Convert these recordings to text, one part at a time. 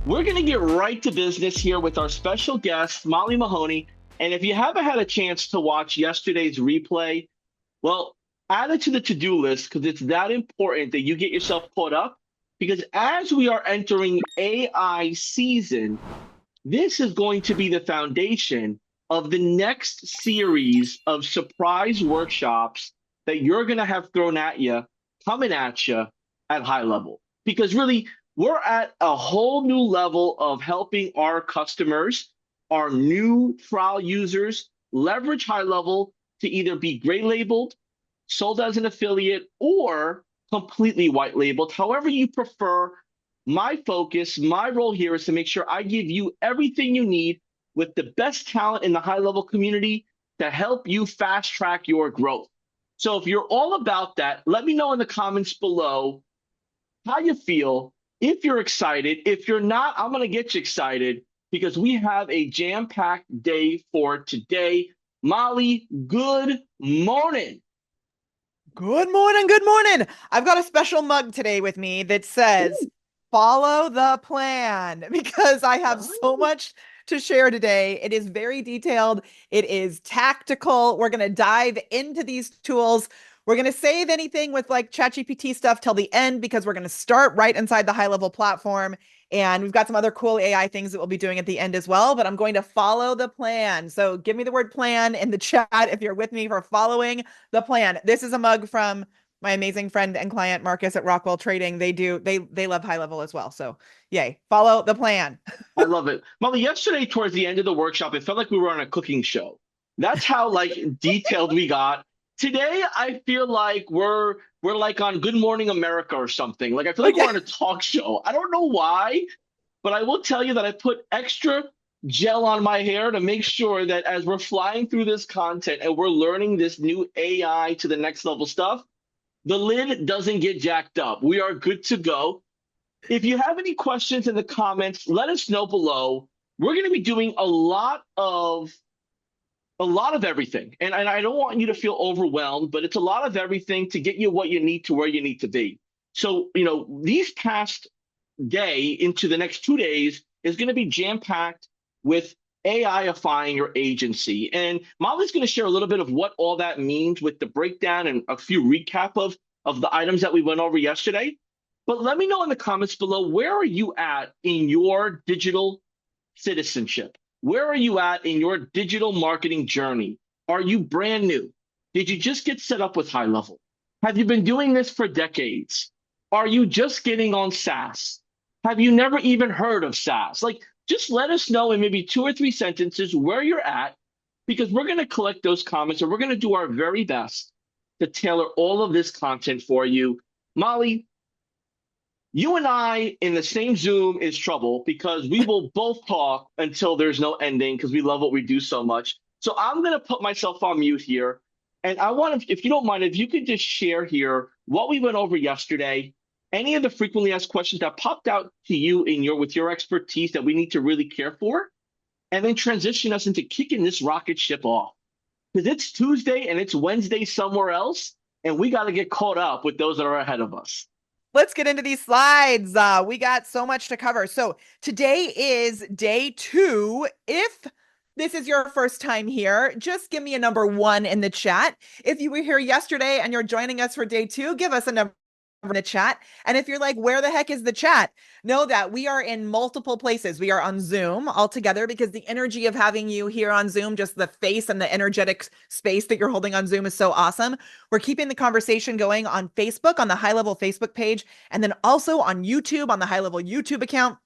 We're going to get right to business here with our special guest, Molly Mahoney. And if you haven't had a chance to watch yesterday's replay, well, add it to the to-do list because it's that important that you get yourself caught up. Because as we are entering AI season, this is going to be the foundation of the next series of surprise workshops that you're going to have thrown at you, coming at you at high level. Because really, we're at a whole new level of helping our customers, our new trial users, leverage high level to either be gray labeled, sold as an affiliate, or completely white labeled, however you prefer. My focus, my role here is to make sure I give you everything you need with the best talent in the high level community to help you fast track your growth. So if you're all about that, let me know in the comments below how you feel, if you're excited. If you're not, I'm going to get you excited because we have a jam-packed day for today. Molly, good morning. Good morning. Good morning. I've got a special mug today with me that says, Ooh, follow the plan because I have so oh, much to share today. It is very detailed, it is tactical. We're going to dive into these tools. We're going to save anything with like ChatGPT stuff till the end because we're going to start right inside the high level platform. And we've got some other cool AI things that we'll be doing at the end as well, but I'm going to follow the plan. So give me the word plan in the chat if you're with me for following the plan. This is a mug from my amazing friend and client Marcus at Rockwell Trading. They love high level as well. So yay, follow the plan. I love it. Molly, yesterday towards the end of the workshop, it felt like we were on a cooking show. That's how like detailed we got. Today, I feel like we're like on Good Morning America or something. Like I feel like we're Okay. on a talk show. I don't know why, but I will tell you that I put extra gel on my hair to make sure that as we're flying through this content and we're learning this new AI to the next level stuff, the lid doesn't get jacked up. We are good to go. If you have any questions in the comments, let us know below. We're going to be doing a lot of everything. And I don't want you to feel overwhelmed, but it's a lot of everything to get you what you need to where you need to be. So, these past day into the next 2 days is going to be jam-packed with AI-ifying your agency. And Molly's going to share a little bit of what all that means with the breakdown and a few recap of the items that we went over yesterday. But let me know in the comments below, where are you at in your digital citizenship? Where are you at in your digital marketing journey? Are you brand new? Did you just get set up with high level? Have you been doing this for decades? Are you just getting on SaaS? Have you never even heard of SaaS? Like, just let us know in maybe 2 or 3 sentences where you're at, because we're going to collect those comments and we're going to do our very best to tailor all of this content for you. Molly, you and I in the same Zoom is trouble because we will both talk until there's no ending because we love what we do so much. So I'm going to put myself on mute here. And I want to, if you don't mind, if you could just share here what we went over yesterday, any of the frequently asked questions that popped out to you in your with your expertise that we need to really care for, and then transition us into kicking this rocket ship off. Because it's Tuesday and it's Wednesday somewhere else, and we got to get caught up with those that are ahead of us. Let's get into these slides. We got so much to cover. So today is day 2. If this is your first time here, just give me a number 1 in the chat. If you were here yesterday and you're joining us for day 2, give us a number in the chat. And if you're like, where the heck is the chat? Know that we are in multiple places. We are on Zoom all together because the energy of having you here on Zoom, just the face and the energetic space that you're holding on Zoom is so awesome. We're keeping the conversation going on Facebook, on the High Level Facebook page, and then also on YouTube, on the High Level YouTube account.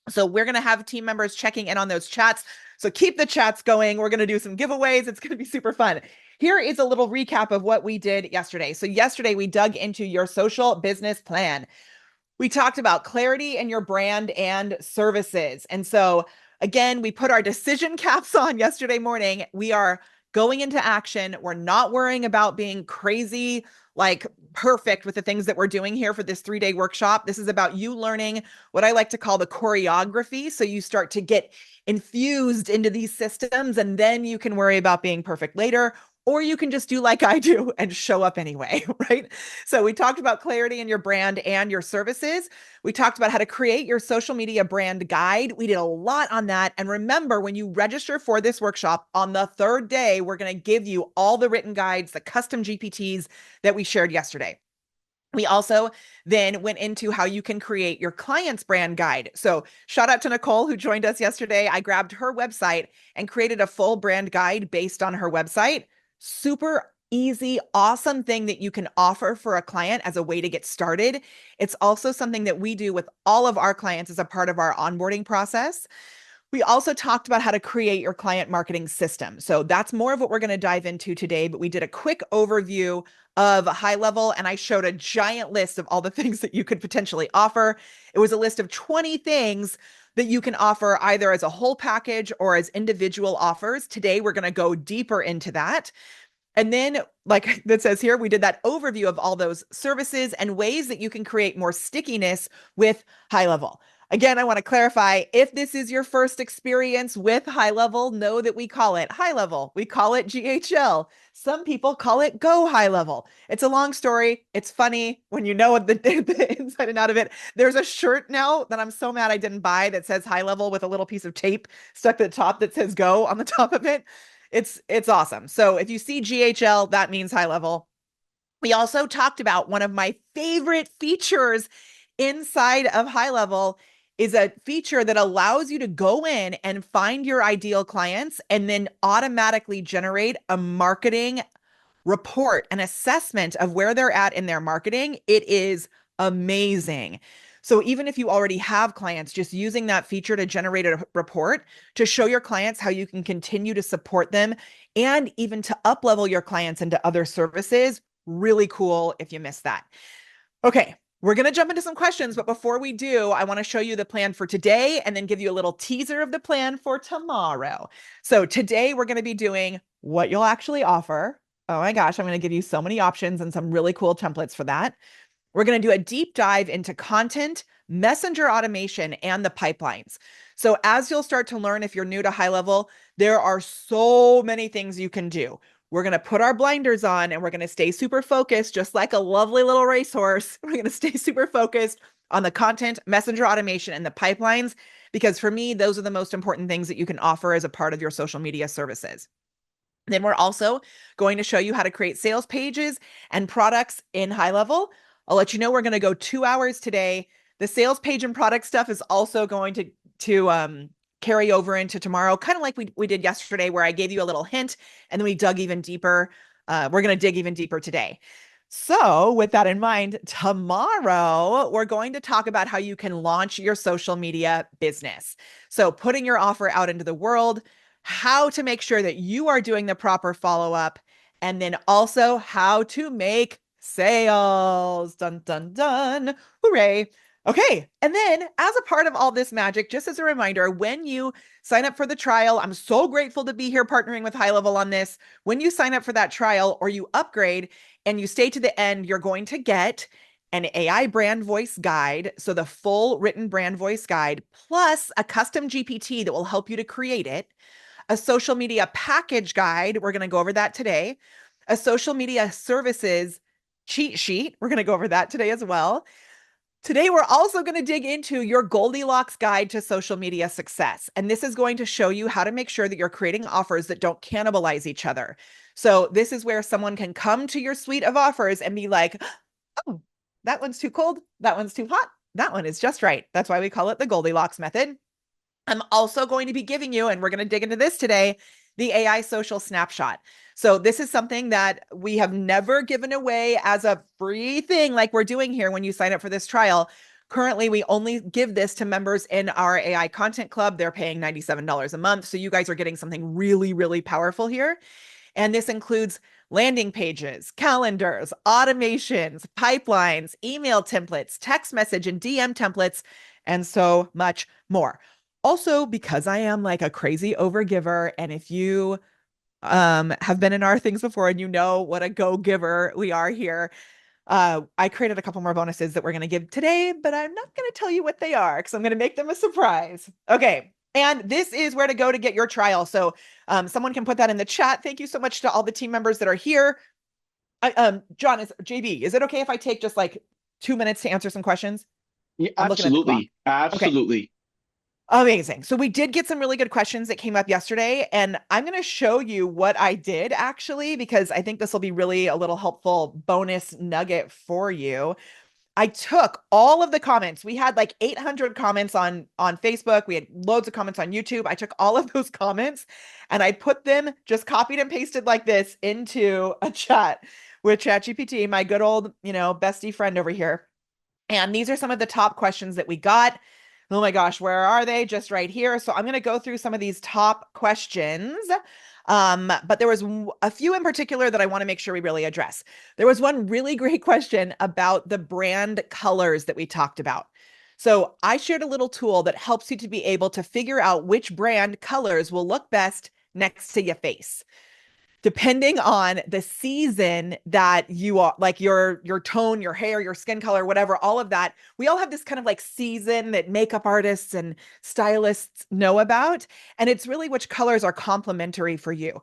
So we're going to have team members checking in on those chats. So keep the chats going. We're going to do some giveaways. It's going to be super fun. Here is a little recap of what we did yesterday. So yesterday we dug into your social business plan. We talked about clarity in your brand and services. And so again, we put our decision caps on yesterday morning. We are going into action. We're not worrying about being crazy, like perfect with the things that we're doing here for this 3-day workshop. This is about you learning what I like to call the choreography. So you start to get infused into these systems and then you can worry about being perfect later, or you can just do like I do and show up anyway, right? So we talked about clarity in your brand and your services. We talked about how to create your social media brand guide. We did a lot on that. And remember, when you register for this workshop on the third day, we're going to give you all the written guides, the custom GPTs that we shared yesterday. We also then went into how you can create your client's brand guide. So, shout out to Nicole who joined us yesterday. I grabbed her website and created a full brand guide based on her website. Super easy, awesome thing that you can offer for a client as a way to get started. It's also something that we do with all of our clients as a part of our onboarding process. We also talked about how to create your client marketing system. So that's more of what we're going to dive into today, but we did a quick overview of HighLevel and I showed a giant list of all the things that you could potentially offer. It was a list of 20 things that you can offer either as a whole package or as individual offers. Today, we're going to go deeper into that. And then, like that says here, we did that overview of all those services and ways that you can create more stickiness with HighLevel. Again, I want to clarify, if this is your first experience with HighLevel, know that we call it HighLevel. We call it GHL. Some people call it Go HighLevel. It's a long story. It's funny when you know the inside and out of it. There's a shirt now that I'm so mad I didn't buy that says HighLevel with a little piece of tape stuck to the top that says Go on the top of it. It's awesome. So if you see GHL, that means HighLevel. We also talked about one of my favorite features inside of HighLevel is a feature that allows you to go in and find your ideal clients and then automatically generate a marketing report, an assessment of where they're at in their marketing. It is amazing. So even if you already have clients, just using that feature to generate a report to show your clients how you can continue to support them and even to up-level your clients into other services. Really cool if you missed that. Okay, we're going to jump into some questions, but before we do, I want to show you the plan for today and then give you a little teaser of the plan for tomorrow. So today we're going to be doing what you'll actually offer. Oh my gosh, I'm going to give you so many options and some really cool templates for that. We're going to do a deep dive into content, messenger automation, and the pipelines. So as you'll start to learn, if you're new to HighLevel, there are so many things you can do. We're going to put our blinders on and we're going to stay super focused, just like a lovely little racehorse. We're going to stay super focused on the content, messenger automation, and the pipelines, because for me, those are the most important things that you can offer as a part of your social media services. Then we're also going to show you how to create sales pages and products in HighLevel. I'll let you know we're going to go 2 hours today. The sales page and product stuff is also going to carry over into tomorrow, kind of like we did yesterday, where I gave you a little hint and then we dug even deeper. We're going to dig even deeper today. So, with that in mind, tomorrow we're going to talk about how you can launch your social media business. So, putting your offer out into the world, how to make sure that you are doing the proper follow up, and then also how to make sales. Dun, dun, dun. Hooray. Okay. And then, as a part of all this magic, just as a reminder, when you sign up for the trial, I'm so grateful to be here partnering with HighLevel on this. When you sign up for that trial or you upgrade and you stay to the end, you're going to get an AI brand voice guide. So, the full written brand voice guide, plus a custom GPT that will help you to create it, a social media package guide. We're going to go over that today. A social media services cheat sheet. We're going to go over that today as well. Today, we're also going to dig into your Goldilocks guide to social media success. And this is going to show you how to make sure that you're creating offers that don't cannibalize each other. So this is where someone can come to your suite of offers and be like, oh, that one's too cold. That one's too hot. That one is just right. That's why we call it the Goldilocks method. I'm also going to be giving you, and we're going to dig into this today, the AI social snapshot. So this is something that we have never given away as a free thing like we're doing here when you sign up for this trial. Currently, we only give this to members in our AI content club. They're paying $97 a month. So you guys are getting something really, really powerful here. And this includes landing pages, calendars, automations, pipelines, email templates, text message and DM templates, and so much more. Also, because I am like a crazy overgiver, and if you have been in our things before and you know what a go giver we are here, I created a couple more bonuses that we're going to give today, but I'm not going to tell you what they are because I'm going to make them a surprise. Okay. And this is where to go to get your trial. So someone can put that in the chat. Thank you so much to all the team members that are here. John, is JB, is it okay if I take just like 2 minutes to answer some questions? Yeah, I'm looking at the clock. absolutely. Okay. Absolutely. Amazing. So we did get some really good questions that came up yesterday, and I'm going to show you what I did actually, because I think this will be really a little helpful bonus nugget for you. I took all of the comments. We had like 800 comments on Facebook. We had loads of comments on YouTube. I took all of those comments and I put them just copied and pasted like this into a chat with ChatGPT, my good old, bestie friend over here. And these are some of the top questions that we got. Oh my gosh, where are they? Just right here. So I'm going to go through some of these top questions. But there was a few in particular that I want to make sure we really address. There was one really great question about the brand colors that we talked about. So I shared a little tool that helps you to be able to figure out which brand colors will look best next to your face depending on the season that you are, like your tone, your hair, your skin color, whatever, all of that. We all have this kind of like season that makeup artists and stylists know about, and it's really which colors are complementary for you.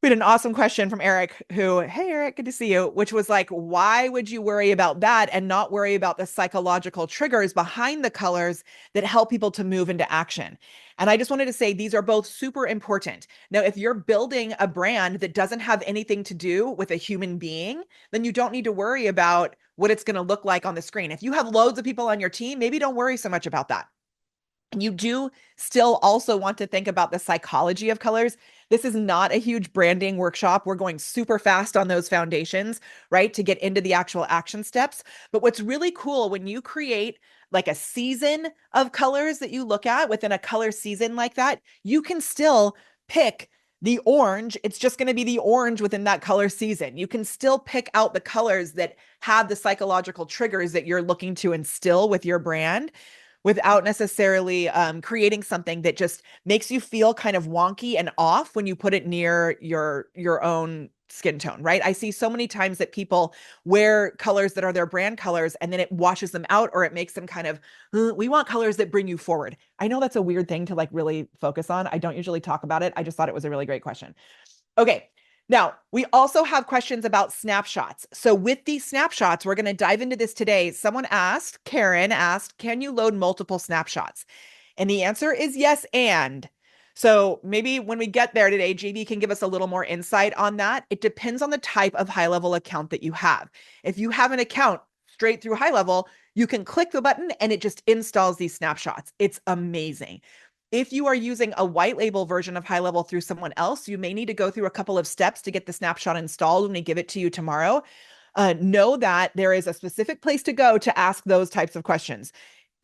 We had an awesome question from Eric who, hey, Eric, good to see you, which was like, why would you worry about that and not worry about the psychological triggers behind the colors that help people to move into action? And I just wanted to say these are both super important. Now, if you're building a brand that doesn't have anything to do with a human being, then you don't need to worry about what it's going to look like on the screen. If you have loads of people on your team, maybe don't worry so much about that. You do still also want to think about the psychology of colors. This is not a huge branding workshop. We're going super fast on those foundations, right? To get into the actual action steps. But what's really cool when you create like a season of colors that you look at within a color season like that, you can still pick the orange. It's just going to be the orange within that color season. You can still pick out the colors that have the psychological triggers that you're looking to instill with your brand without necessarily creating something that just makes you feel kind of wonky and off when you put it near your own skin tone, right? I see so many times that people wear colors that are their brand colors and then it washes them out or it makes them kind of, we want colors that bring you forward. I know that's a weird thing to like really focus on. I don't usually talk about it. I just thought it was a really great question. Okay. Now, we also have questions about snapshots. So with these snapshots, we're going to dive into this today. Karen asked, can you load multiple snapshots? And the answer is yes, and. So maybe when we get there today, JB can give us a little more insight on that. It depends on the type of HighLevel account that you have. If you have an account straight through HighLevel, you can click the button and it just installs these snapshots. It's amazing. If you are using a white label version of HighLevel through someone else, you may need to go through a couple of steps to get the snapshot installed when we give it to you tomorrow. Know that there is a specific place to go to ask those types of questions.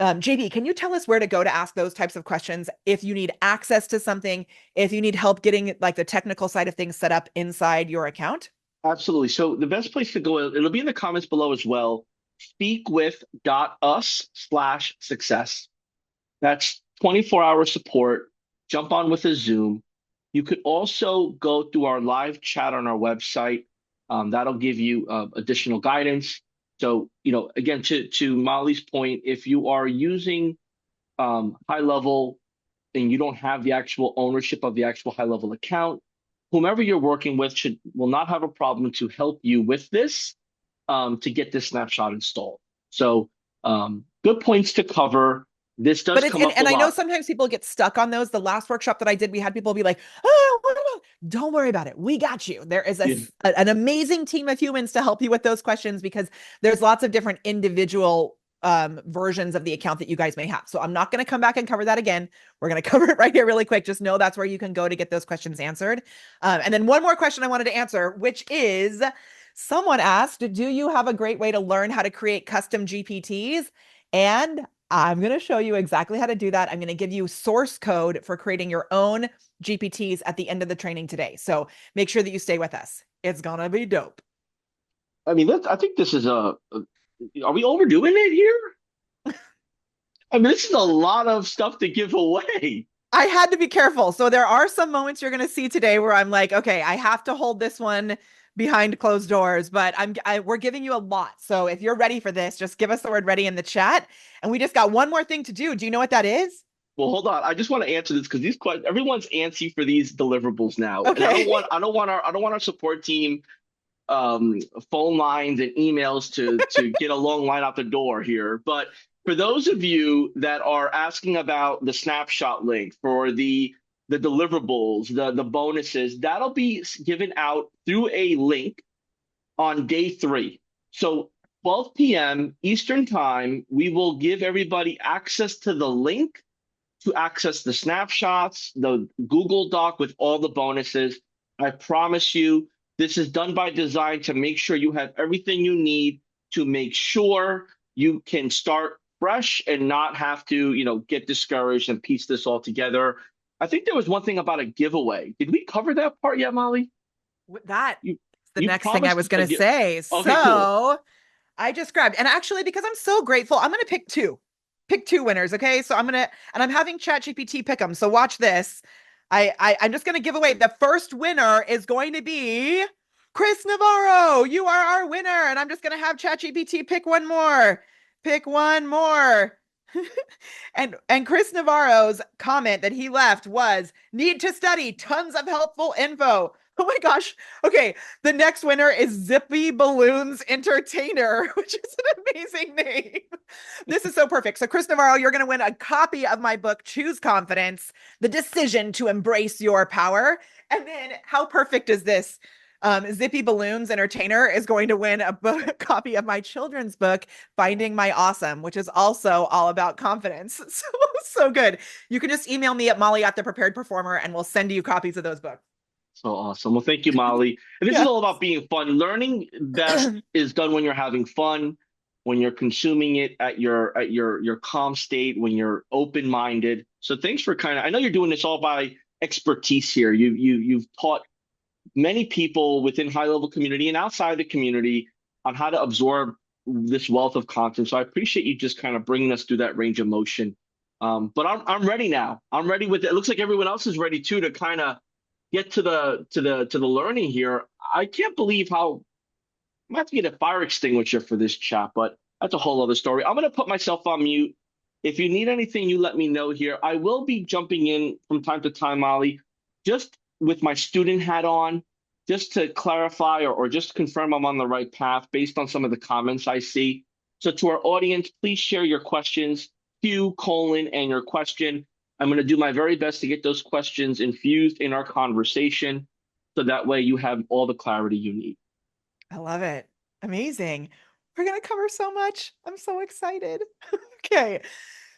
JB, can you tell us where to go to ask those types of questions if you need access to something, if you need help getting like the technical side of things set up inside your account? Absolutely. So the best place to go, it'll be in the comments below as well. Speakwith.us/success. That's 24-hour support. Jump on with a Zoom. You could also go through our live chat on our website. That'll give you additional guidance. So, again, to Molly's point, if you are using HighLevel and you don't have the actual ownership of the actual HighLevel account, whomever you're working with will not have a problem to help you with this to get this snapshot installed. So, good points to cover. This does But it's come up a and I know lot. sometimes people get stuck on those. The last workshop that I did, we had people be like, "Oh, what about?" Don't worry about it. We got you. There is Yeah, an amazing team of humans to help you with those questions because there's lots of different individual versions of the account that you guys may have. So I'm not going to come back and cover that again. We're going to cover it right here really quick. Just know that's where you can go to get those questions answered. And then one more question I wanted to answer, which is someone asked, do you have a great way to learn how to create custom GPTs? And I'm going to show you exactly how to do that. I'm going to give you source code for creating your own GPTs at the end of the training today. So make sure that you stay with us. It's going to be dope. I mean, I think this is are we overdoing it here? I mean, this is a lot of stuff to give away. I had to be careful. So there are some moments you're going to see today where I'm like, okay, I have to hold this one behind closed doors, but we're giving you a lot. So if you're ready for this, just give us the word ready in the chat. And we just got one more thing to do. Do you know what that is? Well, hold on. I just want to answer this because these questions, everyone's antsy for these deliverables now, and Okay. I don't want our support team um, phone lines and emails to get a long line out the door here. But for those of you that are asking about the snapshot link for the deliverables, the bonuses, that'll be given out through a link on day 3. So 12 p.m. Eastern time, we will give everybody access to the link to access the snapshots, the Google Doc with all the bonuses. I promise you, this is done by design to make sure you have everything you need to make sure you can start fresh and not have to, get discouraged and piece this all together. I think there was one thing about a giveaway. Did we cover that part yet, Molly? That You is the you next thing I promised was going to say. Okay, cool. So I just grabbed, and actually, because I'm so grateful, I'm going to pick two winners. Okay. So and I'm having ChatGPT pick them. So watch this. I'm just going to give away the first winner is going to be Chris Navarro. You are our winner. And I'm just going to have ChatGPT pick one more. Pick one more. And Chris Navarro's comment that he left was need to study tons of helpful info. Oh my gosh. Okay. The next winner is Zippy Balloons Entertainer, which is an amazing name. This is so perfect. So, Chris Navarro, you're going to win a copy of my book, Choose Confidence, The Decision to Embrace Your Power. And then, how perfect is this? Zippy Balloons Entertainer is going to win a copy of my children's book, Finding My Awesome, which is also all about confidence. So good. You can just email me at Molly at the Prepared Performer and we'll send you copies of those books. So awesome. Well, thank you, Molly. And this is Yeah. all about being fun. Learning best is done when you're having fun, when you're consuming it at your calm state, when you're open-minded. So thanks for I know you're doing this all by expertise here. You've taught many people within high level community and outside the community on how to absorb this wealth of content. So I appreciate you just kind of bringing us through that range of motion. But I'm ready now. I'm ready with it. It looks like everyone else is ready too to kind of get to the learning here. I can't believe how I might have to get a fire extinguisher for this chat, but that's a whole other story. I'm gonna put myself on mute. If you need anything, you let me know here. I will be jumping in from time to time, Molly, just with my student hat on, just to clarify or just confirm I'm on the right path based on some of the comments I see. So to our audience, please share your questions, Q, colon, and your question. I'm going to do my very best to get those questions infused in our conversation so that way you have all the clarity you need. I love it. Amazing. We're going to cover so much. I'm so excited. Okay.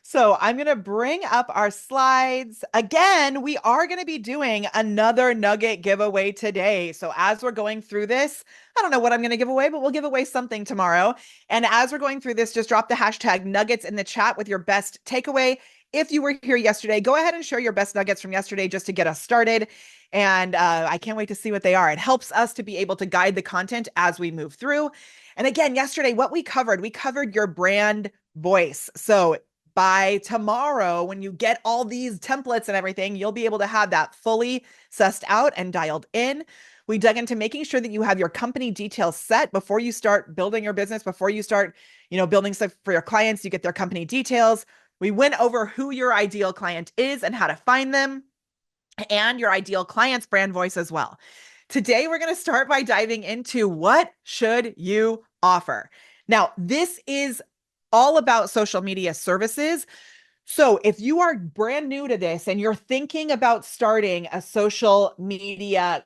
So I'm going to bring up our slides. Again, we are going to be doing another nugget giveaway today. So as we're going through this, I don't know what I'm going to give away, but we'll give away something tomorrow. And as we're going through this, just drop the hashtag nuggets in the chat with your best takeaway. If you were here yesterday, go ahead and share your best nuggets from yesterday just to get us started. And I can't wait to see what they are. It helps us to be able to guide the content as we move through. And again, yesterday, what we covered your brand voice. So by tomorrow, when you get all these templates and everything, you'll be able to have that fully sussed out and dialed in. We dug into making sure that you have your company details set before you start building your business, before you start, building stuff for your clients, you get their company details. We went over who your ideal client is and how to find them and your ideal client's brand voice as well. Today, we're going to start by diving into what should you offer. Now, this is all about social media services. So if you are brand new to this and you're thinking about starting a social media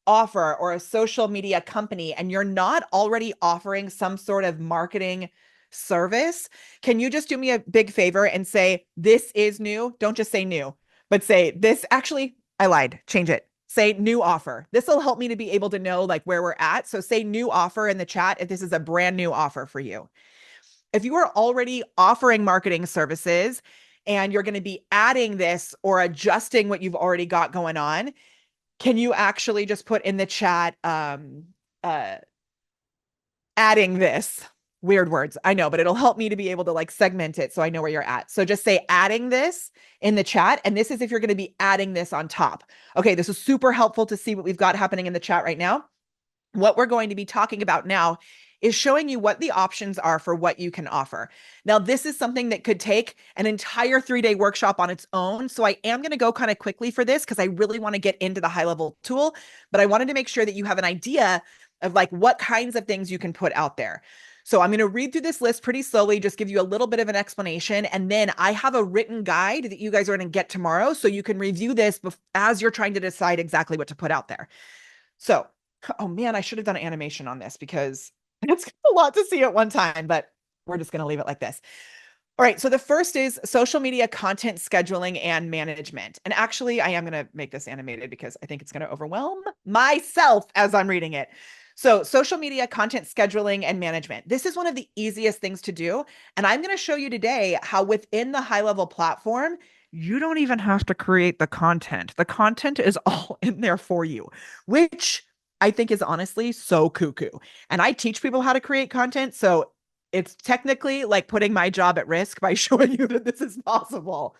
offer or a social media company and you're not already offering some sort of marketing service, can you just do me a big favor and say, this is new? Don't just say new, but say this. Actually, I lied. Change it. Say new offer. This will help me to be able to know like where we're at. So say new offer in the chat if this is a brand new offer for you. If you are already offering marketing services and you're going to be adding this or adjusting what you've already got going on, can you actually just put in the chat adding this? Weird words, I know, but it'll help me to be able to like segment it so I know where you're at. So just say adding this in the chat. And this is if you're going to be adding this on top. Okay, this is super helpful to see what we've got happening in the chat right now. What we're going to be talking about now is showing you what the options are for what you can offer. Now, this is something that could take an entire 3-day workshop on its own. So I am going to go kind of quickly for this because I really want to get into the HighLevel tool, but I wanted to make sure that you have an idea of like what kinds of things you can put out there. So I'm going to read through this list pretty slowly, just give you a little bit of an explanation. And then I have a written guide that you guys are going to get tomorrow. So you can review this as you're trying to decide exactly what to put out there. So, oh man, I should have done an animation on this because it's a lot to see at one time, but we're just going to leave it like this. All right, so the first is social media content scheduling and management. And actually, I am going to make this animated because I think it's going to overwhelm myself as I'm reading it. So social media content scheduling and management. This is one of the easiest things to do. And I'm going to show you today how within the HighLevel platform, you don't even have to create the content. The content is all in there for you, which I think is honestly so cuckoo. And I teach people how to create content. So it's technically like putting my job at risk by showing you that this is possible.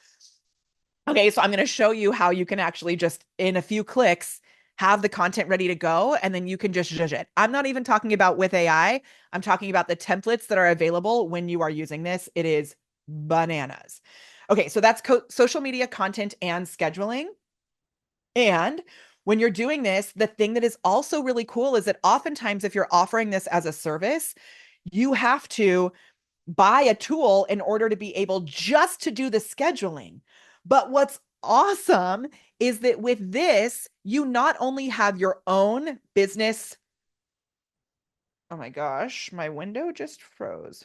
Okay, so I'm going to show you how you can actually just in a few clicks have the content ready to go, and then you can just zhuzh it. I'm not even talking about with AI. I'm talking about the templates that are available when you are using this. It is bananas. Okay, so that's social media content and scheduling. And when you're doing this, the thing that is also really cool is that oftentimes if you're offering this as a service, you have to buy a tool in order to be able just to do the scheduling. But what's awesome is that with this, you not only have your own business. Oh my gosh, my window just froze.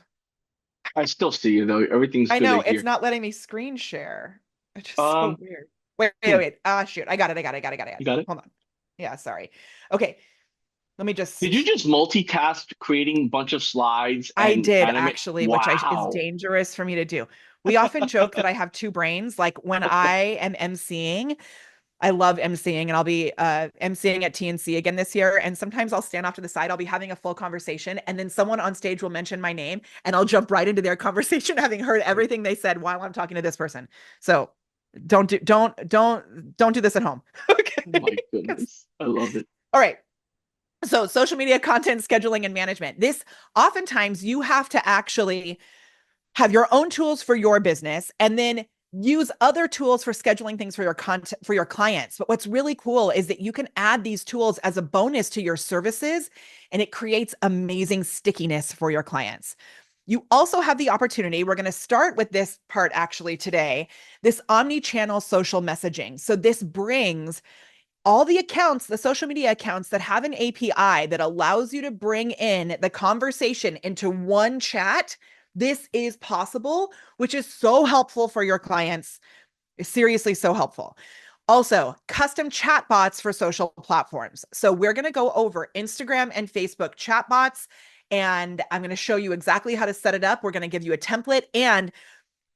I still see you though. Everything's I good know to it's hear. not letting me screen share. It's just so Um, weird. Wait, wait, hmm, wait. Ah, shoot. I got it. you got it. Hold on. Yeah, sorry. Okay, let me Did you just. just multitask creating a bunch of slides I and did animate? actually, which is Wow. dangerous for me to do. We often joke that I have two brains. Like when I am emceeing, I love emceeing, and I'll be emceeing at TNC again this year. And sometimes I'll stand off to the side, I'll be having a full conversation, and then someone on stage will mention my name, and I'll jump right into their conversation, having heard everything they said while I'm talking to this person. So don't do this at home. Oh my Okay. goodness. I love it. All right. So social media content scheduling and management. This oftentimes you have to actually have your own tools for your business and then use other tools for scheduling things for your content for your clients. But what's really cool is that you can add these tools as a bonus to your services, and it creates amazing stickiness for your clients. You also have the opportunity, we're going to start with this part actually today, this omni-channel social messaging. So this brings all the accounts, the social media accounts that have an API that allows you to bring in the conversation into one chat. This is possible, which is so helpful for your clients. It's seriously so helpful. Also, custom chatbots for social platforms. So we're going to go over Instagram and Facebook chatbots, and I'm going to show you exactly how to set it up. We're going to give you a template, and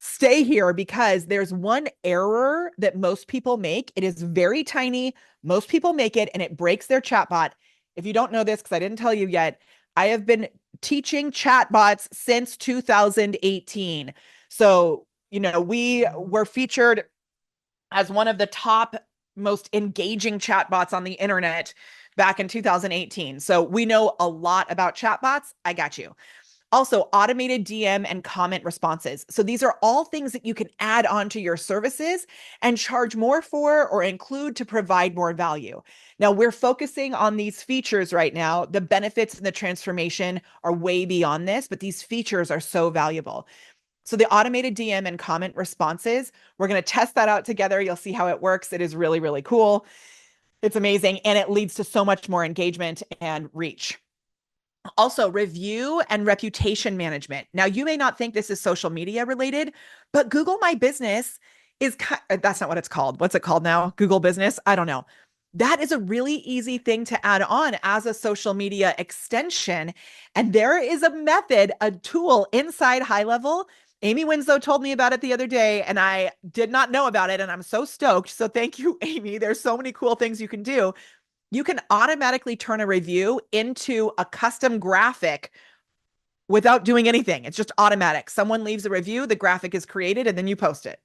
stay here because there's one error that most people make. It is very tiny. Most people make it and it breaks their chatbot. If you don't know this, because I didn't tell you yet, I have been teaching chatbots since 2018. So, we were featured as one of the top most engaging chatbots on the internet back in 2018. So we know a lot about chatbots. I got you. Also, automated DM and comment responses. So these are all things that you can add on to your services and charge more for or include to provide more value. Now, we're focusing on these features right now. The benefits and the transformation are way beyond this, but these features are so valuable. So the automated DM and comment responses, we're going to test that out together. You'll see how it works. It is really, really cool. It's amazing. And it leads to so much more engagement and reach. Also, review and reputation management. Now, you may not think this is social media related, but Google My Business is, that's not what it's called. What's it called now? Google Business? I don't know. That is a really easy thing to add on as a social media extension. And there is a method, a tool inside HighLevel. Amy Winslow told me about it the other day, and I did not know about it. And I'm so stoked. So thank you, Amy. There's so many cool things you can do. You can automatically turn a review into a custom graphic without doing anything. It's just automatic. Someone leaves a review, the graphic is created, and then you post it.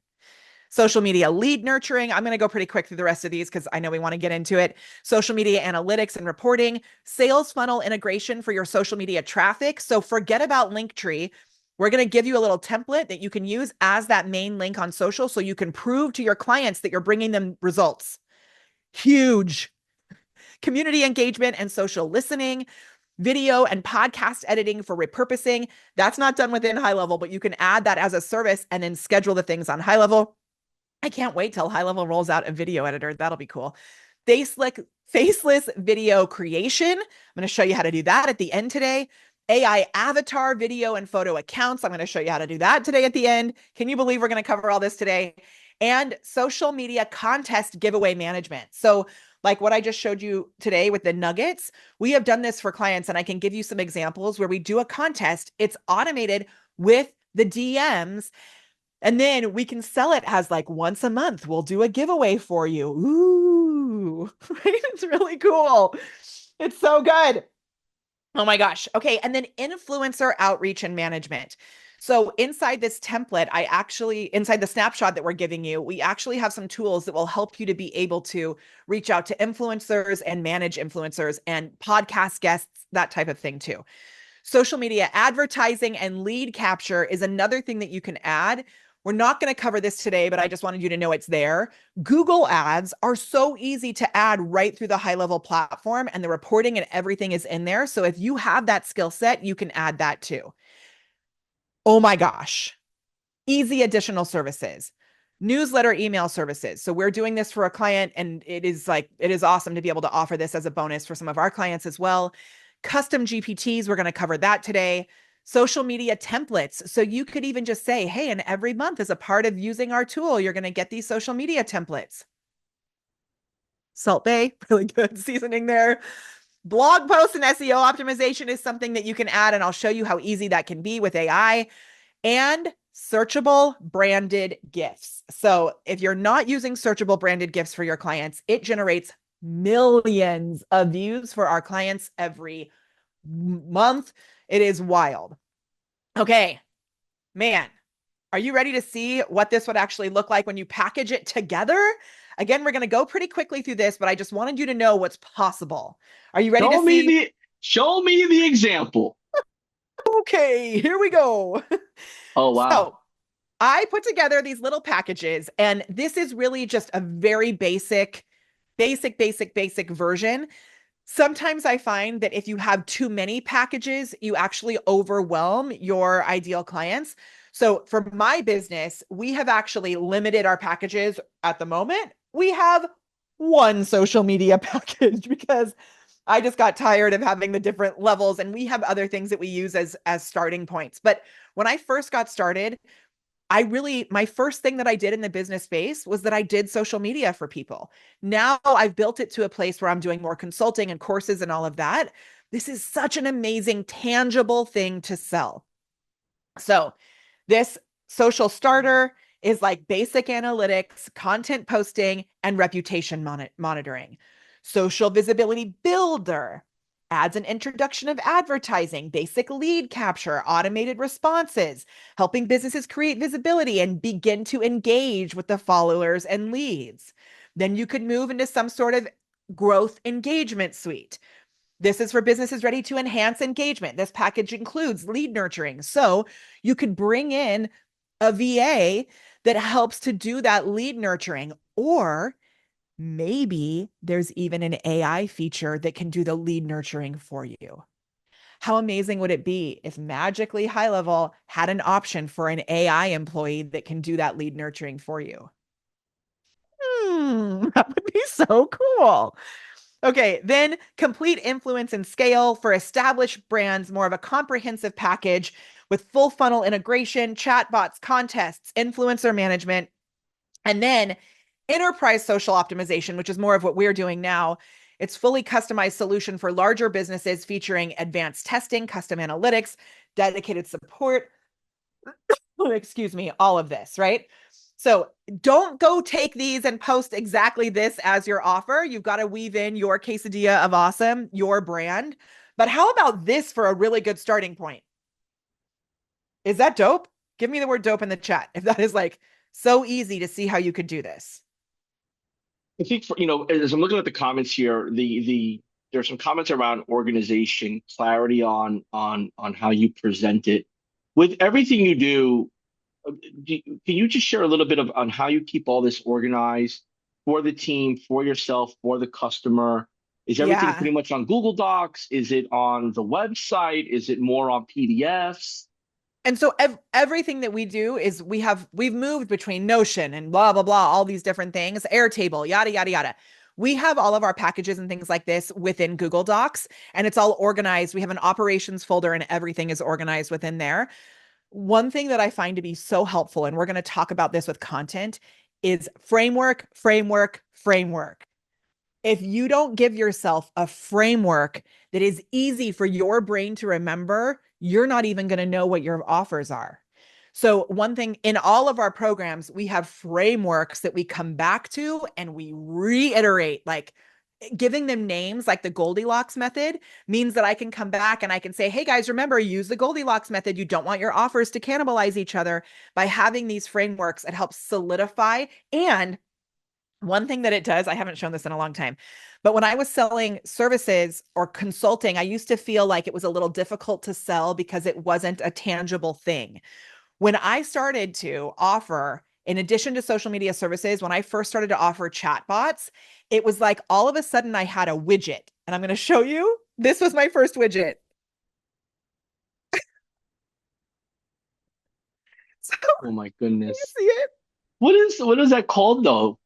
social media lead nurturing. I'm going to go pretty quick through the rest of these because I know we want to get into it. Social media analytics and reporting, sales funnel integration for your social media traffic. So forget about Linktree. We're going to give you a little template that you can use as that main link on social so you can prove to your clients that you're bringing them results. Huge. Community engagement and social listening, video and podcast editing for repurposing. That's not done within HighLevel, but you can add that as a service and then schedule the things on HighLevel. I can't wait till HighLevel rolls out a video editor. That'll be cool. Faceless video creation. I'm going to show you how to do that at the end today. AI avatar video and photo accounts. I'm going to show you how to do that today at the end. Can you believe we're going to cover all this today? And social media contest giveaway management. So like what I just showed you today with the nuggets, we have done this for clients, and I can give you some examples where we do a contest. It's automated with the DMs, and then we can sell it as like once a month, we'll do a giveaway for you. Ooh, right? It's really cool. It's so good. Oh my gosh. Okay. And then influencer outreach and management. So inside this template, inside the snapshot that we're giving you, we actually have some tools that will help you to be able to reach out to influencers and manage influencers and podcast guests, that type of thing too. Social media advertising and lead capture is another thing that you can add. We're not going to cover this today, but I just wanted you to know it's there. Google ads are so easy to add right through the HighLevel platform, and the reporting and everything is in there. So if you have that skill set, you can add that too. Oh my gosh. Easy additional services. Newsletter email services. So we're doing this for a client, and it is awesome to be able to offer this as a bonus for some of our clients as well. Custom GPTs, we're going to cover that today. Social media templates. So you could even just say, hey, and every month as a part of using our tool, you're going to get these social media templates. Salt Bay, really good seasoning there. Blog posts and SEO optimization is something that you can add, and I'll show you how easy that can be with AI. And searchable branded gifts. So if you're not using searchable branded gifts for your clients, it generates millions of views for our clients every month. It is wild. Okay, man, are you ready to see what this would actually look like when you package it together? Again, we're going to go pretty quickly through this, but I just wanted you to know what's possible. Are you ready to see? Show me the example. Okay, here we go. Oh wow. So I put together these little packages, and this is really just a very basic version. Sometimes I find that if you have too many packages, you actually overwhelm your ideal clients. So for my business, we have actually limited our packages at the moment. We have one social media package because I just got tired of having the different levels, and we have other things that we use as starting points. But when I first got started, my first thing that I did in the business space was that I did social media for people. Now I've built it to a place where I'm doing more consulting and courses and all of that. This is such an amazing, tangible thing to sell. So this social starter is like basic analytics, content posting, and reputation monitoring. Social visibility builder adds an introduction of advertising, basic lead capture, automated responses, helping businesses create visibility and begin to engage with the followers and leads. Then you could move into some sort of growth engagement suite. This is for businesses ready to enhance engagement. This package includes lead nurturing. So you could bring in a VA that helps to do that lead nurturing, or maybe there's even an AI feature that can do the lead nurturing for you. How amazing would it be if magically HighLevel had an option for an AI employee that can do that lead nurturing for you? That would be so cool. Okay, then complete influence and scale for established brands, more of a comprehensive package with full funnel integration, chatbots, contests, influencer management, and then enterprise social optimization, which is more of what we're doing now. It's fully customized solution for larger businesses featuring advanced testing, custom analytics, dedicated support. Excuse me, all of this, right? So don't go take these and post exactly this as your offer. You've got to weave in your quesadilla of awesome, your brand. But how about this for a really good starting point? Is that dope? Give me the word dope in the chat if that is like So easy to see how you could do this. I think for, as I'm looking at the comments here, there's some comments around organization, clarity on how you present it. With everything you do, can you just share a little bit of on how you keep all this organized for the team, for yourself, for the customer? Is everything Yeah. pretty much on Google Docs? Is it on the website? Is it more on PDFs? And so everything that we do is we've moved between Notion and blah blah blah, all these different things, Airtable, yada yada yada. We have all of our packages and things like this within Google Docs, and it's all organized. We have an operations folder, and everything is organized within there. One thing that I find to be so helpful, and we're going to talk about this with content, is framework, framework, framework. If you don't give yourself a framework that is easy for your brain to remember, you're not even going to know what your offers are. So, one thing in all of our programs, we have frameworks that we come back to and we reiterate, like giving them names like the Goldilocks method means that I can come back and I can say, hey guys, remember, use the Goldilocks method. You don't want your offers to cannibalize each other. By having these frameworks, it helps solidify. And one thing that it does, I haven't shown this in a long time, but when I was selling services or consulting, I used to feel like it was a little difficult to sell because it wasn't a tangible thing. When I started to offer, in addition to social media services, when I first started to offer chatbots, it was like all of a sudden I had a widget. And I'm going to show you. This was my first widget. So Oh my you goodness. see it? What is that called though?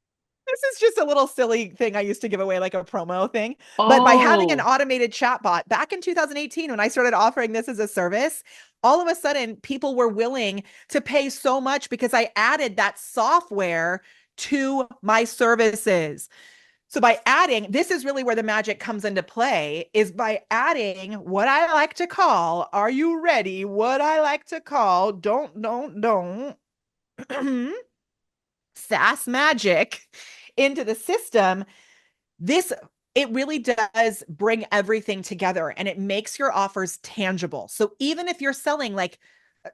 This is just a little silly thing I used to give away, like a promo thing. But by having an Oh, automated chatbot back in 2018, when I started offering this as a service, all of a sudden people were willing to pay so much because I added that software to my services. So by adding, this is really where the magic comes into play, is by adding what I like to call, are you ready? What I like to call, don't, SaaS magic into the system. This, it really does bring everything together and it makes your offers tangible. So even if you're selling like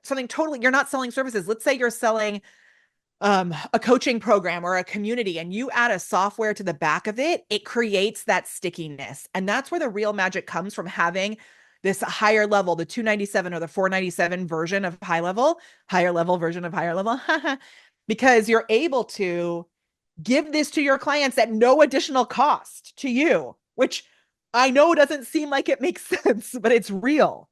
something totally, you're not selling services. Let's say you're selling a coaching program or a community and you add a software to the back of it, it creates that stickiness. And that's where the real magic comes from, having this higher level, the 297 or the 497 version of HighLevel, higher level version of HighLevel, because you're able to give this to your clients at no additional cost to you, which I know doesn't seem like it makes sense, but it's real.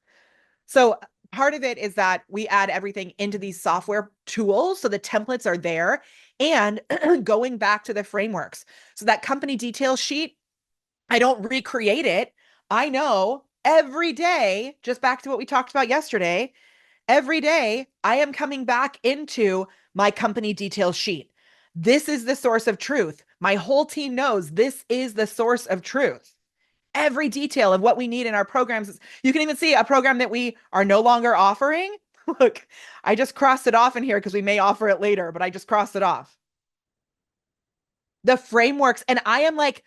So part of it is that we add everything into these software tools. So the templates are there, and going back to the frameworks. So that company detail sheet, I don't recreate it. I know every day, just back to what we talked about yesterday, every day I am coming back into my company detail sheet. This is the source of truth. My whole team knows this is the source of truth. Every detail of what we need in our programs. You can even see a program that we are no longer offering. Look, I just crossed it off in here because we may offer it later, but I just crossed it off. The frameworks, and I am like,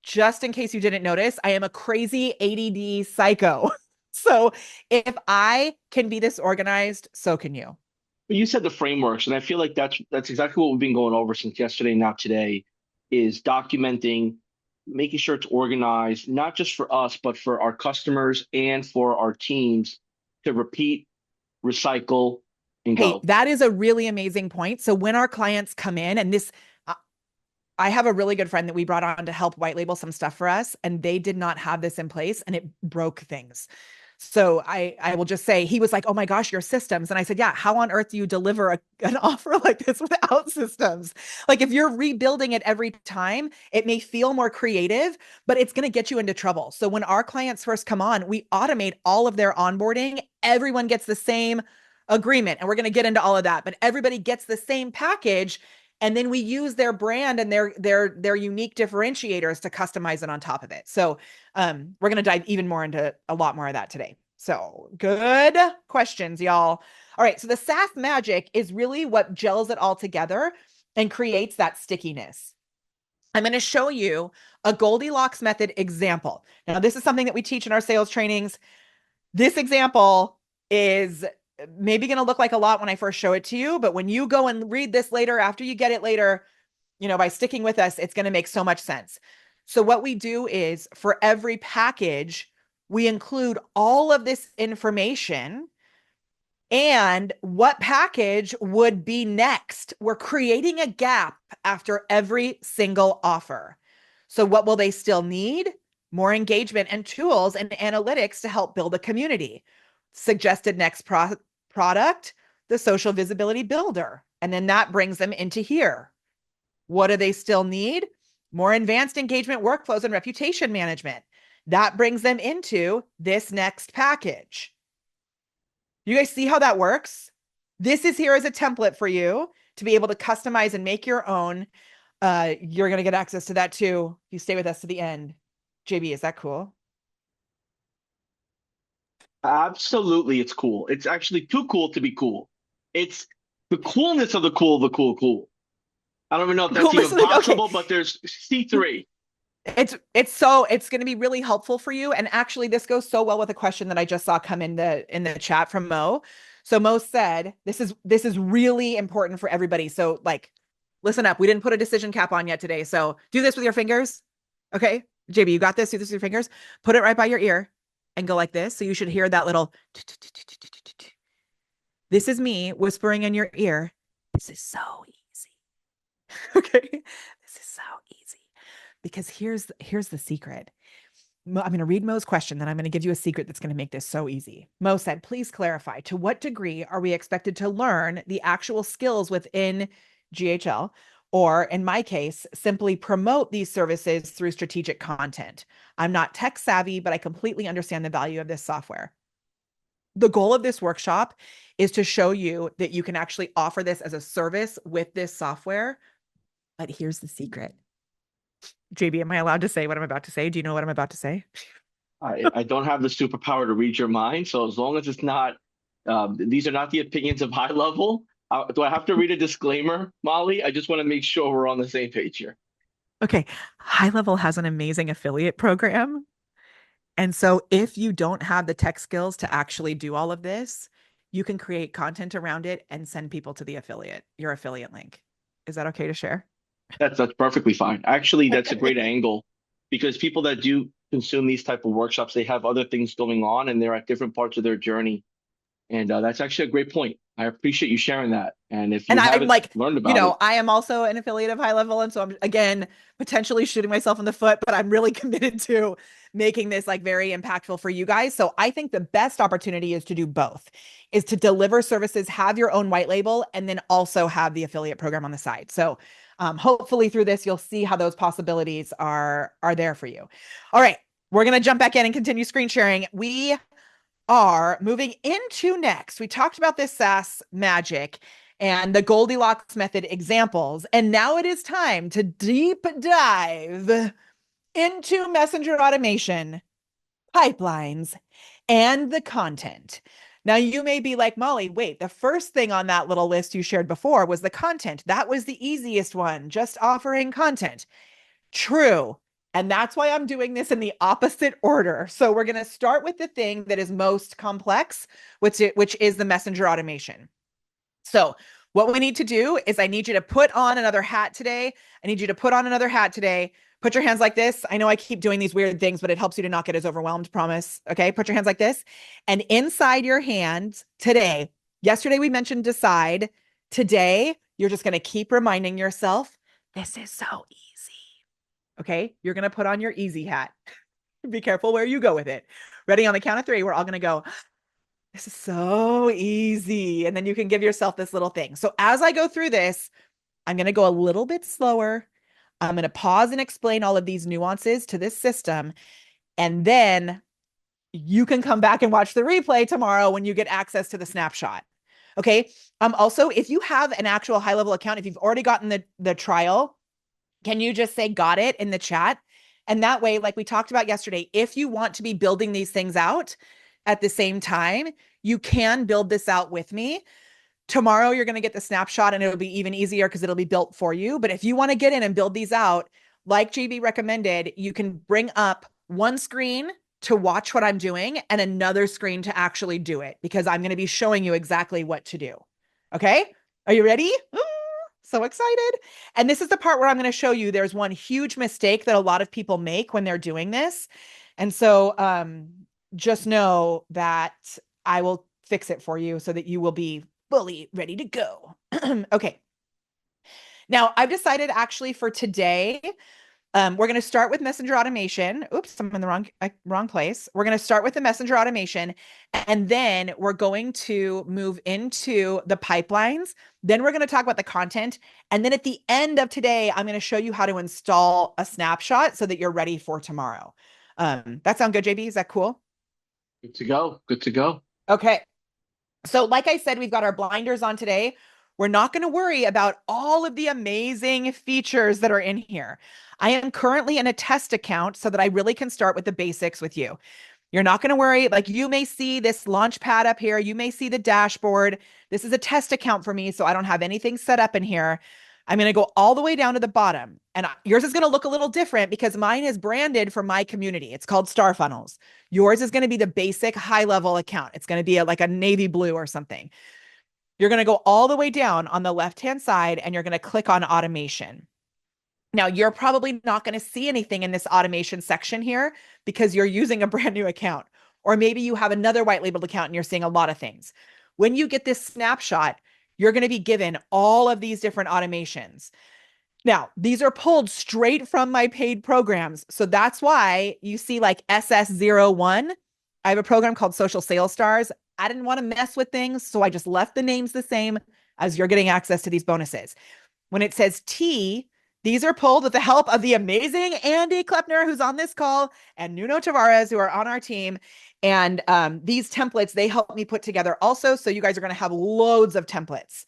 just in case you didn't notice, I am a crazy ADD psycho. So if I can be this organized, so can you. but you said the frameworks, and I feel like that's exactly what we've been going over since yesterday, now today, is documenting, making sure it's organized, not just for us, but for our customers and for our teams to repeat, recycle, and Hey, go. that is a really amazing point. So when our clients come in, and this, I have a really good friend that we brought on to help white label some stuff for us, and they did not have this in place, and it broke things. So I will just say, he was like, "Oh my gosh, your systems," and I said, "Yeah. How on earth do you deliver an offer like this without systems? Like if you're rebuilding it every time, it may feel more creative, but it's going to get you into trouble." So when our clients first come on, we automate all of their onboarding. Everyone gets the same agreement, and we're going to get into all of that, but everybody gets the same package, and then we use their brand and their unique differentiators to customize it on top of it. So we're going to dive even more into a lot more of that today. So good questions, y'all. All right, so the SaaS magic is really what gels it all together and creates that stickiness. I'm going to show you a Goldilocks method example. Now, this is something that we teach in our sales trainings. This example is maybe going to look like a lot when I first show it to you, but when you go and read this later, after you get it later, by sticking with us, it's going to make so much sense. So what we do is for every package, we include all of this information and what package would be next. We're creating a gap after every single offer. So what will they still need? More engagement and tools and analytics to help build a community. Suggested next product, the social visibility builder. And then that brings them into here. What do they still need? More advanced engagement workflows and reputation management. That brings them into this next package. You guys see how that works? This is here as a template for you to be able to customize and make your own. You're going to get access to that too if you stay with us to the end. JB, is that cool? Absolutely, it's cool. It's actually too cool to be cool. It's the coolness of the cool. I don't even know if that's Coolness even of the, okay. possible, but there's C3. It's going to be really helpful for you. And actually, this goes so well with a question that I just saw come in the chat from Mo. So Mo said, this is really important for everybody. So like, listen up. We didn't put a decision cap on yet today. So do this with your fingers. Okay. JB, you got this. Do this with your fingers. Put it right by your ear and go like this. So you should hear that little. This is me whispering in your ear. This is so easy. Okay. This is so easy. Because here's the secret. I'm going to read Mo's question, then I'm going to give you a secret that's going to make this so easy. Mo said, please clarify, to what degree are we expected to learn the actual skills within GHL? Or in my case, simply promote these services through strategic content. I'm not tech savvy, but I completely understand the value of this software. The goal of this workshop is to show you that you can actually offer this as a service with this software. But here's the secret. JB, am I allowed to say what I'm about to say? Do you know what I'm about to say? I don't have the superpower to read your mind, so as long as it's not, these are not the opinions of HighLevel. Do I have to read a disclaimer, Molly? I just want to make sure we're on the same page here. Okay. HighLevel has an amazing affiliate program. And so if you don't have the tech skills to actually do all of this, you can create content around it and send people to your affiliate link. Is that okay to share? That's perfectly fine. Actually, that's a great angle because people that do consume these type of workshops, they have other things going on and they're at different parts of their journey. And that's actually a great point. I appreciate you sharing that. And if And you I'm haven't like, learned about it, I am also an affiliate of HighLevel. And so I'm, again, potentially shooting myself in the foot, but I'm really committed to making this like very impactful for you guys. So I think the best opportunity is to do both, is to deliver services, have your own white label, and then also have the affiliate program on the side. So hopefully through this, you'll see how those possibilities are there for you. All right, we're going to jump back in and continue screen sharing. We are moving into next. We talked about this SaaS magic and the Goldilocks method examples. And now it is time to deep dive into messenger automation, pipelines, and the content. Now, you may be like, Molly, wait, the first thing on that little list you shared before was the content. That was the easiest one, just offering content. True. And that's why I'm doing this in the opposite order. So we're going to start with the thing that is most complex, which is the messenger automation. So what we need to do is I need you to put on another hat today. I need you to put on another hat today. Put your hands like this. I know I keep doing these weird things, but it helps you to not get as overwhelmed, promise. Okay, put your hands like this. And inside your hands today, yesterday we mentioned decide. Today, you're just going to keep reminding yourself, this is so easy. Okay, you're going to put on your easy hat. Be careful where you go with it. Ready? On the count of three, we're all going to go, this is so easy. And then you can give yourself this little thing. So as I go through this, I'm going to go a little bit slower. I'm going to pause and explain all of these nuances to this system. And then you can come back and watch the replay tomorrow when you get access to the snapshot. Okay. Also, if you have an actual HighLevel account, if you've already gotten the trial, can you just say got it in the chat? And that way, like we talked about yesterday, if you want to be building these things out at the same time, you can build this out with me. Tomorrow, you're going to get the snapshot and it'll be even easier because it'll be built for you. But if you want to get in and build these out, like JB recommended, you can bring up one screen to watch what I'm doing and another screen to actually do it, because I'm going to be showing you exactly what to do. Okay. Are you ready? So excited. And this is the part where I'm going to show you there's one huge mistake that a lot of people make when they're doing this. And so just know that I will fix it for you so that you will be fully ready to go. Okay. Now I've decided actually for today, we're going to start with messenger automation. Oops, I'm in the wrong place. We're going to start with the messenger automation, and then we're going to move into the pipelines. Then we're going to talk about the content. And then at the end of today, I'm going to show you how to install a snapshot so that you're ready for tomorrow. That sound good, JB? Is that cool? Good to go. Good to go. Okay. So like I said, we've got our blinders on today. We're not going to worry about all of the amazing features that are in here. I am currently in a test account so that I really can start with the basics with you. You're not going to worry. Like, you may see this launch pad up here. You may see the dashboard. This is a test account for me, so I don't have anything set up in here. I'm going to go all the way down to the bottom, and yours is going to look a little different because mine is branded for my community. It's called Star Funnels. Yours is going to be the basic HighLevel account. It's going to be like a navy blue or something. You're going to go all the way down on the left-hand side, and you're going to click on automation. Now, you're probably not going to see anything in this automation section here because you're using a brand new account. Or maybe you have another white labeled account and you're seeing a lot of things. When you get this snapshot, you're going to be given all of these different automations. Now, these are pulled straight from my paid programs. So that's why you see like SS01. I have a program called Social Sales Stars. I didn't want to mess with things, so I just left the names the same as you're getting access to these bonuses. When it says T, these are pulled with the help of the amazing Andy Klepner, who's on this call, and Nuno Tavares, who are on our team. And these templates, they help me put together also. So you guys are going to have loads of templates.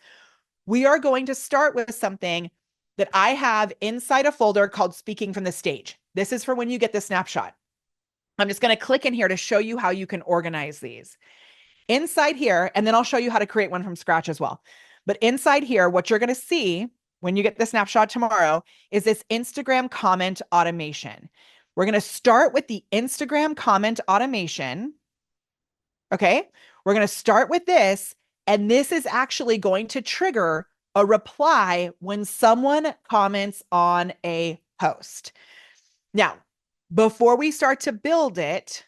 We are going to start with something that I have inside a folder called Speaking from the Stage. This is for when you get the snapshot. I'm just going to click in here to show you how you can organize these. Inside here, and then I'll show you how to create one from scratch as well. But inside here, what you're going to see when you get the snapshot tomorrow is this Instagram comment automation. We're going to start with the Instagram comment automation. Okay. We're going to start with this, and this is actually going to trigger a reply when someone comments on a post. Now, before we start to build it,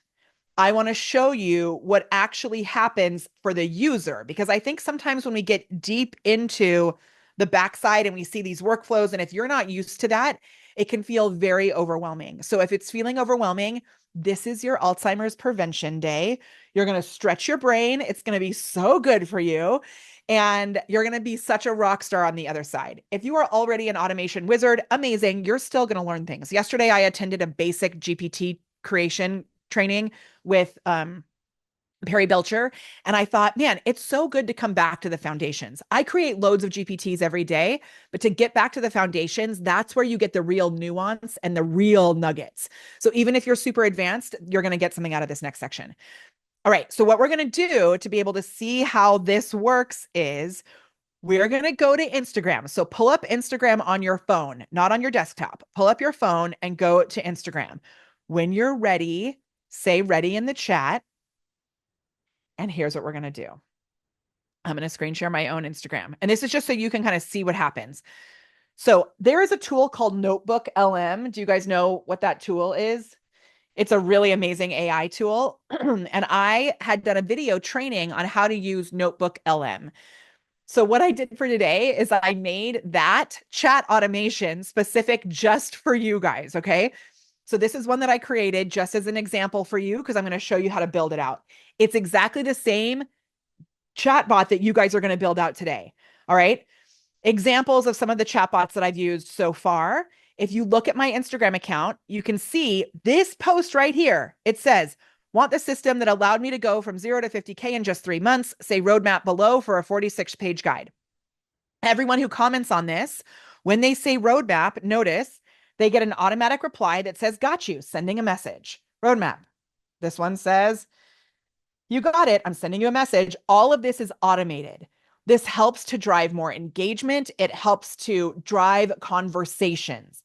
I want to show you what actually happens for the user, because I think sometimes when we get deep into the backside and we see these workflows, and if you're not used to that, it can feel very overwhelming. So if it's feeling overwhelming, this is your Alzheimer's prevention day. You're going to stretch your brain. It's going to be so good for you. And you're going to be such a rock star on the other side. If you are already an automation wizard, amazing. You're still going to learn things. Yesterday, I attended a basic GPT creation training with Perry Belcher. And I thought, man, it's so good to come back to the foundations. I create loads of GPTs every day, but to get back to the foundations, that's where you get the real nuance and the real nuggets. So even if you're super advanced, you're going to get something out of this next section. All right. So what we're going to do to be able to see how this works is we're going to go to Instagram. So pull up Instagram on your phone, not on your desktop. Pull up your phone and go to Instagram. When you're ready, say ready in the chat. And here's what we're going to do. I'm going to screen share my own Instagram. And this is just so you can kind of see what happens. So there is a tool called Notebook LM. Do you guys know what that tool is? It's a really amazing AI tool. And I had done a video training on how to use Notebook LM. So what I did for today is I made that chat automation specific just for you guys. Okay. So this is one that I created just as an example for you, because I'm going to show you how to build it out. It's exactly the same chatbot that you guys are going to build out today. All right. Examples of some of the chatbots that I've used so far. If you look at my Instagram account, you can see this post right here. It says, want the system that allowed me to go from 0 to 50K in just 3 months, say roadmap below for a 46-page guide. Everyone who comments on this, when they say roadmap, notice they get an automatic reply that says, got you, sending a message. Roadmap. This one says, you got it, I'm sending you a message. All of this is automated. This helps to drive more engagement. It helps to drive conversations.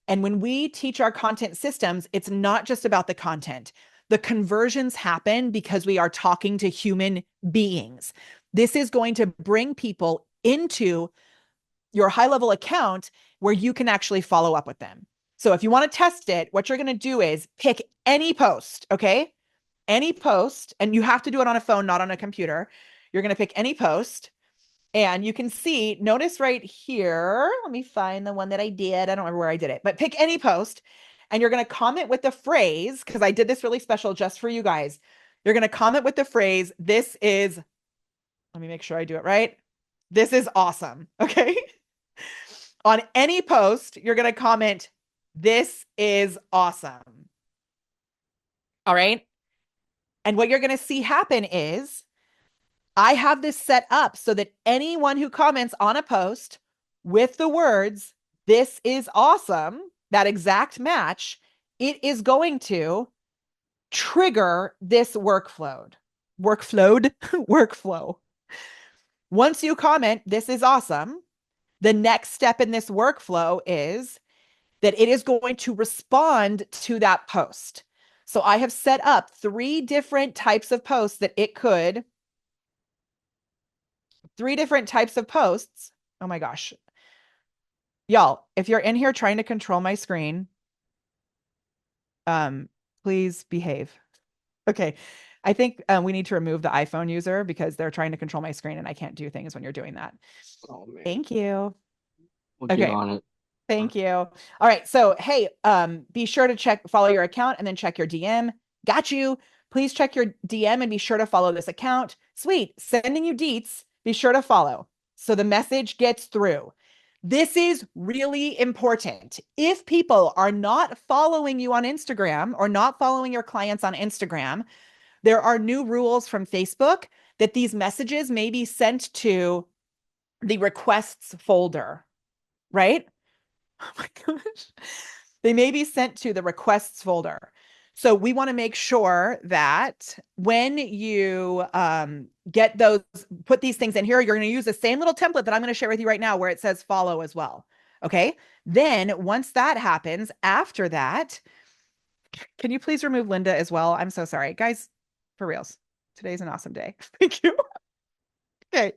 And when we teach our content systems, it's not just about the content. The conversions happen because we are talking to human beings. This is going to bring people into your HighLevel account where you can actually follow up with them. So if you want to test it, what you're going to do is pick any post, okay? Any post, and you have to do it on a phone, not on a computer. You're going to pick any post, and you can see, notice right here, let me find the one that I did. I don't remember where I did it, but pick any post, and you're going to comment with the phrase, because I did this really special just for you guys. You're going to comment with the phrase, this is, let me make sure I do it right. This is awesome, okay? On any post, you're going to comment, this is awesome. All right. And what you're going to see happen is I have this set up so that anyone who comments on a post with the words, this is awesome, that exact match, it is going to trigger this workflow. Workflow. Once you comment, this is awesome, the next step in this workflow is that it is going to respond to that post. So I have set up 3 different types of posts that it could, 3 different types of posts. Oh my gosh. Y'all, if you're in here trying to control my screen, please behave. Okay. I think we need to remove the iPhone user because they're trying to control my screen and I can't do things when you're doing that. Oh man, Thank you. we'll get Okay. on it. Thank you. All right. So, hey, be sure to follow your account and then check your DM. Got you. Please check your DM and be sure to follow this account. Sweet. Sending you deets. Be sure to follow so the message gets through. This is really important. If people are not following you on Instagram or not following your clients on Instagram, there are new rules from Facebook that these messages may be sent to the requests folder, right? Oh my gosh. They may be sent to the requests folder. So we want to make sure that when you get those, put these things in here, you're going to use the same little template that I'm going to share with you right now where it says follow as well. Okay. Then once that happens, after that, can you please remove Linda as well? I'm so sorry. Guys, for reals. Today's an awesome day. Thank you. Okay.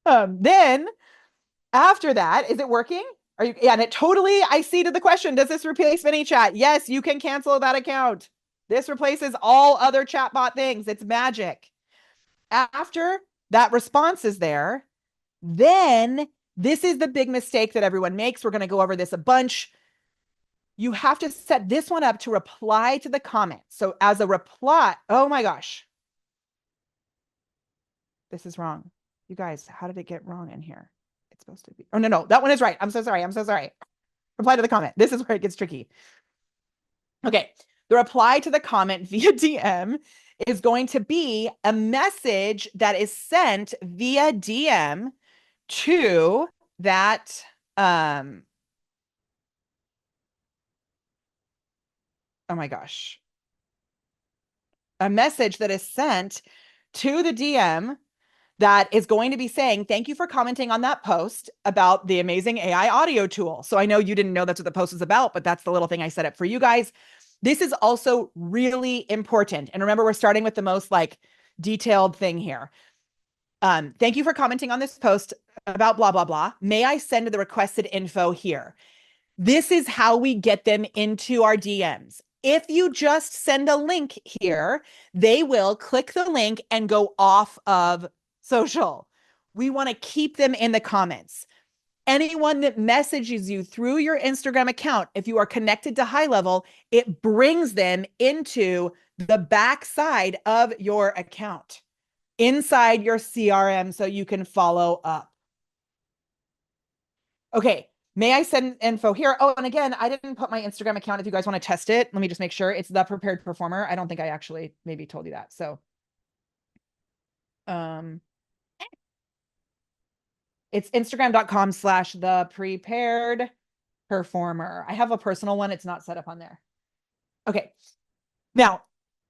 Then after that, is it working? Are you? Yeah, and it totally, I see to the question, does this replace ManyChat? Yes, you can cancel that account. This replaces all other chatbot things. It's magic. After that response is there, then this is the big mistake that everyone makes. We're going to go over this a bunch. You have to set this one up to reply to the comment. So as a reply, oh my gosh. This is wrong. You guys, how did it get wrong in here? It's supposed to be, oh no, that one is right. I'm so sorry. Reply to the comment. This is where it gets tricky. Okay. The reply to the comment via DM is going to be a message that is sent via DM to that, oh my gosh. A message that is sent to the DM that is going to be saying, thank you for commenting on that post about the amazing AI audio tool. So I know you didn't know that's what the post is about, but that's the little thing I set up for you guys. This is also really important. And remember, we're starting with the most like detailed thing here. Thank you for commenting on this post about blah, blah, blah. May I send the requested info here? This is how we get them into our DMs. If you just send a link here, they will click the link and go off of social. We want to keep them in the comments. Anyone that messages you through your Instagram account, if you are connected to HighLevel, it brings them into the backside of your account, inside your CRM, so you can follow up. Okay. May I send info here? Oh, and again, I didn't put my Instagram account. If you guys want to test it, let me just make sure it's The Prepared Performer. I don't think I actually maybe told you that. So, it's Instagram.com/The Prepared Performer. I have a personal one. It's not set up on there. Okay. Now,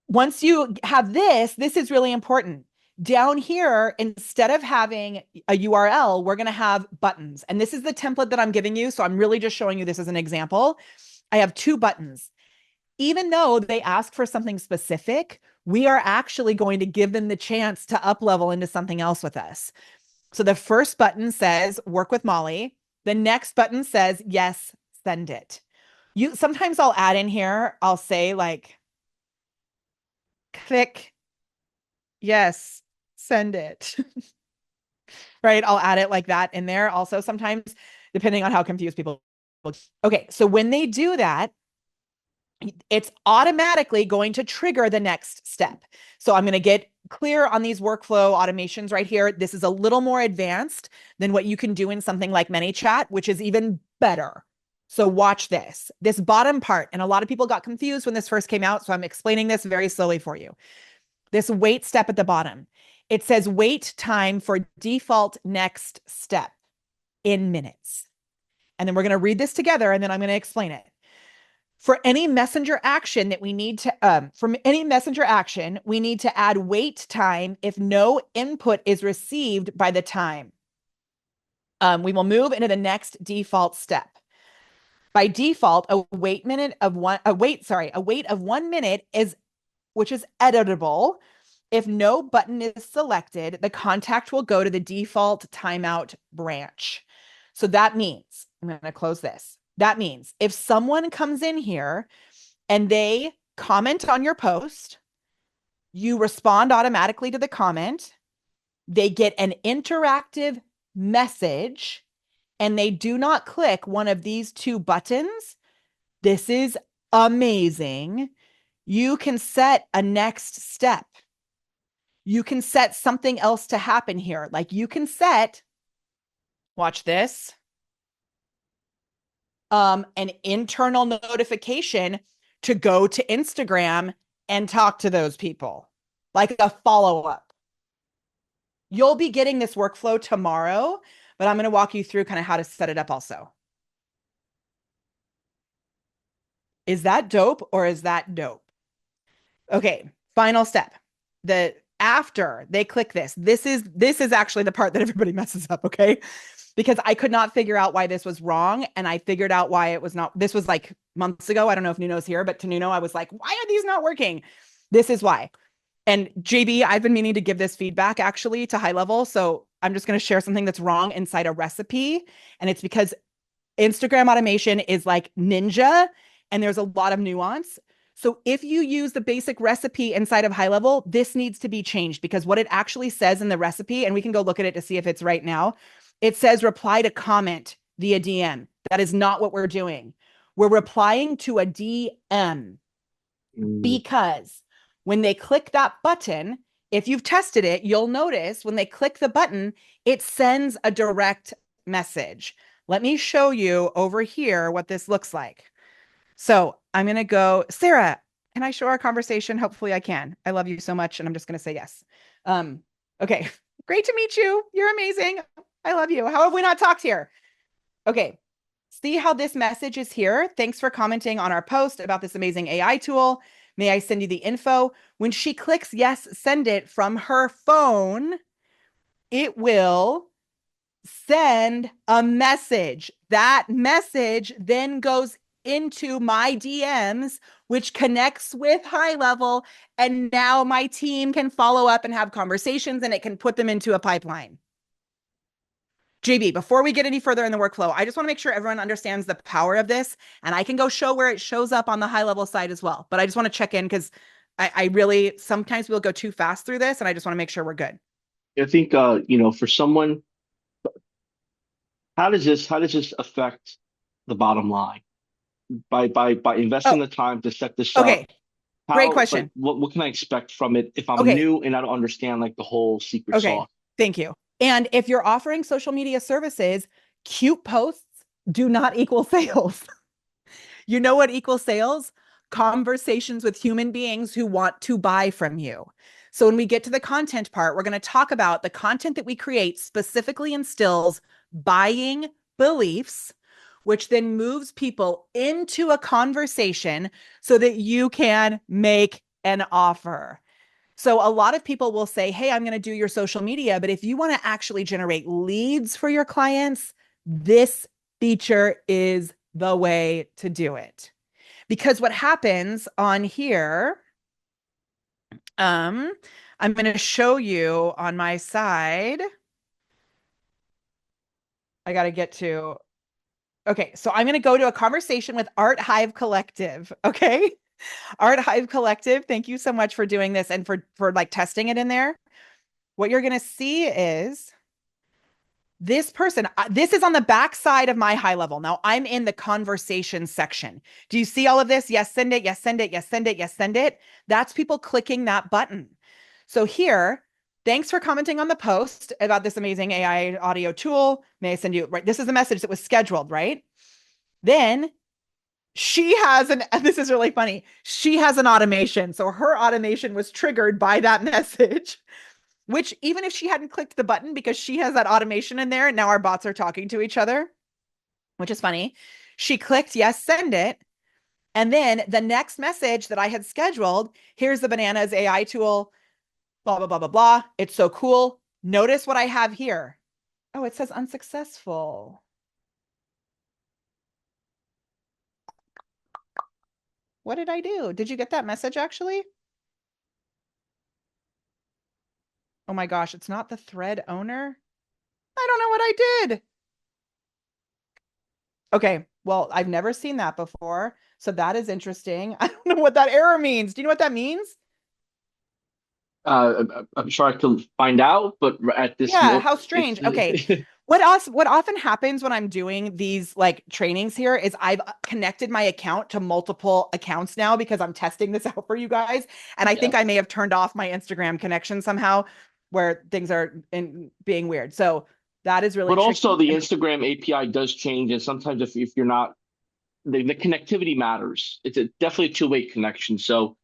once you have this is really important. Down here, instead of having a URL, we're going to have buttons. And this is the template that I'm giving you. So I'm really just showing you this as an example. I have 2 buttons. even though they ask for something specific, we are actually going to give them the chance to up level into something else with us. So the first button says work with Molly. The next button says yes, send it. You sometimes I'll add in here, I'll say like click yes, send it. Right? I'll add it like that in there also sometimes, depending on how confused people. Okay, so when they do that, it's automatically going to trigger the next step. So I'm going to get clear on these workflow automations right here. This is a little more advanced than what you can do in something like ManyChat, which is even better. So watch this. This bottom part, and a lot of people got confused when this first came out, so I'm explaining this very slowly for you. This wait step at the bottom. It says wait time for default next step in minutes. And then we're going to read this together, and then I'm going to explain it. For any messenger action that we need to, from any messenger action, we need to add wait time if no input is received by the time. We will move into the next default step. By default, a wait of 1 minute is, which is editable. If no button is selected, the contact will go to the default timeout branch. So that means, I'm going to close this. That means if someone comes in here and they comment on your post, you respond automatically to the comment, they get an interactive message, and they do not click one of these two buttons. This is amazing. You can set a next step. You can set something else to happen here. Like you can set, watch this, an internal notification to go to Instagram and talk to those people, like a follow-up. You'll be getting this workflow tomorrow, but I'm going to walk you through kind of how to set it up also. Is that dope or is that dope? Okay, final step. After they click this is actually the part that everybody messes up, okay? Because I could not figure out why this was wrong, and I figured out why it was not. This was like months ago. I don't know if Nuno's here, but to Nuno, I was like, why are these not working? This is why. And JB, I've been meaning to give this feedback actually to HighLevel. So I'm just going to share something that's wrong inside a recipe. And it's because Instagram automation is like ninja and there's a lot of nuance. So if you use the basic recipe inside of HighLevel, this needs to be changed because what it actually says in the recipe, and we can go look at it to see if it's right now, it says reply to comment via DM. That is not what we're doing. We're replying to a DM because when they click that button, if you've tested it, you'll notice when they click the button, it sends a direct message. Let me show you over here what this looks like. So I'm going to go, Sarah, can I show our conversation? Hopefully I can. I love you so much. And I'm just going to say yes. Okay. Great to meet you. You're amazing. I love you. How have we not talked here? Okay. See how this message is here? Thanks for commenting on our post about this amazing AI tool. May I send you the info? When she clicks yes, send it from her phone, it will send a message. That message then goes into my DMs, which connects with HighLevel. And now my team can follow up and have conversations and it can put them into a pipeline. JB, before we get any further in the workflow, I just want to make sure everyone understands the power of this, and I can go show where it shows up on the HighLevel side as well. But I just want to check in because I really, sometimes we'll go too fast through this, and I just want to make sure we're good. I think for someone, how does this affect the bottom line? By investing Oh, the time to set this up, okay. Great how like question. what can I expect from it if I'm Okay. new and I don't understand like the whole secret Okay. sauce? Thank you. And if you're offering social media services, cute posts do not equal sales. You know what equals sales? Conversations with human beings who want to buy from you. So when we get to the content part, we're going to talk about the content that we create specifically instills buying beliefs, which then moves people into a conversation so that you can make an offer. So a lot of people will say, hey, I'm going to do your social media. But if you want to actually generate leads for your clients, this feature is the way to do it. Because what happens on here, I'm going to show you on my side. I got to get to, okay, so I'm going to go to a conversation with Art Hive Collective. Okay. Art Hive Collective, thank you so much for doing this and for like testing it in there. What you're going to see is this person, this is on the back side of my HighLevel. Now I'm in the conversation section. Do you see all of this? Yes, send it. Yes, send it. Yes, send it. Yes, send it. That's people clicking that button. So here, thanks for commenting on the post about this amazing AI audio tool. May I send you, right? This is the message that was scheduled, right? Then she has and this is really funny. She has an automation. So her automation was triggered by that message, which even if she hadn't clicked the button, because she has that automation in there, and now our bots are talking to each other, which is funny. She clicked yes, send it. And then the next message that I had scheduled, here's the Bananas AI tool, blah, blah, blah, blah, blah. It's so cool. Notice what I have here. Oh, it says unsuccessful. What did I do? Did you get that message actually? Oh my gosh, it's not the thread owner. I don't know what I did. Okay, well, I've never seen that before. So that is interesting. I don't know what that error means. Do you know what that means? I'm sure I can find out, but at this Yeah, moment, how it's strange. Okay. What often happens when I'm doing these like trainings here is I've connected my account to multiple accounts now because I'm testing this out for you guys. And I yeah. think I may have turned off my Instagram connection somehow where things are being weird. So that is really But also tricky. the Instagram API does change, and sometimes if you're not the connectivity matters. It's definitely a two-way connection. So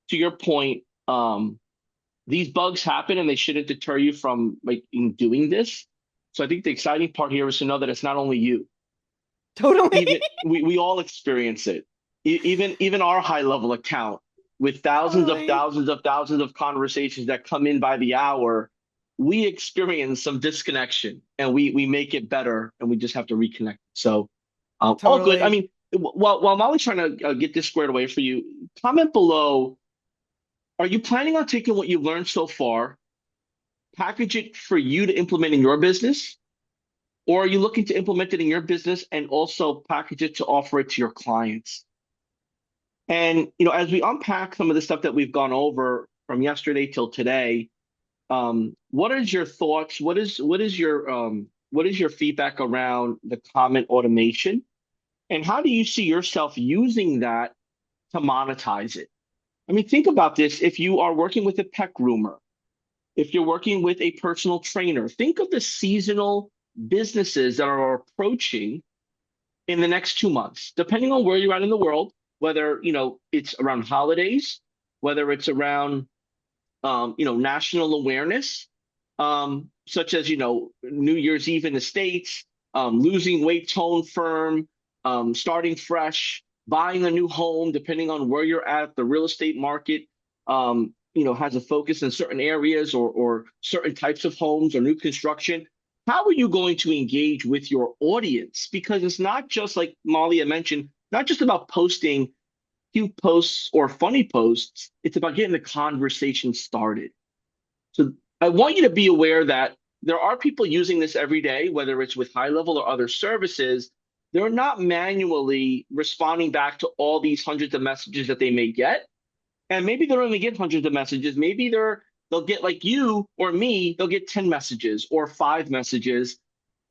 to your point, these bugs happen and they shouldn't deter you from like in doing this. So I think the exciting part here is to know that it's not only you. Totally. Even we all experience it. Even our HighLevel account with thousands of Totally. thousands of thousands of conversations that come in by the hour, we experience some disconnection and we make it better and we just have to reconnect. So all good. I Totally. mean, while Molly's trying to get this squared away for you, comment below. Are you planning on taking what you've learned so far, package it for you to implement in your business, or are you looking to implement it in your business and also package it to offer it to your clients? And as we unpack some of the stuff that we've gone over from yesterday till today, what is your thoughts? What is your feedback around the comment automation? And how do you see yourself using that to monetize it? I mean, think about this. If you are working with a pet groomer, if you're working with a personal trainer, think of the seasonal businesses that are approaching in the next 2 months, depending on where you're at in the world, whether, it's around holidays, whether it's around, national awareness, such as, New Year's Eve in the States, losing weight, tone firm, starting fresh, buying a new home, depending on where you're at, the real estate market, has a focus in certain areas or certain types of homes or new construction. How are you going to engage with your audience? Because it's not just like Molly had mentioned, not just about posting cute posts or funny posts. It's about getting the conversation started. So I want you to be aware that there are people using this every day, whether it's with HighLevel or other services. They're not manually responding back to all these hundreds of messages that they may get. And maybe they'll only get hundreds of messages. Maybe they'll get like you or me, they'll get 10 messages or 5 messages.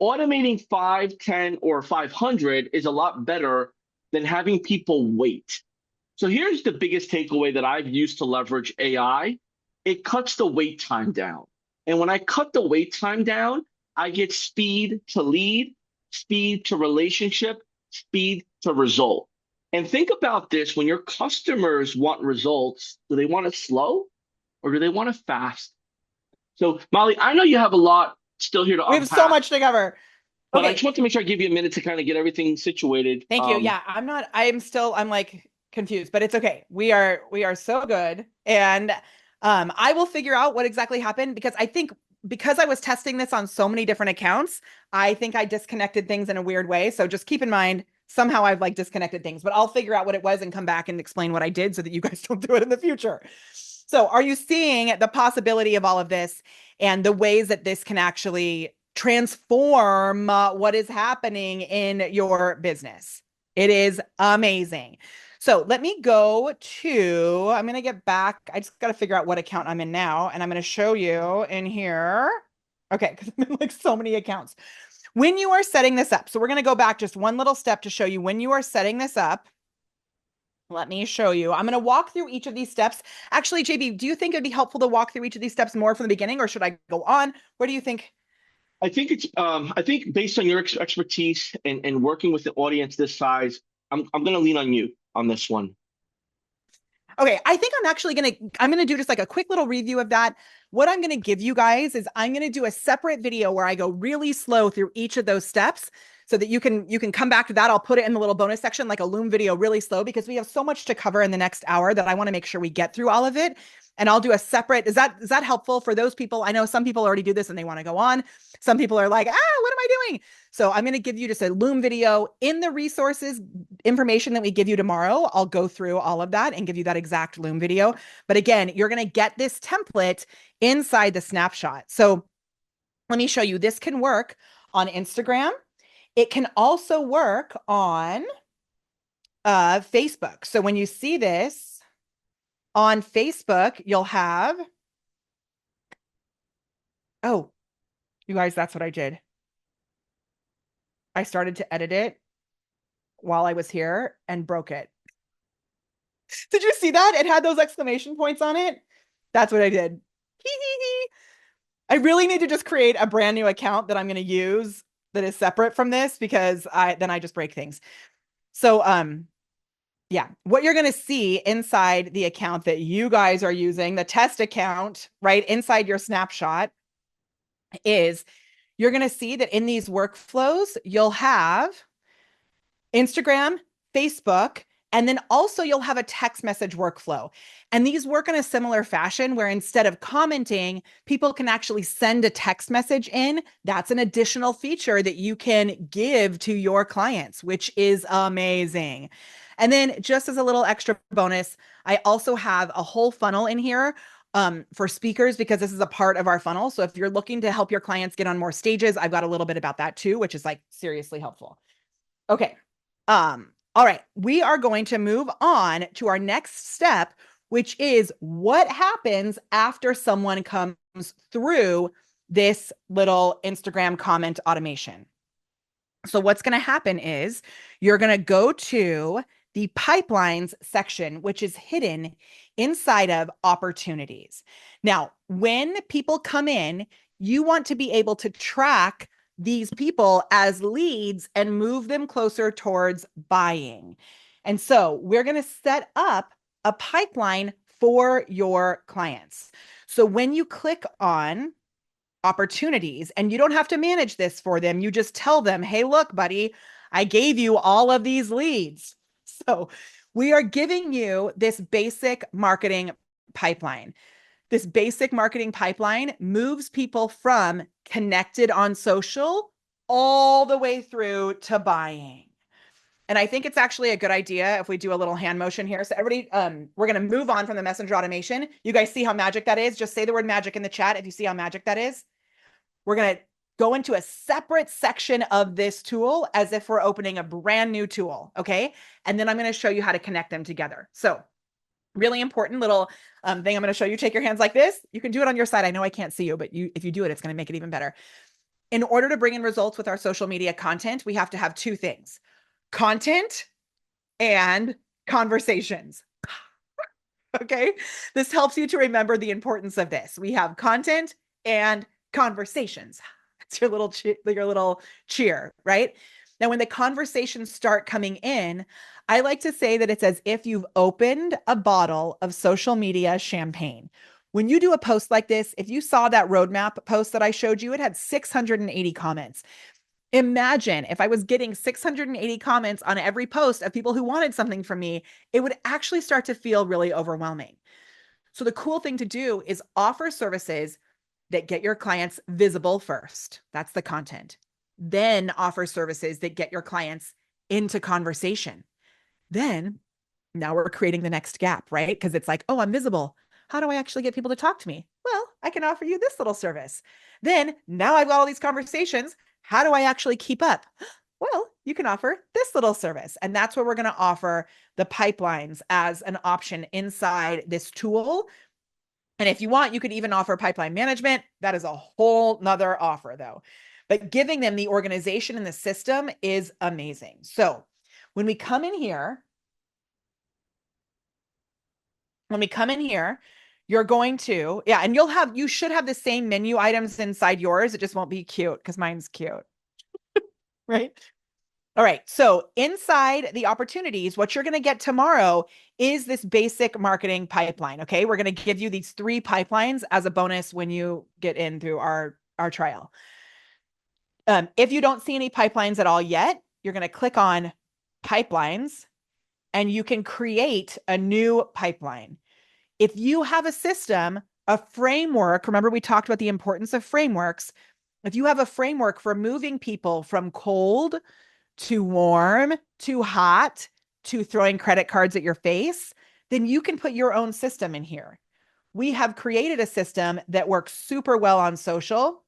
Automating 5, 10, or 500 is a lot better than having people wait. So here's the biggest takeaway that I've used to leverage AI. It cuts the wait time down. And when I cut the wait time down, I get speed to lead, speed to relationship, speed to result. And think about this, when your customers want results, do they want it slow or do they want it fast? So, Molly, I know you have a lot still here to We have so unpack, much to cover. but I Okay. just want to make sure I give you a minute to kind of get everything situated. Thank you. Yeah, I'm like confused, but it's okay. We are so good. And I will figure out what exactly happened because I think because I was testing this on so many different accounts, I think I disconnected things in a weird way. So just keep in mind Somehow I've like disconnected things, but I'll figure out what it was and come back and explain what I did so that you guys don't do it in the future. So are you seeing the possibility of all of this and the ways that this can actually transform what is happening in your business? It is amazing. So let me go to, I'm going to get back. I just got to figure out what account I'm in now. And I'm going to show you in here. Okay, because I'm in like so many accounts. When you are setting this up, so we're going to go back just one little step to show you when you are setting this up. Let me show you. I'm going to walk through each of these steps. Actually, JB, do you think it'd be helpful to walk through each of these steps more from the beginning, or should I go on? What do you think? I think based on your expertise and working with the audience this size, I'm going to lean on you on this one. Okay, I think I'm gonna do just like a quick little review of that. What I'm gonna give you guys is I'm gonna do a separate video where I go really slow through each of those steps so that you can come back to that. I'll put it in the little bonus section, like a Loom video, really slow, because we have so much to cover in the next hour that I want to make sure we get through all of it. And I'll do a separate. Is that helpful for those people? I know some people already do this and they want to go on. Some people are like, what am I doing? So I'm going to give you just a Loom video in the resources information that we give you tomorrow. I'll go through all of that and give you that exact Loom video. But again, you're going to get this template inside the snapshot. So let me show you. This can work on Instagram. It can also work on Facebook. So when you see this on Facebook, you'll have, oh, you guys, that's what I did. I started to edit it while I was here and broke it. Did you see that? It had those exclamation points on it. That's what I did. I really need to just create a brand new account that I'm going to use that is separate from this, because then I just break things. So, yeah, what you're going to see inside the account that you guys are using, the test account, right inside your snapshot, is you're going to see that in these workflows, you'll have Instagram, Facebook, and then also you'll have a text message workflow. And these work in a similar fashion where instead of commenting, people can actually send a text message in. That's an additional feature that you can give to your clients, which is amazing. And then just as a little extra bonus, I also have a whole funnel in here for speakers, because this is a part of our funnel. So if you're looking to help your clients get on more stages, I've got a little bit about that too, which is like seriously helpful. Okay. All right, we are going to move on to our next step, which is what happens after someone comes through this little Instagram comment automation. So what's going to happen is you're going to go to the pipelines section, which is hidden inside of opportunities. Now, when people come in, you want to be able to track these people as leads and move them closer towards buying. And so we're going to set up a pipeline for your clients. So when you click on opportunities, and you don't have to manage this for them, you just tell them, hey, look, buddy, I gave you all of these leads. So we are giving you this basic marketing pipeline. This basic marketing pipeline moves people from connected on social all the way through to buying. And I think it's actually a good idea if we do a little hand motion here. So everybody, we're going to move on from the messenger automation. You guys see how magic that is? Just say the word magic in the chat if you see how magic that is. We're going to go into a separate section of this tool as if we're opening a brand new tool, okay? And then I'm going to show you how to connect them together. So really important little thing I'm going to show you. Take your hands like this. You can do it on your side. I know I can't see you, but if you do it, it's going to make it even better. In order to bring in results with our social media content, we have to have two things: content and conversations. Okay. This helps you to remember the importance of this. We have content and conversations. It's your little cheer, right? Now, when the conversations start coming in, I like to say that it's as if you've opened a bottle of social media champagne. When you do a post like this, if you saw that roadmap post that I showed you, it had 680 comments. Imagine if I was getting 680 comments on every post of people who wanted something from me, it would actually start to feel really overwhelming. So the cool thing to do is offer services that get your clients visible first. That's the content. Then offer services that get your clients into conversation. Then now we're creating the next gap, right? Because it's like, oh, I'm visible. How do I actually get people to talk to me? Well, I can offer you this little service. Then now I've got all these conversations. How do I actually keep up? Well, you can offer this little service. And that's where we're going to offer the pipelines as an option inside this tool. And if you want, you could even offer pipeline management. That is a whole nother offer, though. But giving them the organization and the system is amazing. So when we come in here, you're going to, yeah, and you should have the same menu items inside yours. It just won't be cute because mine's cute, right? All right. So inside the opportunities, what you're going to get tomorrow is this basic marketing pipeline. Okay. We're going to give you these 3 pipelines as a bonus when you get in through our trial. If you don't see any pipelines at all yet, you're going to click on pipelines and you can create a new pipeline. If you have a system, a framework, remember we talked about the importance of frameworks. If you have a framework for moving people from cold to warm to hot to throwing credit cards at your face, then you can put your own system in here. We have created a system that works super well on social.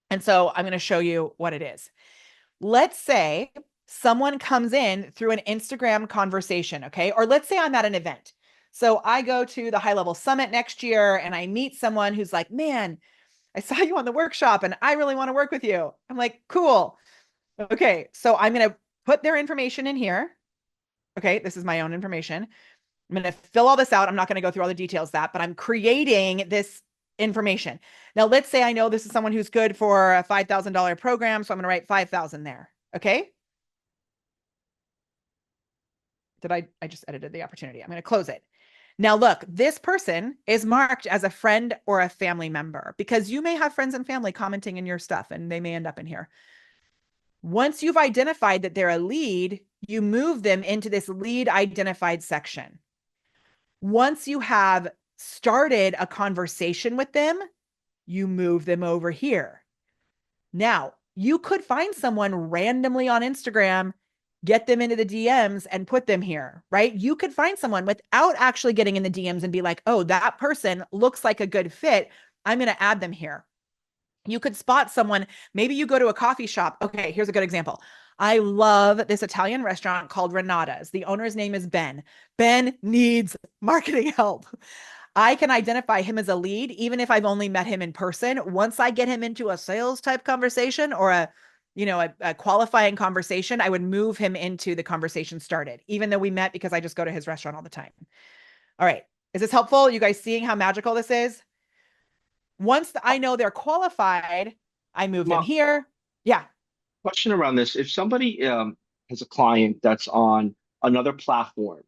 And so I'm going to show you what it is. Let's say someone comes in through an Instagram conversation, okay? Or let's say I'm at an event. So I go to the HighLevel Summit next year and I meet someone who's like, man, I saw you on the workshop and I really want to work with you. I'm like, cool. Okay. So I'm going to put their information in here. Okay. This is my own information. I'm going to fill all this out. I'm not going to go through all the details of that, but I'm creating this information. Now, let's say I know this is someone who's good for a $5,000 program. So I'm going to write 5,000 there. Okay. I just edited the opportunity. I'm going to close it. Now, look, this person is marked as a friend or a family member because you may have friends and family commenting in your stuff and they may end up in here. Once you've identified that they're a lead, you move them into this lead identified section. Once you have started a conversation with them, you move them over here. Now, you could find someone randomly on Instagram, get them into the DMs and put them here, right? You could find someone without actually getting in the DMs and be like, oh, that person looks like a good fit. I'm going to add them here. You could spot someone. Maybe you go to a coffee shop. Okay, here's a good example. I love this Italian restaurant called Renata's. The owner's name is Ben. Ben needs marketing help. I can identify him as a lead, even if I've only met him in person. Once I get him into a sales type conversation or a qualifying conversation, I would move him into the conversation started, even though we met because I just go to his restaurant all the time. All right. Is this helpful? You guys seeing how magical this is? Once I know they're qualified, I move them here. Yeah. Question around this. If somebody has a client that's on another platform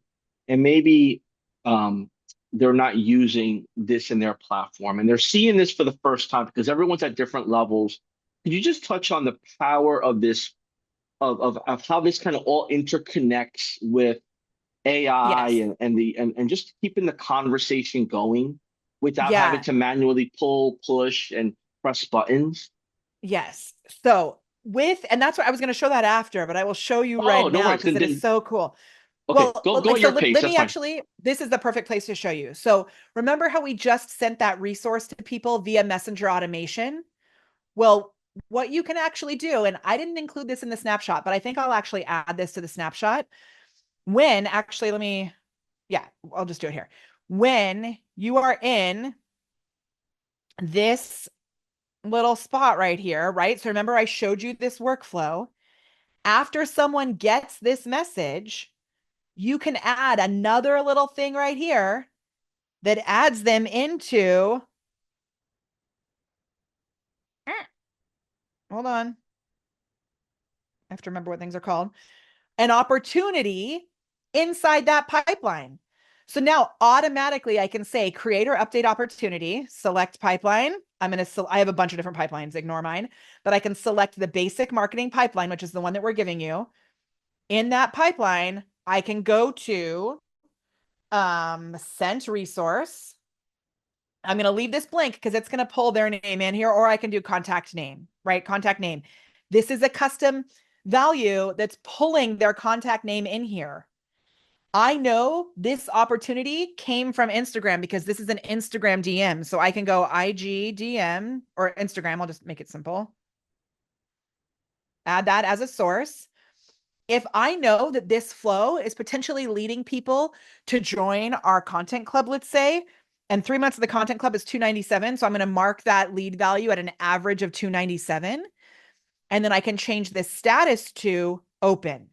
and maybe they're not using this in their platform and they're seeing this for the first time because everyone's at different levels, could you just touch on the power of this, of how this kind of all interconnects with AI Yes. and just keeping the conversation going without having Yeah. to manually pull, push, and press buttons? Yes. So and that's what I was going to show that after, but I will show you right Oh, no now worries. because it is Then so cool. okay, Well, go like, at so your let, pace. let That's me fine. actually, this is the perfect place to show you. So remember how we just sent that resource to people via messenger automation? Well, what you can actually do, and I didn't include this in the snapshot, but I think I'll actually add this to the snapshot. Yeah, I'll just do it here. When you are in this little spot right here, right? So remember I showed you this workflow. After someone gets this message, you can add another little thing right here that adds them into, hold on, I have to remember what things are called, an opportunity inside that pipeline. So now automatically I can say create or update opportunity, select pipeline. I have a bunch of different pipelines, ignore mine, but I can select the basic marketing pipeline, which is the one that we're giving you. In that pipeline, I can go to sent resource. I'm going to leave this blank because it's going to pull their name in here, or I can do contact name, right? Contact name. This is a custom value that's pulling their contact name in here. I know this opportunity came from Instagram because this is an Instagram DM. So I can go IG DM or Instagram. I'll just make it simple. Add that as a source. If I know that this flow is potentially leading people to join our content club, let's say, and 3 months of the content club is 297. So I'm going to mark that lead value at an average of 297. And then I can change this status to open.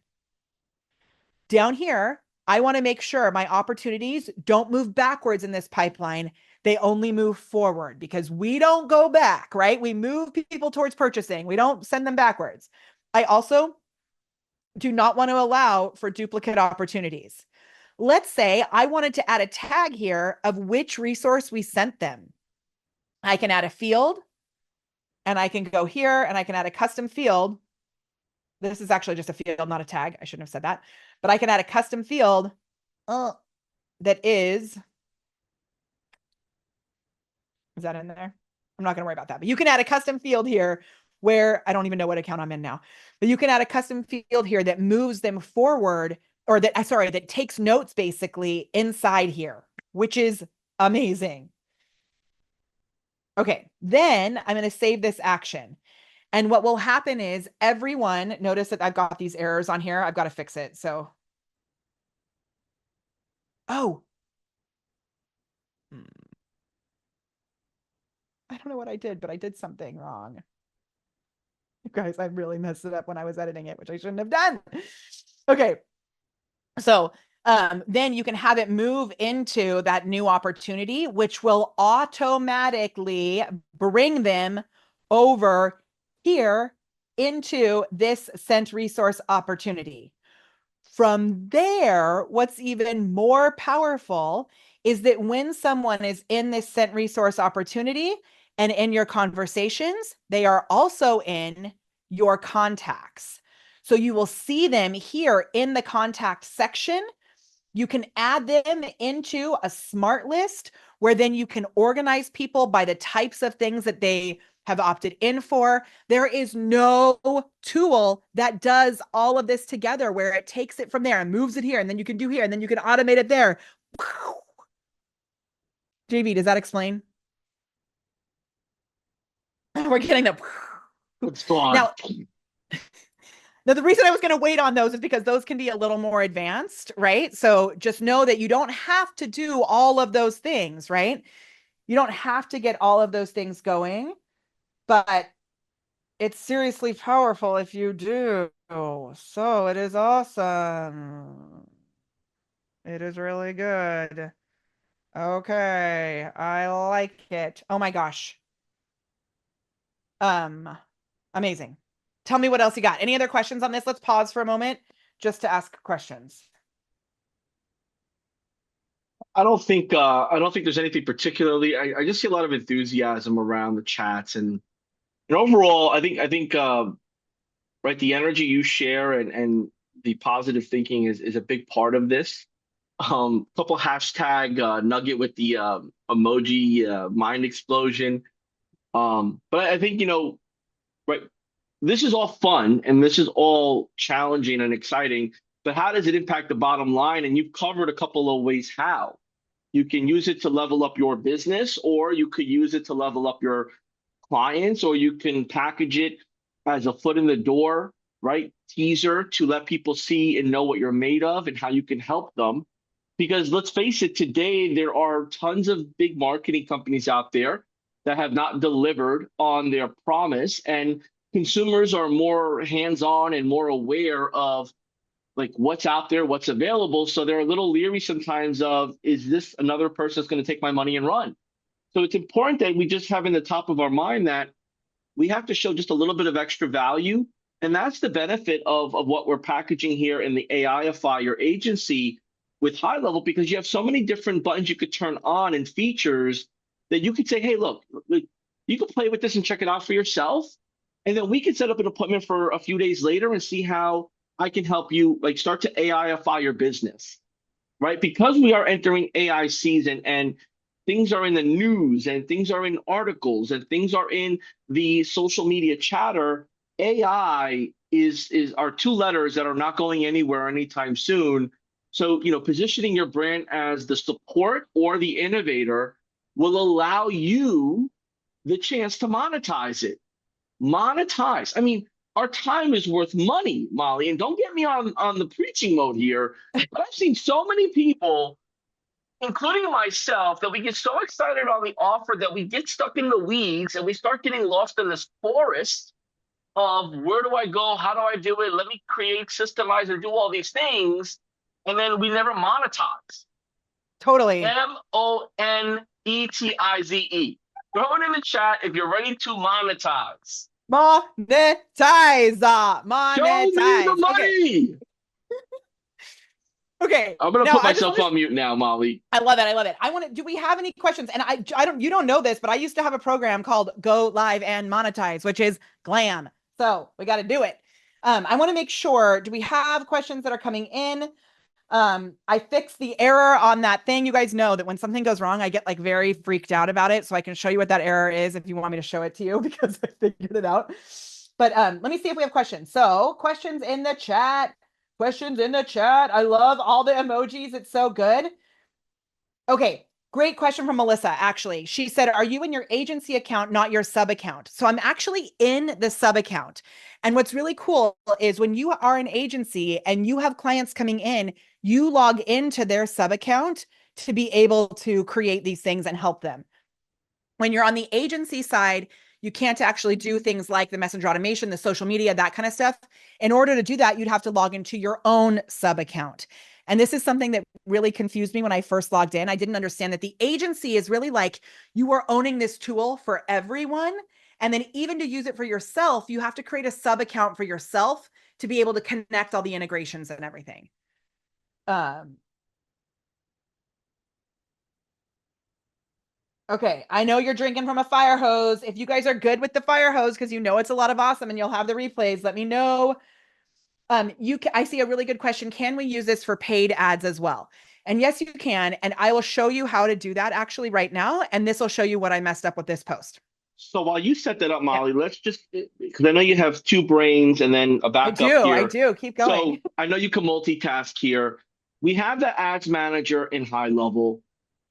Down here, I want to make sure my opportunities don't move backwards in this pipeline. They only move forward because we don't go back, right? We move people towards purchasing. We don't send them backwards. I also do not want to allow for duplicate opportunities. Let's say I wanted to add a tag here of which resource we sent them. I can add a field and I can go here and I can add a custom field. This is actually just a field, not a tag. I shouldn't have said that, but I can add a custom field that is that in there? I'm not going to worry about that, but you can add a custom field here where I don't even know what account I'm in now, but you can add a custom field here that moves them forward or that, sorry, that takes notes basically inside here, which is amazing. Okay, then I'm going to save this action. And what will happen is everyone, notice that I've got these errors on here. I've got to fix it. So, oh, I don't know what I did, but I did something wrong. You guys, I really messed it up when I was editing it, which I shouldn't have done. Okay. So then you can have it move into that new opportunity, which will automatically bring them over here into this sent resource opportunity. From there, what's even more powerful is that when someone is in this sent resource opportunity and in your conversations, they are also in your contacts. So you will see them here in the contact section. You can add them into a smart list where then you can organize people by the types of things that they have opted in for. There is no tool that does all of this together where it takes it from there and moves it here, and then you can do here, and then you can automate it there. JV, does that explain? We're getting the It's gone. now. Now, the reason I was going to wait on those is because those can be a little more advanced, right? So just know that you don't have to do all of those things, right? You don't have to get all of those things going, but it's seriously powerful if you do. So it is awesome. It is really good. Okay, I like it. Oh my gosh. Amazing. Tell me what else you got. Any other questions on this? Let's pause for a moment just to ask questions. I don't think there's anything particularly. I just see a lot of enthusiasm around the chats and overall, I think right, the energy you share and the positive thinking is a big part of this. Couple hashtag nugget with the emoji mind explosion. But I think right, this is all fun and this is all challenging and exciting. But how does it impact the bottom line? And you've covered a couple of ways how. You can use it to level up your business, or you could use it to level up your clients, or you can package it as a foot in the door, right? Teaser to let people see and know what you're made of and how you can help them. Because let's face it, today there are tons of big marketing companies out there that have not delivered on their promise, and consumers are more hands-on and more aware of like what's out there, what's available. So they're a little leery sometimes of, is this another person that's going to take my money and run? So it's important that we just have in the top of our mind that we have to show just a little bit of extra value. And that's the benefit of what we're packaging here in the AI-ify, your agency with HighLevel, because you have so many different buttons you could turn on and features that you could say, hey, look, you can play with this and check it out for yourself. And then we can set up an appointment for a few days later and see how I can help you like start to AI-ify your business, right? Because we are entering AI season and things are in the news and things are in articles and things are in the social media chatter. AI is are two letters that are not going anywhere anytime soon. So, positioning your brand as the support or the innovator will allow you the chance to monetize it. Monetize. I mean, our time is worth money, Molly. And don't get me on the preaching mode here, but I've seen so many people, including myself, that we get so excited on the offer that we get stuck in the weeds and we start getting lost in this forest of where do I go? How do I do it? Let me create, systemize, and do all these things. And then we never monetize. Totally. Monetize. Throw it in the chat if you're ready to monetize. Monetize. Show me the Monetize. Okay. money. Okay. I'm gonna Now put I just myself want to on mute now, Molly. I love it. I love it. I want to, do we have any questions? And I don't, you don't know this, but I used to have a program called Go Live and Monetize, which is glam. So we got to do it. I want to make sure, do we have questions that are coming in? I fixed the error on that thing. You guys know that when something goes wrong, I get like very freaked out about it. So I can show you what that error is if you want me to show it to you because I figured it out. But let me see if we have questions. So questions in the chat. Questions in the chat. I love all the emojis. It's so good. Okay, great question from Melissa, actually. She said, are you in your agency account, not your sub account? So I'm actually in the sub account. And what's really cool is when you are an agency and you have clients coming in, you log into their sub account to be able to create these things and help them. When you're on the agency side, you can't actually do things like the messenger automation, the social media, that kind of stuff. In order to do that, you'd have to log into your own sub account. And this is something that really confused me when I first logged in. I didn't understand that the agency is really like you are owning this tool for everyone. And then even to use it for yourself, you have to create a sub account for yourself to be able to connect all the integrations and everything. Okay, I know you're drinking from a fire hose. If you guys are good with the fire hose, because you know it's a lot of awesome and you'll have the replays, let me know. I see a really good question. Can we use this for paid ads as well? And yes, you can. And I will show you how to do that actually right now. And this will show you what I messed up with this post. So while you set that up, Yeah, Molly, let's just because I know you have two brains and then a I backup do. I here. do. Keep So going. I know you can multitask here. We have the ads manager in HighLevel.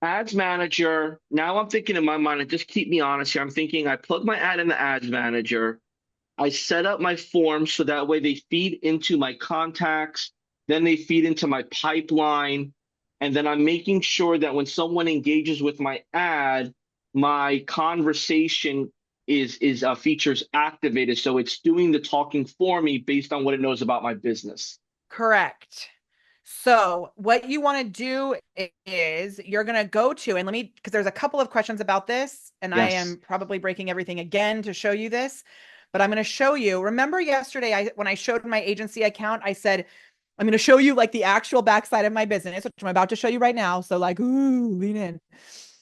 Ads manager. Now I'm thinking in my mind, and just keep me honest here. I'm thinking I plug my ad in the ads manager. I set up my forms so that way they feed into my contacts, then they feed into my pipeline, and then I'm making sure that when someone engages with my ad, my conversation is features activated, so it's doing the talking for me based on what it knows about my business. Correct. So what you want to do is you're going to go to, and let me, because there's a couple of questions about this, and I Yes. am probably breaking everything again to show you this, but I'm going to show you. Remember yesterday, when I showed my agency account, I said, I'm going to show you like the actual backside of my business, which I'm about to show you right now. So like, ooh, lean in.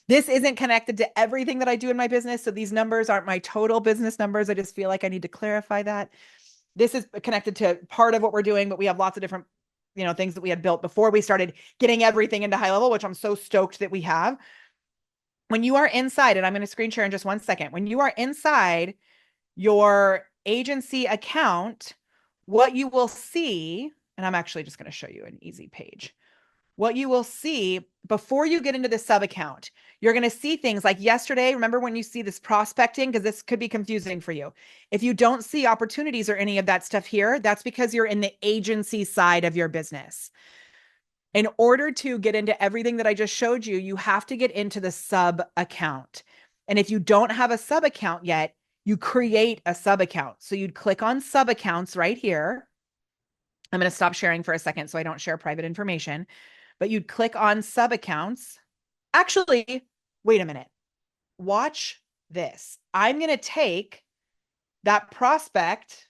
This isn't connected to everything that I do in my business. So these numbers aren't my total business numbers. I just feel like I need to clarify that. This is connected to part of what we're doing, but we have lots of different, things that we had built before we started getting everything into HighLevel, which I'm so stoked that we have. When you are inside, and I'm going to screen share in just 1 second, when you are inside your agency account, what you will see, and I'm actually just going to show you an easy page. What you will see before you get into the sub account, you're going to see things like yesterday. Remember when you see this prospecting, because this could be confusing for you. If you don't see opportunities or any of that stuff here, that's because you're in the agency side of your business. In order to get into everything that I just showed you, you have to get into the sub account. And if you don't have a sub account yet, you create a sub account. So you'd click on sub accounts right here. I'm going to stop sharing for a second so I don't share private information, but you'd click on sub accounts. Actually, wait a minute. Watch this. I'm going to take that prospect.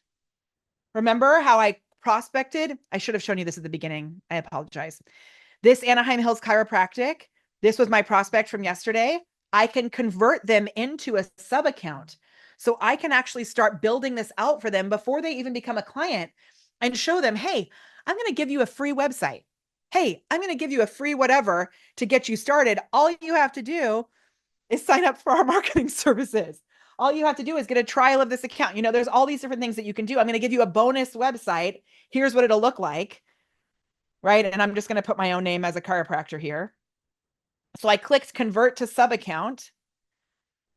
Remember how I prospected? I should have shown you this at the beginning. I apologize. This Anaheim Hills Chiropractic, this was my prospect from yesterday. I can convert them into a sub account. So I can actually start building this out for them before they even become a client and show them, hey, I'm going to give you a free website. Hey, I'm going to give you a free whatever to get you started. All you have to do is sign up for our marketing services. all you have to do is get a trial of this account. There's all these different things that you can do. I'm going to give you a bonus website. Here's what it'll look like, right? And I'm just going to put my own name as a chiropractor here. So I clicked convert to sub account.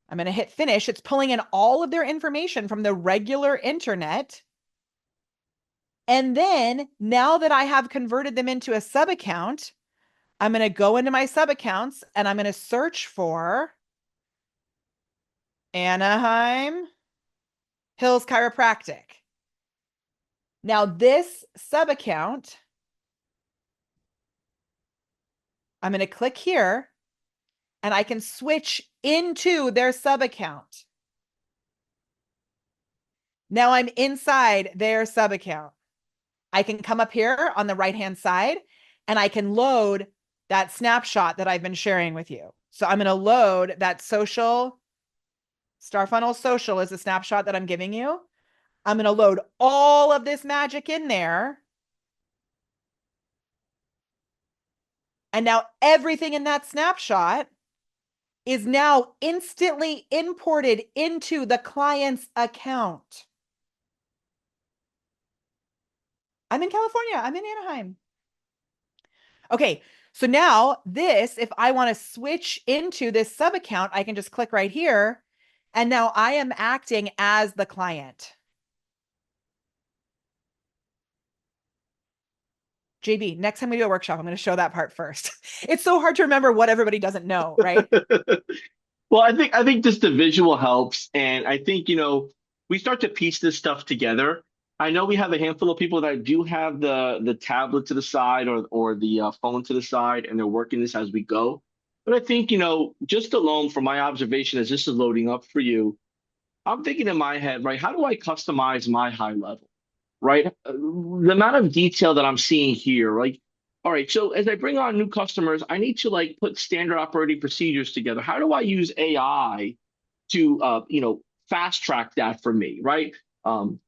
I'm going to hit finish. It's pulling in all of their information from the regular internet. And then now that I have converted them into a sub account, I'm going to go into my sub accounts and I'm going to search for Anaheim Hills Chiropractic. Now this sub account, I'm going to click here and I can switch into their sub account. Now I'm inside their sub account. I can come up here on the right-hand side and I can load that snapshot that I've been sharing with you. So I'm going to load that social, Star Funnel Social is the snapshot that I'm giving you. I'm going to load all of this magic in there. And now everything in that snapshot is now instantly imported into the client's account. I'm in California. I'm in Anaheim. Okay, so now this, if I want to switch into this sub account, I can just click right here. And now I am acting as the client. JB, next time we do a workshop, I'm going to show that part first. It's so hard to remember what everybody doesn't know, right? Well, I think just the visual helps, and I think we start to piece this stuff together. I know we have a handful of people that do have the tablet to the side or the phone to the side, and they're working this as we go. But I think just alone from my observation as this is loading up for you, I'm thinking in my head, right? How do I customize my high level? Right? The amount of detail that I'm seeing here, like, all right, so as I bring on new customers, I need to like put standard operating procedures together. How do I use AI to, fast track that for me, right?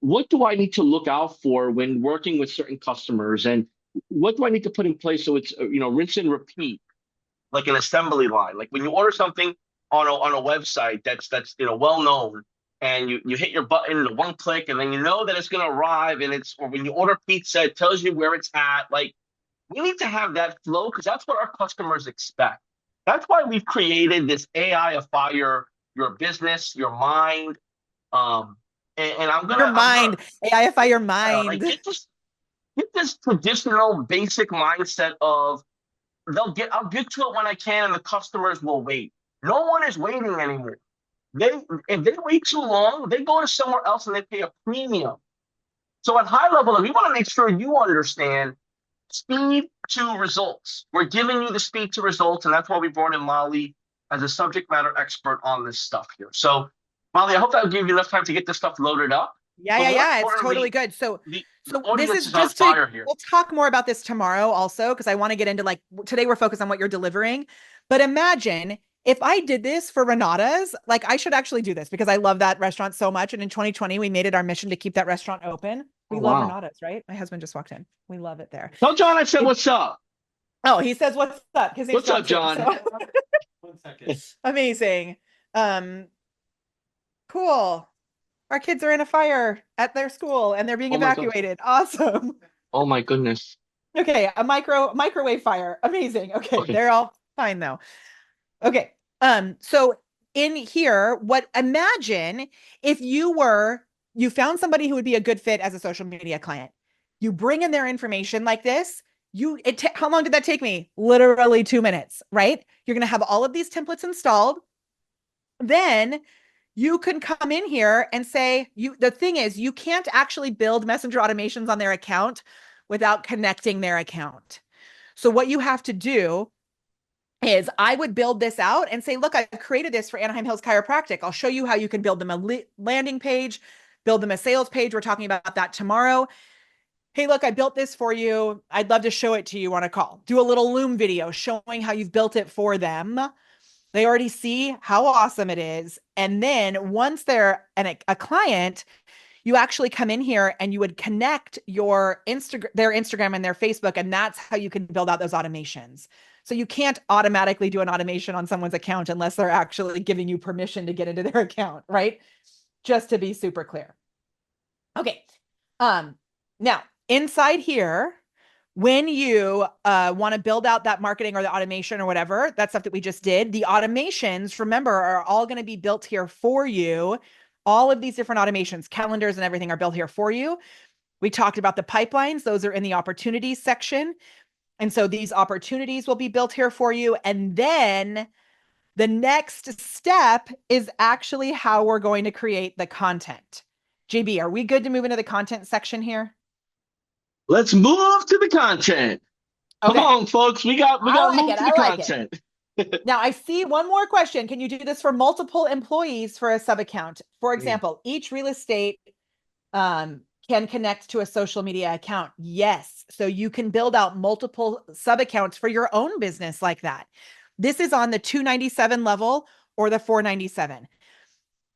What do I need to look out for when working with certain customers, and what do I need to put in place so it's, rinse and repeat, like an assembly line. Like when you order something on a website that's well known, and you hit your button, the one click, and then you know that it's going to arrive, and it's or when you order pizza, it tells you where it's at. Like we need to have that flow because that's what our customers expect. That's why we've created this AI-ify your business, your mind. Um, and Your I'm gonna mind, AI-ify your like mind. get this traditional basic mindset of I'll get to it when I can, and the customers will wait. No one is waiting anymore. They If they wait too long, they go to somewhere else and they pay a premium. So at high level, we want to make sure you understand speed to results. We're giving you the speed to results, and that's why we brought in Molly as a subject matter expert on this stuff here. So, Molly, I hope that will give you enough time to get this stuff loaded up. Yeah, But yeah, more yeah. It's totally importantly, good. So, the so this audience is is on just to, fire here. we'll talk more about this tomorrow also, because I want to get into like, today we're focused on what you're delivering. But imagine if I did this for Renata's, like I should actually do this because I love that restaurant so much. And in 2020, we made it our mission to keep that restaurant open. Oh We love wow! Renata's, right? My husband just walked in. We love it there. Tell John I said It, what's up. oh, he says, what's up? His name's What's John up, too. John? So One second. amazing. Um, cool. Our kids are in a fire at their school and they're being Oh my god! evacuated. Awesome. Oh my goodness! Okay, a microwave fire. Amazing. Okay, Okay. they're all fine though. Okay. So in here, imagine if you found somebody who would be a good fit as a social media client. You bring in their information like this. How long did that take me? Literally 2 minutes, right? You're gonna have all of these templates installed. Then you can come in here and say, the thing is, you can't actually build messenger automations on their account without connecting their account. So what you have to do is I would build this out and say, look, I created this for Anaheim Hills Chiropractic. I'll show you how you can build them a landing page, build them a sales page. We're talking about that tomorrow. Hey, look, I built this for you. I'd love to show it to you on a call. Do a little Loom video showing how you've built it for them. They already see how awesome it is. And then once they're a client, you actually come in here and you would connect their Instagram and their Facebook, and that's how you can build out those automations. So you can't automatically do an automation on someone's account unless they're actually giving you permission to get into their account, right? Just to be super clear. Okay. Now inside here, when you want to build out that marketing or the automation or whatever, that stuff that we just did, the automations, remember, are all going to be built here for you. All of these different automations, calendars and everything are built here for you. We talked about the pipelines. Those are in the opportunities section. And so these opportunities will be built here for you. And then the next step is actually how we're going to create the content. JB, are we good to move into the content section here? Let's move to the content. Come Okay. on, folks. We got to I like move it. to the I like it. content. Now, I see one more question. Can you do this for multiple employees for a sub account? For Mm. example, each real estate can connect to a social media account. Yes. So you can build out multiple sub accounts for your own business like that. This is on the 297 level or the 497.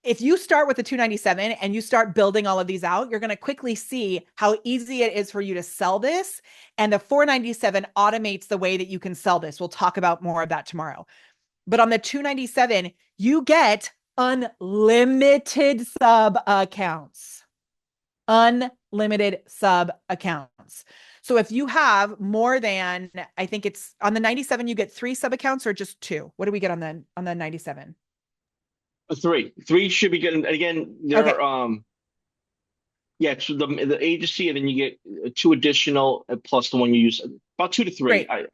If you start with the 297 and you start building all of these out, you're going to quickly see how easy it is for you to sell this. And the 497 automates the way that you can sell this. We'll talk about more of that tomorrow. But on the 297, you get unlimited sub accounts. Unlimited sub accounts. So if you have more than, I think it's on the 97, you get 3 sub accounts or just 2. What do we get on the 97? Three should be good. And again, Okay, there yeah, it's the agency, and then you get 2 additional plus the one you use. About 2 to 3. great. I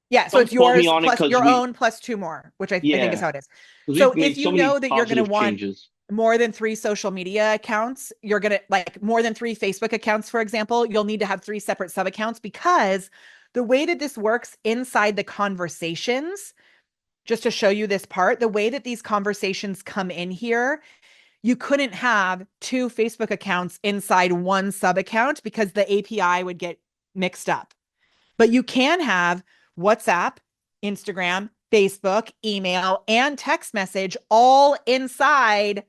Yeah, so don't it's quote me yours on it plus because your we own plus 2 more, which I think is yeah, how it is. because So we've if made so you many know that you're going to positive want changes. more than 3 social media accounts, you're going to like more than 3 Facebook accounts, for example, you'll need to have 3 separate sub accounts because the way that this works inside the conversations, just to show you this part, the way that these conversations come in here, you couldn't have 2 Facebook accounts inside one sub account because the API would get mixed up. But you can have WhatsApp, Instagram, Facebook, email, and text message all inside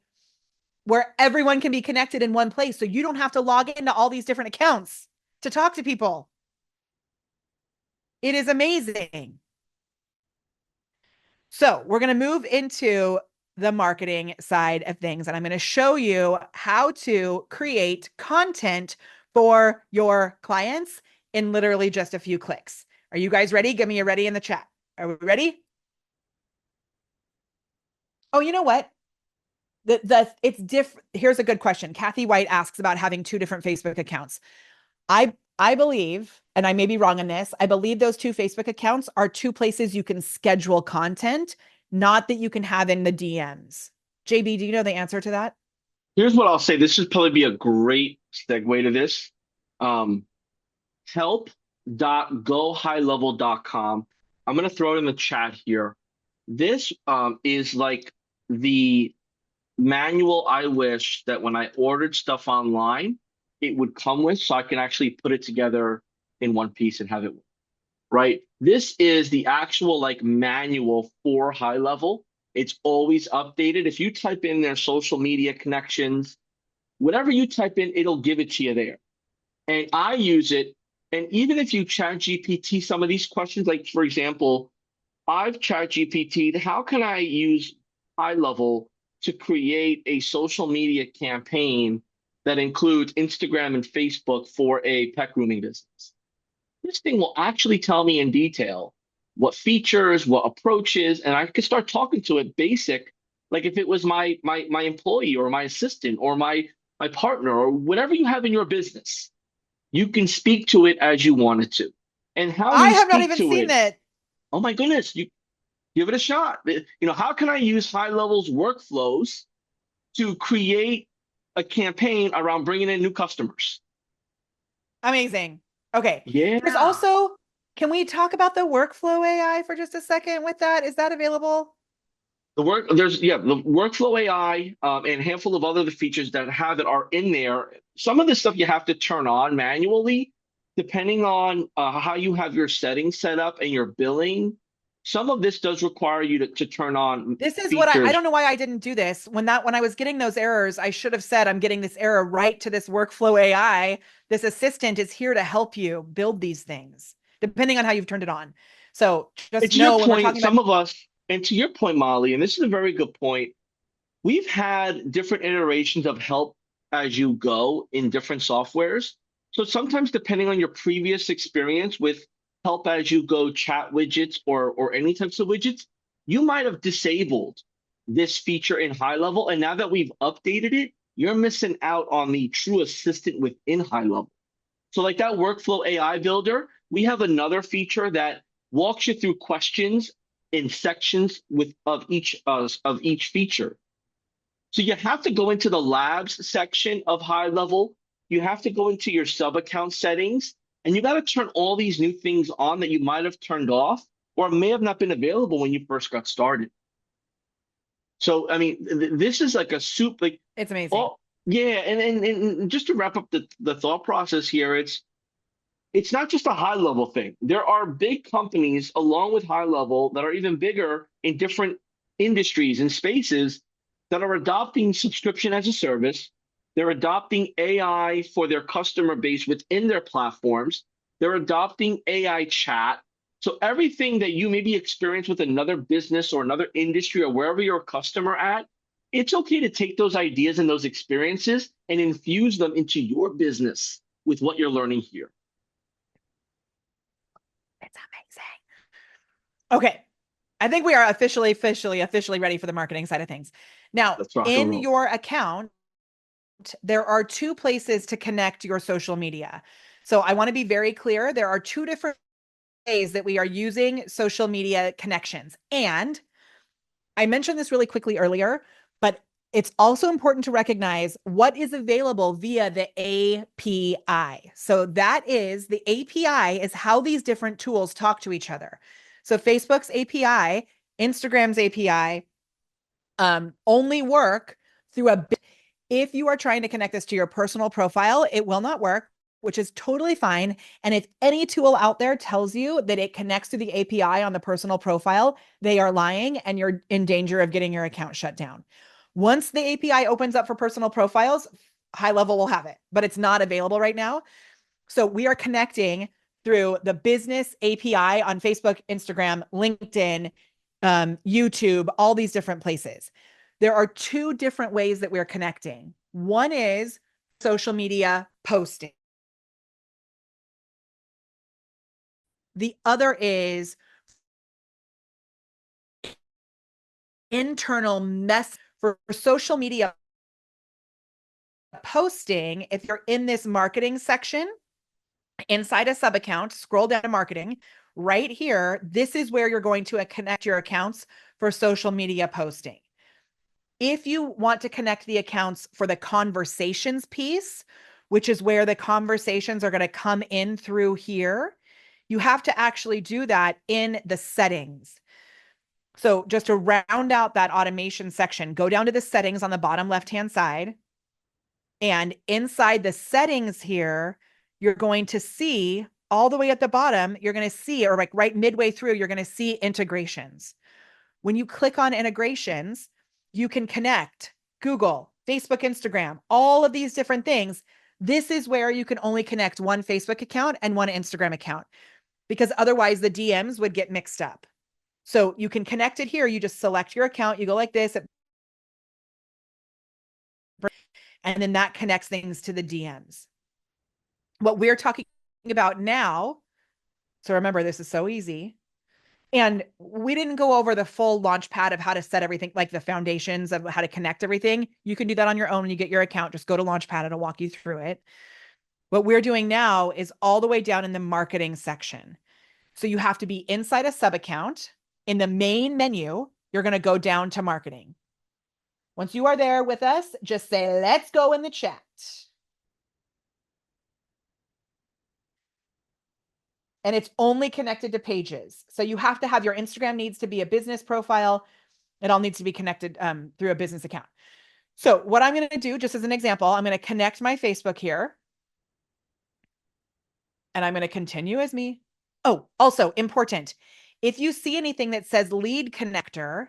where everyone can be connected in one place. So you don't have to log into all these different accounts to talk to people. It is amazing. So we're going to move into the marketing side of things, and I'm going to show you how to create content for your clients in literally just a few clicks. Are you guys ready? Give me a ready in the chat. Are we ready? Oh, you know what? It's different. Here's a good question. Kathy White asks about having 2 different Facebook accounts. I believe, and I may be wrong on this, I believe those 2 Facebook accounts are 2 places you can schedule content, not that you can have in the DMs. JB, do you know the answer to that? Here's what I'll say. This would probably be a great segue to this. Um, help.gohighlevel.com. I'm going to throw it in the chat here. This is like the manual I wish that when I ordered stuff online, it would come with so I can actually put it together in one piece and have it, right? This is the actual like manual for HighLevel. It's always updated. If you type in their social media connections, whatever you type in, it'll give it to you there. And I use it. And even if you chat GPT some of these questions, like for example, I've chat GPT'd, how can I use HighLevel to create a social media campaign that includes Instagram and Facebook for a pet grooming business? This thing will actually tell me in detail what features, what approaches, and I could start talking to it basic, like if it was my employee or my assistant or my partner or whatever you have in your business. You can speak to it as you want it to. And how I we have not speak even to seen it, that. oh my goodness, you give it a shot. How can I use HighLevel's workflows to create a campaign around bringing in new customers? Amazing. Okay. There's Yeah. also, can we talk about the workflow AI for just a second with that? Is that available? The workflow AI and a handful of other features that have it are in there. Some of the stuff you have to turn on manually, depending on how you have your settings set up and your billing. Some of this does require you to turn on This is what I features. don't know why I didn't do this. When I was getting those errors, I should have said I'm getting this error right to this workflow AI. This assistant is here to help you build these things, depending on how you've turned it on. So And just to your know when we're point, talking about, some of us, and to your point, Molly, and this is a very good point, we've had different iterations of help as you go in different softwares. So sometimes, depending on your previous experience with help as you go chat widgets or any types of widgets, you might have disabled this feature in high level. And now that we've updated it, you're missing out on the true assistant within high level. So, like that workflow AI builder, we have another feature that walks you through questions in sections with of each feature. So you have to go into the labs section of high level. You have to go into your sub account settings, and you got to turn all these new things on that you might have turned off or may have not been available when you first got started. So, I mean, this is like a soup, like, it's amazing. oh, yeah. And just to wrap up the thought process here, it's not just a high level thing. There are big companies along with high level that are even bigger in different industries and spaces that are adopting subscription as a service. They're adopting AI for their customer base within their platforms. They're adopting AI chat. So everything that you maybe experience with another business or another industry or wherever you're a customer at, it's okay to take those ideas and those experiences and infuse them into your business with what you're learning here. It's amazing. Okay. I think we are officially ready for the marketing side of things. Now, Let's rock and in roll. your account, there are two places to connect your social media. So I want to be very clear. There are two different ways that we are using social media connections. And I mentioned this really quickly earlier, but it's also important to recognize what is available via the API. So that is the API is how these different tools talk to each other. So Facebook's API, Instagram's API, only work through a. If you are trying to connect this to your personal profile, it will not work, which is totally fine. And if any tool out there tells you that it connects to the API on the personal profile, they are lying and you're in danger of getting your account shut down. Once the API opens up for personal profiles, high level will have it, but it's not available right now. So we are connecting through the business API on Facebook, Instagram, LinkedIn, YouTube, all these different places. There are two different ways that we're connecting. One is social media posting. The other is internal mess for social media posting. If you're in this marketing section, inside a sub account, scroll down to marketing. Right here, this is where you're going to connect your accounts for social media posting. If you want to connect the accounts for the conversations piece, which is where the conversations are going to come in through here, you have to actually do that in the settings. So just to round out that automation section, go down to the settings on the bottom left-hand side. And inside the settings here, you're going to see all the way at the bottom, you're going to see, or like right midway through, you're going to see integrations. When you click on integrations, you can connect Google, Facebook, Instagram, all of these different things. This is where you can only connect one Facebook account and one Instagram account because otherwise the DMs would get mixed up. So you can connect it here. You just select your account. You go like this, and then that connects things to the DMs. What we're talking about now, so remember, this is so easy. And we didn't go over the full launch pad of how to set everything, like the foundations of how to connect everything. You can do that on your own when you get your account. Just go to Launchpad. It'll walk you through it. What we're doing now is all the way down in the marketing section. So you have to be inside a sub account. In the main menu, you're going to go down to marketing. Once you are there with us, just say, let's go in the chat. And it's only connected to pages. So you have to have your Instagram needs to be a business profile. It all needs to be connected through a business account. So what I'm going to do, just as an example, I'm going to connect my Facebook here. And I'm going to continue as me. Oh, also important. If you see anything that says lead connector,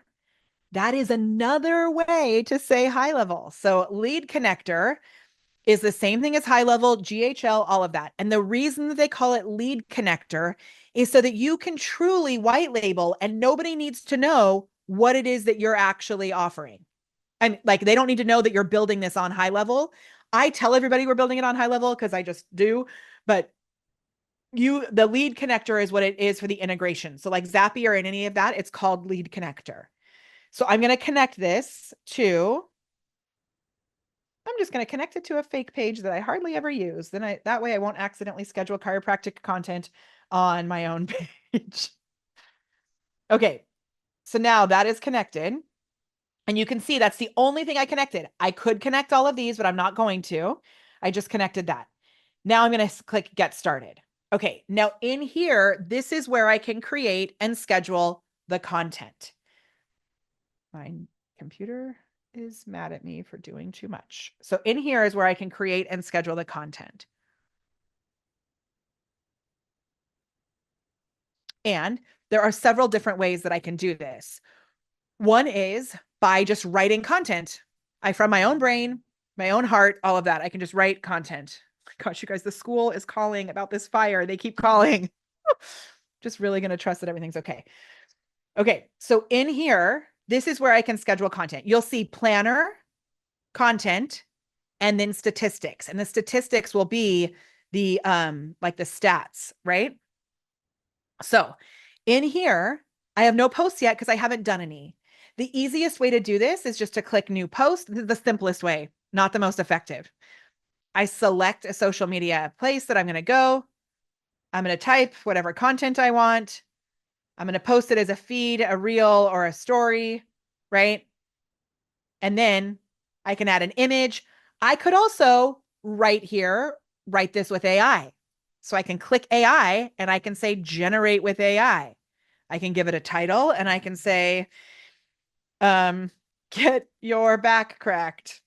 that is another way to say high level. So lead connector is the same thing as HighLevel, GHL, all of that. And the reason that they call it lead connector is so that you can truly white label and nobody needs to know what it is that you're actually offering. And like, they don't need to know that you're building this on HighLevel. I tell everybody we're building it on HighLevel because I just do, but the lead connector is what it is for the integration. So like Zapier and any of that, it's called lead connector. So I'm going to connect this to, I'm just going to connect it to a fake page that I hardly ever use. Then that way I won't accidentally schedule chiropractic content on my own page. Okay. So now that is connected. And you can see that's the only thing I connected. I could connect all of these, but I'm not going to. I just connected that. Now I'm going to click get started. Okay. Now in here, this is where I can create and schedule the content. My computer is mad at me for doing too much. So in here is where I can create and schedule the content. And there are several different ways that I can do this. One is by just writing content. From my own brain, my own heart, all of that. I can just write content. Gosh, you guys, the school is calling about this fire. They keep calling. Just really going to trust that everything's okay. Okay, so in here, this is where I can schedule content. You'll see planner, content, and then statistics. And the statistics will be the like the stats, right? So in here, I have no posts yet because I haven't done any. The easiest way to do this is just to click new post. This is the simplest way, not the most effective. I select a social media place that I'm going to go. I'm going to type whatever content I want. I'm going to post it as a feed, a reel, or a story, right? And then I can add an image. I could also write this with AI. So I can click AI and I can say generate with AI. I can give it a title and I can say, get your back cracked.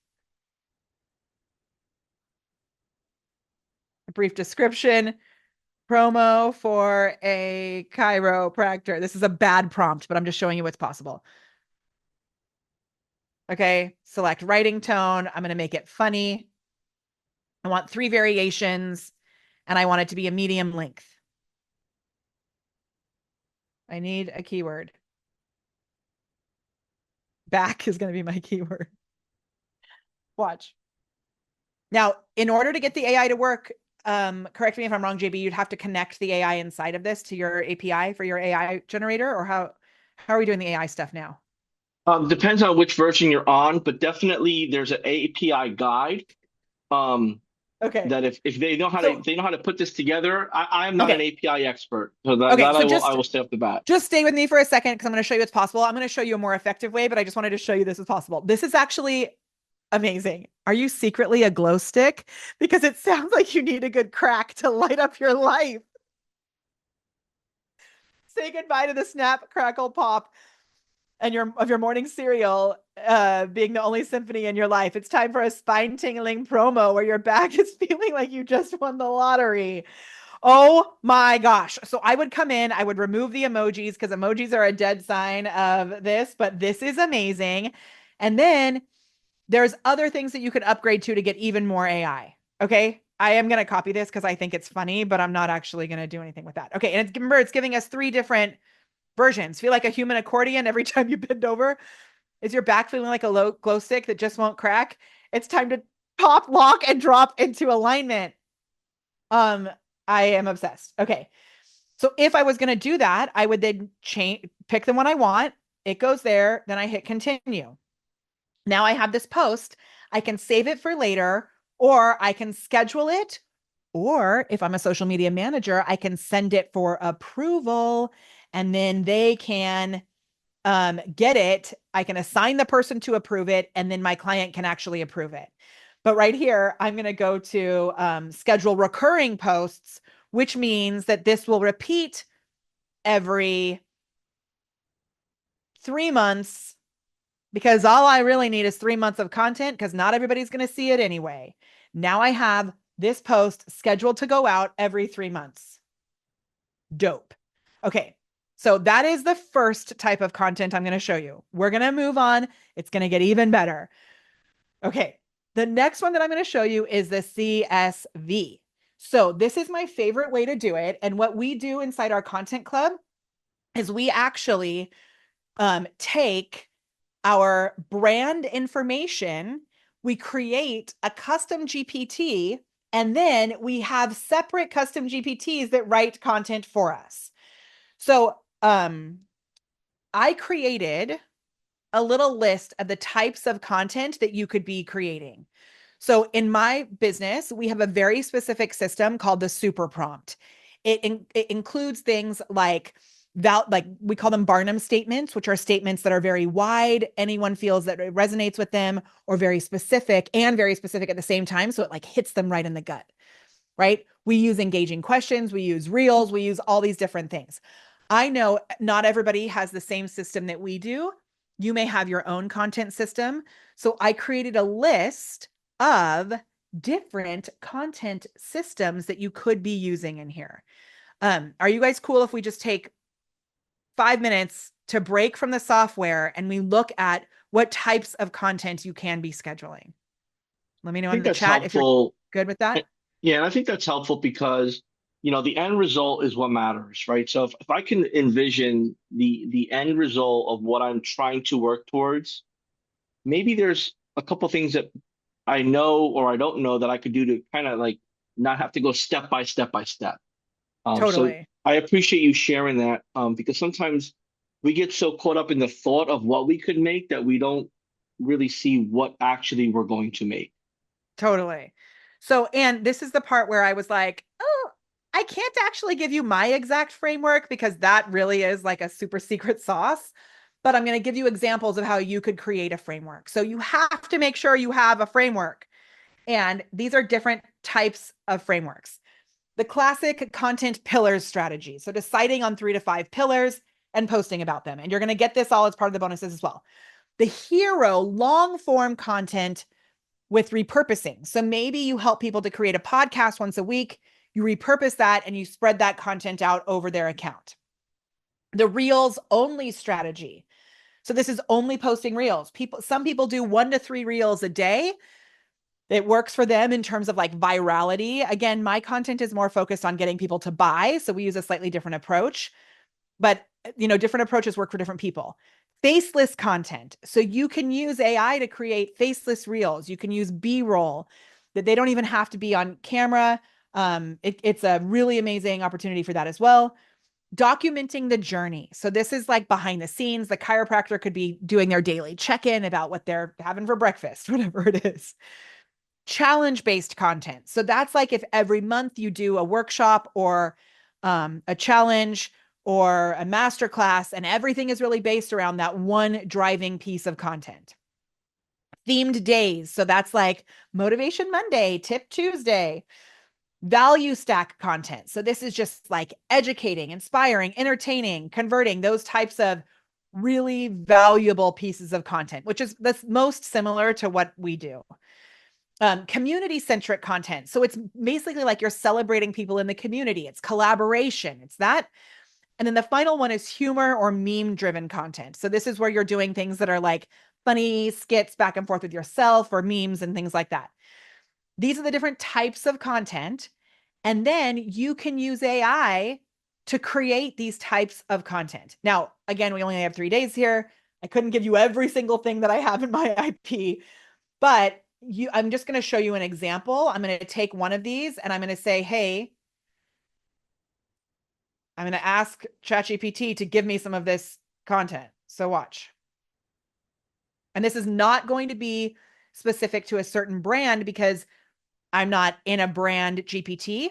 A brief description, promo for a chiropractor. This is a bad prompt, but I'm just showing you what's possible. Okay, select writing tone. I'm going to make it funny. I want 3 variations and I want it to be a medium length. I need a keyword. Back is going to be my keyword. Watch. Now, in order to get the AI to work, correct me if I'm wrong, JB, you'd have to connect the AI inside of this to your API for your AI generator, or how are we doing the AI stuff now? Depends on which version you're on, but definitely there's an API guide. Okay. That if they know how So, to put this together, I am not an okay. API expert, so Okay. that So I will say off the bat. just stay with me for a second because I'm going to show you what's possible. I'm going to show you a more effective way, but I just wanted to show you this is possible. This is actually amazing. Are you secretly a glow stick? Because it sounds like you need a good crack to light up your life. Say goodbye to the snap, crackle, pop, and your morning cereal being the only symphony in your life. It's time for a spine-tingling promo where your back is feeling like you just won the lottery. Oh my gosh. So I would come in, I would remove the emojis because emojis are a dead sign of this, but this is amazing. And then there's other things that you could upgrade to get even more AI. Okay. I am going to copy this because I think it's funny, but I'm not actually going to do anything with that. Okay. And remember, it's giving us 3 different versions. Feel like a human accordion every time you bend over. Is your back feeling like a low glow stick that just won't crack? It's time to pop, lock, and drop into alignment. I am obsessed. Okay. So if I was going to do that, I would then pick the one I want. It goes there. Then I hit continue. Now I have this post. I can save it for later, or I can schedule it. Or if I'm a social media manager, I can send it for approval and then they can get it. I can assign the person to approve it, and then my client can actually approve it. But right here, I'm going to go to schedule recurring posts, which means that this will repeat every 3 months because all I really need is 3 months of content because not everybody's going to see it anyway. Now I have this post scheduled to go out every 3 months. Dope. Okay. So that is the first type of content I'm going to show you. We're going to move on. It's going to get even better. Okay. The next one that I'm going to show you is the CSV. So this is my favorite way to do it. And what we do inside our content club is we actually take our brand information, we create a custom GPT, and then we have separate custom GPTs that write content for us. So I created a little list of the types of content that you could be creating. So in my business, we have a very specific system called the super prompt. It includes things like we call them Barnum statements, which are statements that are very wide. Anyone feels that it resonates with them, or very specific at the same time. So it like hits them right in the gut, right? We use engaging questions, we use reels, we use all these different things. I know not everybody has the same system that we do. You may have your own content system. So I created a list of different content systems that you could be using in here. Are you guys cool if we just take 5 minutes to break from the software and we look at what types of content you can be scheduling? Let me know I in think the that's chat if you're helpful. good with that. Yeah, and I think that's helpful because, the end result is what matters, right? So if I can envision the end result of what I'm trying to work towards, maybe there's a couple things that I know or I don't know that I could do to kind of like not have to go step by step by step. So Totally. I appreciate you sharing that, because sometimes we get so caught up in the thought of what we could make that we don't really see what actually we're going to make. Totally. So, and this is the part where I was like, oh, I can't actually give you my exact framework because that really is like a super secret sauce. But I'm going to give you examples of how you could create a framework. So you have to make sure you have a framework. And these are different types of frameworks. The classic content pillars strategy. So deciding on 3 to 5 pillars and posting about them. And you're going to get this all as part of the bonuses as well. The hero long form content with repurposing. So maybe you help people to create a podcast once a week, you repurpose that and you spread that content out over their account. The reels only strategy. So this is only posting reels. Some people do 1 to 3 reels a day. It works for them in terms of like virality. Again, my content is more focused on getting people to buy. So we use a slightly different approach, but different approaches work for different people. Faceless content. So you can use AI to create faceless reels. You can use B-roll that they don't even have to be on camera. It's a really amazing opportunity for that as well. Documenting the journey. So this is like behind the scenes. The chiropractor could be doing their daily check-in about what they're having for breakfast, whatever it is. Challenge-based content. So that's like if every month you do a workshop or a challenge or a masterclass, and everything is really based around that one driving piece of content. Themed days. So that's like Motivation Monday, Tip Tuesday, value stack content. So this is just like educating, inspiring, entertaining, converting, those types of really valuable pieces of content, which is the most similar to what we do. Community-centric content. So it's basically like you're celebrating people in the community. It's collaboration. It's that. And then the final one is humor or meme-driven content. So this is where you're doing things that are like funny skits back and forth with yourself or memes and things like that. These are the different types of content. And then you can use AI to create these types of content. Now, again, we only have 3 days here. I couldn't give you every single thing that I have in my IP, but I'm just going to show you an example. I'm going to take one of these and I'm going to say, hey, I'm going to ask ChatGPT to give me some of this content. So watch. And this is not going to be specific to a certain brand because I'm not in a brand GPT.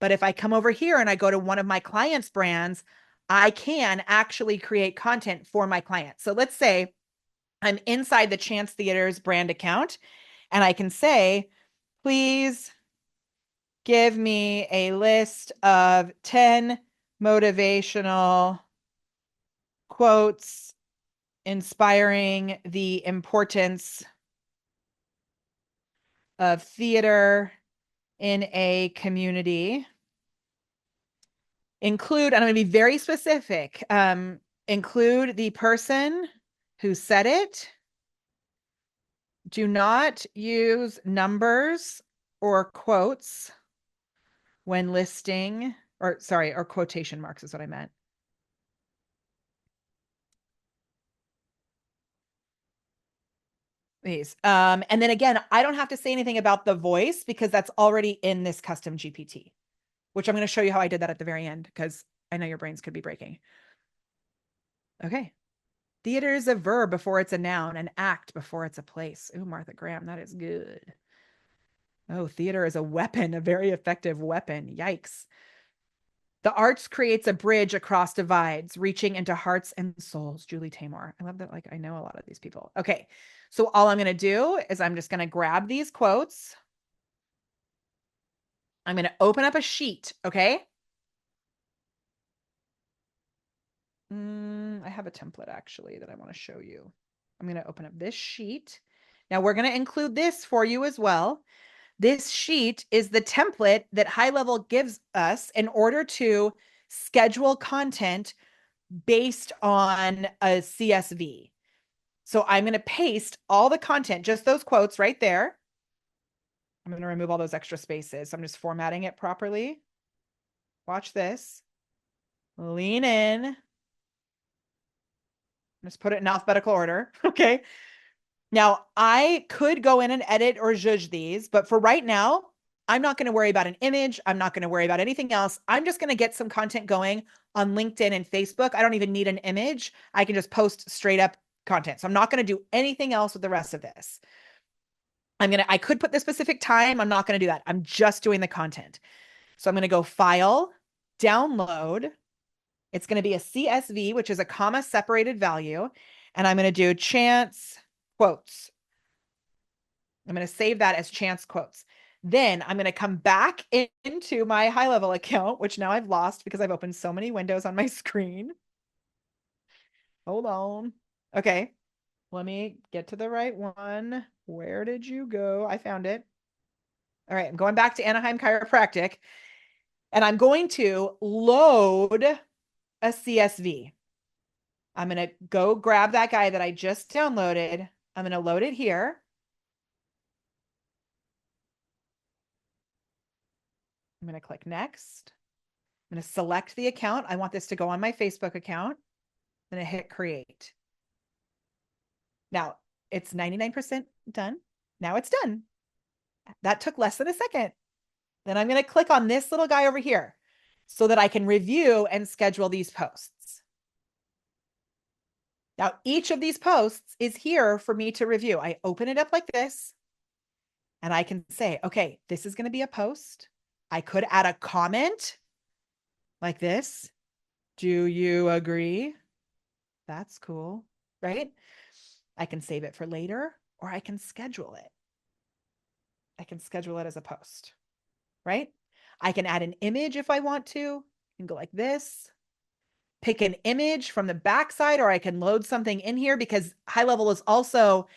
But if I come over here and I go to one of my clients' brands, I can actually create content for my client. So let's say I'm inside the Chance Theaters brand account and I can say, please give me a list of 10 motivational quotes inspiring the importance of theater in a community. Include, and I'm going to be very specific, include the person who said it, Do not use numbers or quotes when listing, or sorry, or quotation marks is what I meant. These. And then again, I don't have to say anything about the voice because that's already in this custom GPT, which I'm going to show you how I did that at the very end because I know your brains could be breaking. Okay. Theater is a verb before it's a noun, an act before it's a place. Ooh, Martha Graham, that is good. Oh, theater is a weapon, a very effective weapon. Yikes. The arts creates a bridge across divides, reaching into hearts and souls. Julie Taymor. I love that. Like, I know a lot of these people. Okay. So all I'm going to do is I'm just going to grab these quotes. I'm going to open up a sheet. Okay. I have a template actually that I want to show you. I'm going to open up this sheet. Now we're going to include this for you as well. This sheet is the template that HighLevel gives us in order to schedule content based on a CSV. So I'm going to paste all the content, just those quotes right there. I'm going to remove all those extra spaces. So I'm just formatting it properly. Watch this. Lean in. Just put it in alphabetical order. Okay. Now I could go in and edit or zhuzh these, but for right now, I'm not going to worry about an image. I'm not going to worry about anything else. I'm just going to get some content going on LinkedIn and Facebook. I don't even need an image. I can just post straight up content. So I'm not going to do anything else with the rest of this. I could put the specific time. I'm not going to do that. I'm just doing the content. So I'm going to go file, download. It's going to be a CSV, which is a comma separated value. And I'm going to do chance quotes. I'm going to save that as chance quotes. Then I'm going to come back into my HighLevel account, which now I've lost because I've opened so many windows on my screen. Hold on. Okay. Let me get to the right one. Where did you go? I found it. All right. I'm going back to Anaheim Chiropractic and I'm going to load a CSV. I'm going to go grab that guy that I just downloaded. I'm going to load it here. I'm going to click next. I'm going to select the account. I want this to go on my Facebook account. I'm going to hit create. Now it's 99% done. Now it's done. That took less than a second. Then I'm going to click on this little guy over here so that I can review and schedule these posts. Now, each of these posts is here for me to review. I open it up like this and I can say, okay, this is going to be a post. I could add a comment like this. Do you agree? That's cool, right? I can save it for later or I can schedule it. I can schedule it as a post, right? I can add an image if I want to and go like this. Pick an image from the backside, or I can load something in here because HighLevel is also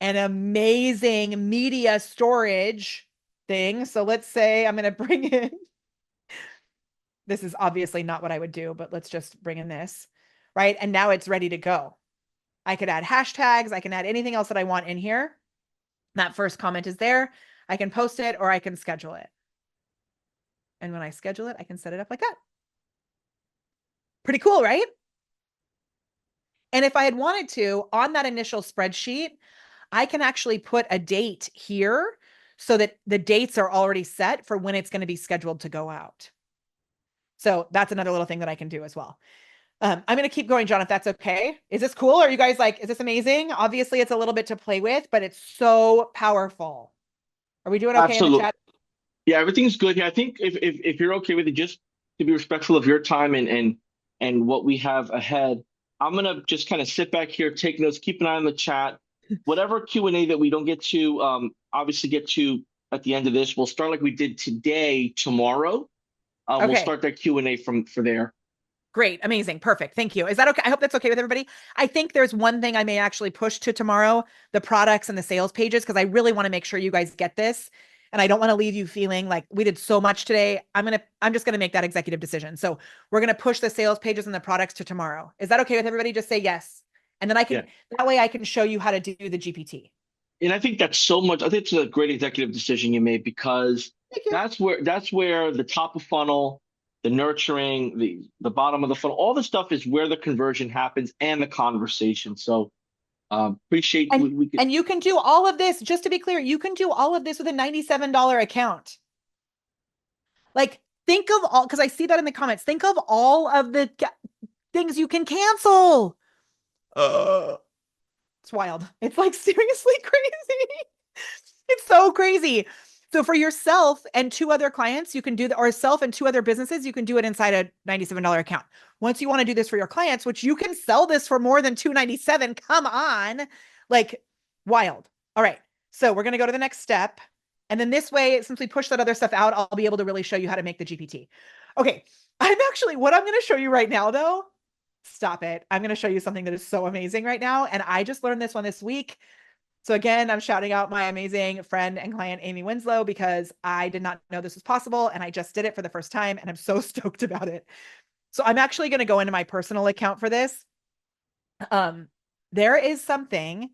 an amazing media storage thing. So let's say I'm going to bring in, this is obviously not what I would do, but let's just bring in this, right? And now it's ready to go. I could add hashtags. I can add anything else that I want in here. That first comment is there. I can post it or I can schedule it. And when I schedule it, I can set it up like that. Pretty cool, right? And if I had wanted to, on that initial spreadsheet, I can actually put a date here so that the dates are already set for when it's going to be scheduled to go out. So that's another little thing that I can do as well. I'm going to keep going, John, if that's okay. Is this cool? Are you guys like, is this amazing? Obviously, it's a little bit to play with, but it's so powerful. Are we doing okay in the Absolutely. chat? Yeah, everything's good here. I think if you're okay with it, just to be respectful of your time and what we have ahead, I'm gonna just kind of sit back here, take notes, keep an eye on the chat. Whatever Q&A that we don't get to, obviously get to at the end of this, we'll start like we did today, tomorrow. We'll Okay. start that Q&A from for there. Great. Amazing. Perfect. Thank you. Is that okay? I hope that's okay with everybody. I think there's one thing I may actually push to tomorrow, the products and the sales pages, because I really want to make sure you guys get this. And I don't want to leave you feeling like we did so much today. I'm just going to make that executive decision. So we're going to push the sales pages and the products to tomorrow. Is that okay with everybody? Just say yes. And then Yeah. that way I can show you how to do the GPT. And I think that's so much. I think it's a great executive decision you made because Thank you. that's where the top of funnel, the nurturing, the bottom of the funnel, all the stuff is where the conversion happens and the conversation. So appreciate And we could. and you can do all of this, just to be clear, you can do all of this with a $97 account. Like, think of all, because I see that in the comments. Think of all of the things you can cancel. It's wild. It's like seriously crazy. It's so crazy. So for yourself and two other clients, you can do that, or self and two other businesses, you can do it inside a $97 account. Once you want to do this for your clients, which you can sell this for more than $297, come on, like wild. All right. So we're going to go to the next step. And then this way, since we push that other stuff out, I'll be able to really show you how to make the GPT. Okay. What I'm going to show you right now, though, stop it. I'm going to show you something that is so amazing right now. And I just learned this one this week. So again, I'm shouting out my amazing friend and client, Amy Winslow, because I did not know this was possible. And I just did it for the first time. And I'm so stoked about it. So I'm actually going to go into my personal account for this. There is something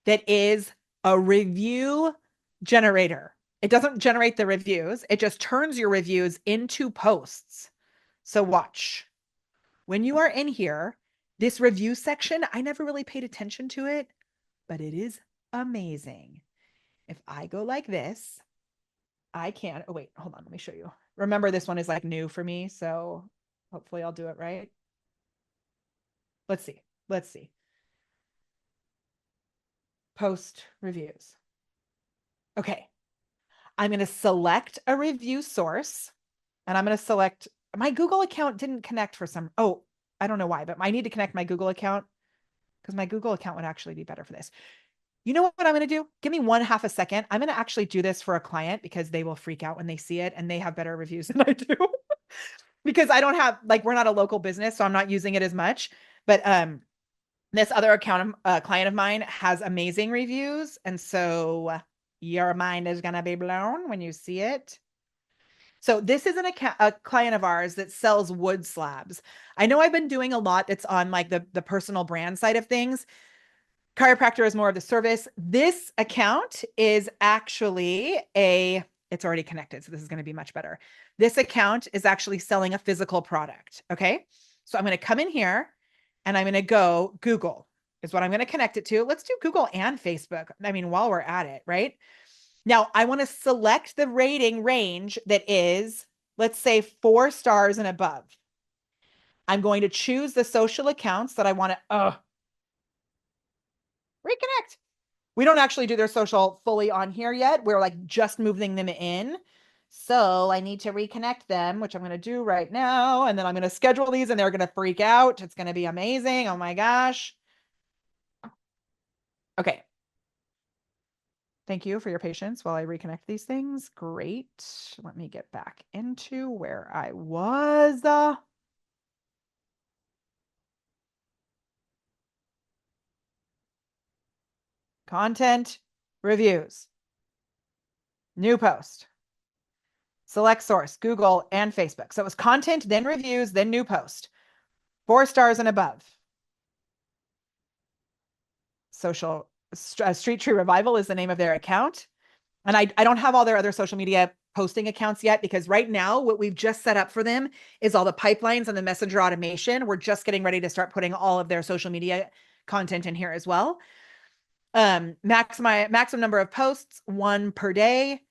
that is a review generator. It doesn't generate the reviews. It just turns your reviews into posts. So watch. When you are in here, this review section, I never really paid attention to it, but it is amazing. If I go like this, I can, oh wait, hold on, let me show you. Remember, this one is like new for me, so hopefully I'll do it right. Let's see. Let's see. Post reviews. Okay. I'm going to select a review source and I'm going to select my Google account didn't connect for some. Oh, I don't know why, but I need to connect my Google account because my Google account would actually be better for this. You know what I'm going to do? Give me 1/2 a second. I'm going to actually do this for a client because they will freak out when they see it and they have better reviews than I do. Because I don't have, like, we're not a local business, so I'm not using it as much. But this other account client of mine has amazing reviews. And so your mind is going to be blown when you see it. So this is a client of ours that sells wood slabs. I know I've been doing a lot that's on like the personal brand side of things. Chiropractor is more of the service. This account is actually it's already connected, so this is going to be much better. This account is actually selling a physical product. Okay. So I'm going to come in here and I'm going to go Google is what I'm going to connect it to. Let's do Google and Facebook. I mean, while we're at it, right? Now I want to select the rating range that is, let's say 4 stars and above. I'm going to choose the social accounts that I want to, reconnect. We don't actually do their social fully on here yet. We're like just moving them in. So I need to reconnect them, which I'm going to do right now. And then I'm going to schedule these and they're going to freak out. It's going to be amazing. Oh my gosh. Okay. Thank you for your patience while I reconnect these things. Great. Let me get back into where I was. Content reviews. New post. Select source, Google and Facebook. So it was content, then reviews, then new post. 4 stars and above. Street Tree Revival is the name of their account. And I don't have all their other social media posting accounts yet because right now what we've just set up for them is all the pipelines and the messenger automation. We're just getting ready to start putting all of their social media content in here as well. Maximum number of posts, 1 per day,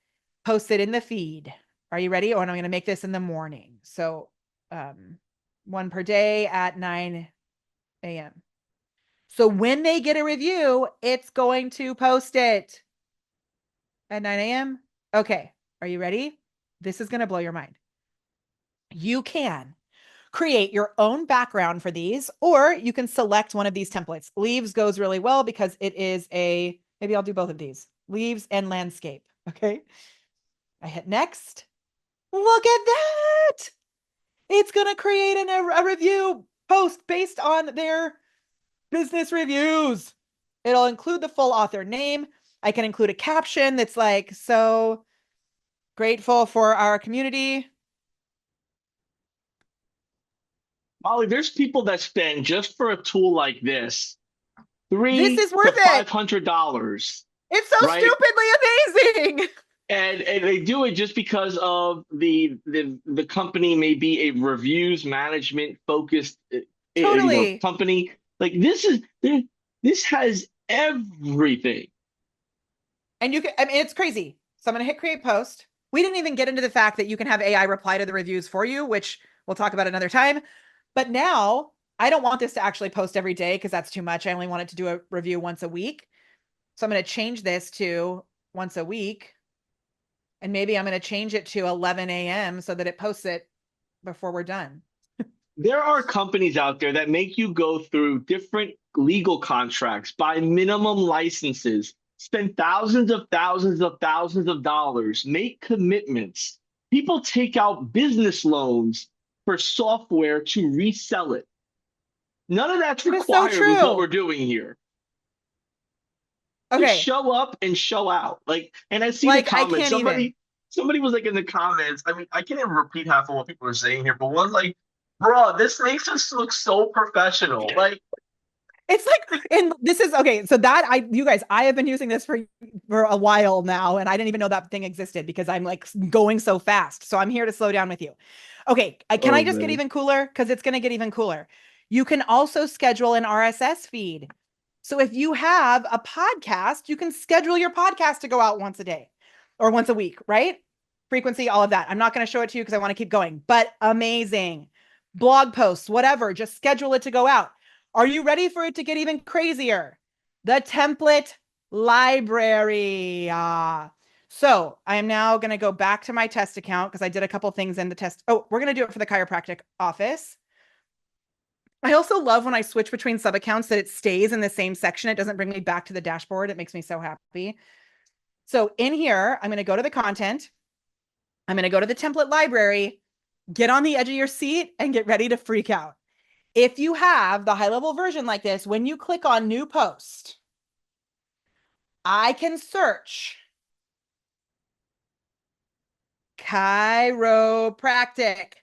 posted in the feed. Are you ready? Oh, and I'm going to make this in the morning. So 1 per day at 9 a.m. So when they get a review, it's going to post it at 9 a.m. Okay. Are you ready? This is going to blow your mind. You can create your own background for these, or you can select one of these templates. Leaves goes really well because it is maybe I'll do both of these, leaves and landscape. Okay. I hit next. Look at that. It's going to create a review post based on their business reviews. It'll include the full author name. I can include a caption that's like, so grateful for our community. Molly, there's people that spend just for a tool like this This three is to worth five it. hundred dollars. It's so right? stupidly amazing. And they do it just because of the company may be a reviews management focused Totally. company. Like this has everything. And you can, I mean, it's crazy. So I'm going to hit create post. We didn't even get into the fact that you can have AI reply to the reviews for you, which we'll talk about another time. But now I don't want this to actually post every day because that's too much. I only want it to do a review once a week. So I'm going to change this to once a week. And maybe I'm going to change it to 11 a.m. so that it posts it before we're done. There are companies out there that make you go through different legal contracts, buy minimum licenses, spend thousands of dollars, make commitments. People take out business loans for software to resell it. None of that's It is so required with what we're true. doing here. Just Okay. show up and show out. Like, and I see the Like I comments. can't even. Somebody was like in the comments. I mean, I can't even repeat half of what people are saying here, but one like, bro, this makes us look so professional. Like, It's like, and this is okay. So that you guys, I have been using this for a while now, and I didn't even know that thing existed because I'm like going so fast. So I'm here to slow down with you. Okay, can I oh just get man. even cooler? Because it's going to get even cooler. You can also schedule an RSS feed. So if you have a podcast, you can schedule your podcast to go out once a day or once a week, right? Frequency, all of that. I'm not going to show it to you because I want to keep going, but amazing. Blog posts, whatever, just schedule it to go out. Are you ready for it to get even crazier? The template library. So I am now going to go back to my test account because I did a couple things in the test. Oh, we're going to do it for the chiropractic office. I also love when I switch between sub accounts that it stays in the same section. It doesn't bring me back to the dashboard. It makes me so happy. So in here, I'm going to go to the content. I'm going to go to the template library, get on the edge of your seat and get ready to freak out. If you have the HighLevel version like this, when you click on new post, I can search chiropractic.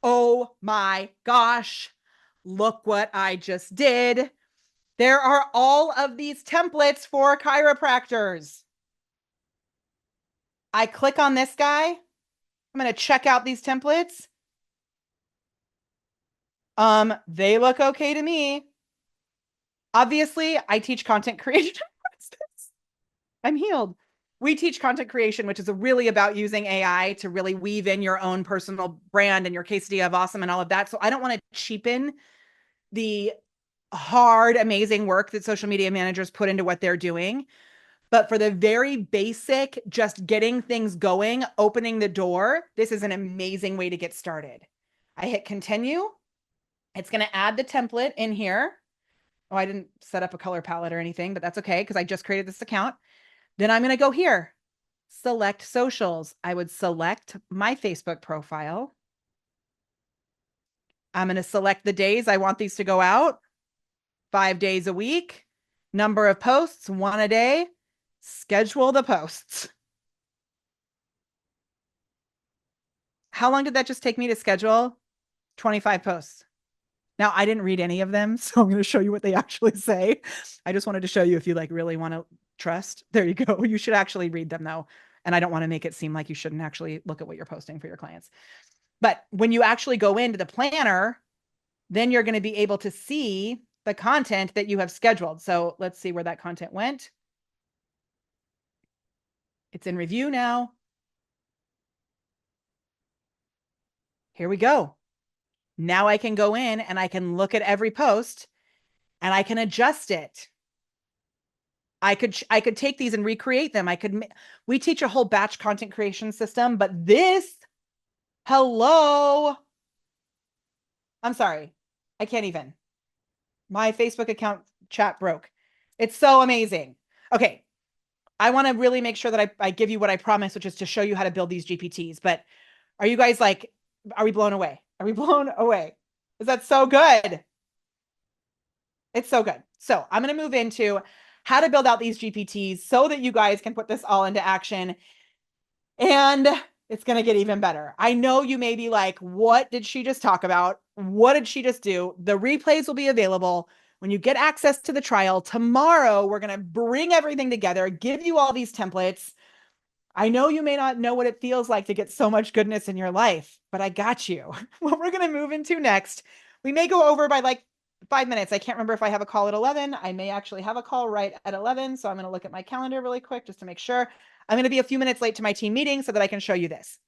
Oh my gosh. Look what I just did. There are all of these templates for chiropractors. I click on this guy. I'm going to check out these templates. They look okay to me. Obviously, I teach content creation. I'm healed. We teach content creation, which is really about using AI to really weave in your own personal brand and your quesadilla of awesome and all of that. So I don't want to cheapen the hard, amazing work that social media managers put into what they're doing. But for the very basic, just getting things going, opening the door, this is an amazing way to get started. I hit continue. It's going to add the template in here. Oh, I didn't set up a color palette or anything, but that's okay because I just created this account. Then I'm going to go here, select socials. I would select my Facebook profile. I'm going to select the days I want these to go out, 5 days a week, number of posts, one a day, schedule the posts. How long did that just take me to schedule? 25 posts. Now, I didn't read any of them, so I'm going to show you what they actually say. I just wanted to show you if you like really want to trust. There you go. You should actually read them though. And I don't want to make it seem like you shouldn't actually look at what you're posting for your clients. But when you actually go into the planner, then you're going to be able to see the content that you have scheduled. So let's see where that content went. It's in review now. Here we go. Now I can go in and I can look at every post and I can adjust it. I could take these and recreate them. We teach a whole batch content creation system, but this, hello. I'm sorry. I can't even. My Facebook account chat broke. It's so amazing. Okay. I want to really make sure that I give you what I promised, which is to show you how to build these GPTs. But are you guys like, are we blown away? Are we blown away? Is that so good? It's so good. So I'm going to move into how to build out these GPTs so that you guys can put this all into action. And it's going to get even better. I know you may be like, what did she just talk about? What did she just do? The replays will be available. When you get access to the trial tomorrow, we're going to bring everything together, give you all these templates. I know you may not know what it feels like to get so much goodness in your life, but I got you. What we're going to move into next, we may go over by like 5 minutes. I can't remember if I have a call at 11. I may actually have a call right at 11. So I'm going to look at my calendar really quick just to make sure. I'm going to be a few minutes late to my team meeting so that I can show you this.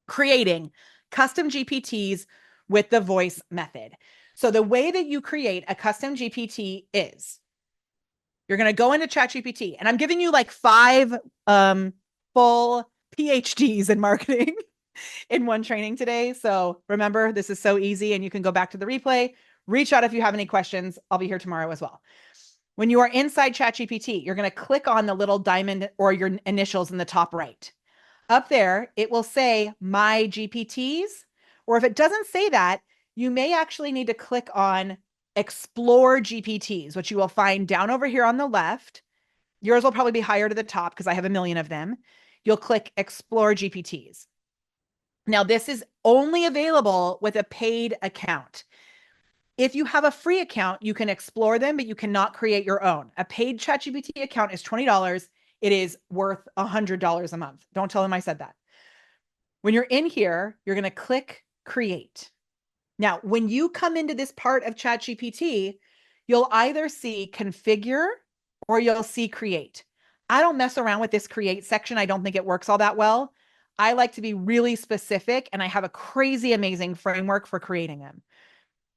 Creating custom GPTs with the voice method. So the way that you create a custom GPT is you're going to go into ChatGPT, and I'm giving you like 5 full PhDs in marketing in one training today. So remember, this is so easy, and you can go back to the replay. Reach out if you have any questions. I'll be here tomorrow as well. When you are inside ChatGPT, you're going to click on the little diamond or your initials in the top right. Up there, it will say My GPTs, or if it doesn't say that, you may actually need to click on Explore GPTs, which you will find down over here on the left. Yours will probably be higher to the top because I have a million of them. You'll click Explore GPTs. Now, this is only available with a paid account. If you have a free account, you can explore them, but you cannot create your own. A paid ChatGPT account is $20. It is worth $100 a month. Don't tell them I said that. When you're in here, you're going to click Create. Now, when you come into this part of ChatGPT, you'll either see Configure or you'll see Create. I don't mess around with this Create section. I don't think it works all that well. I like to be really specific, and I have a crazy amazing framework for creating them.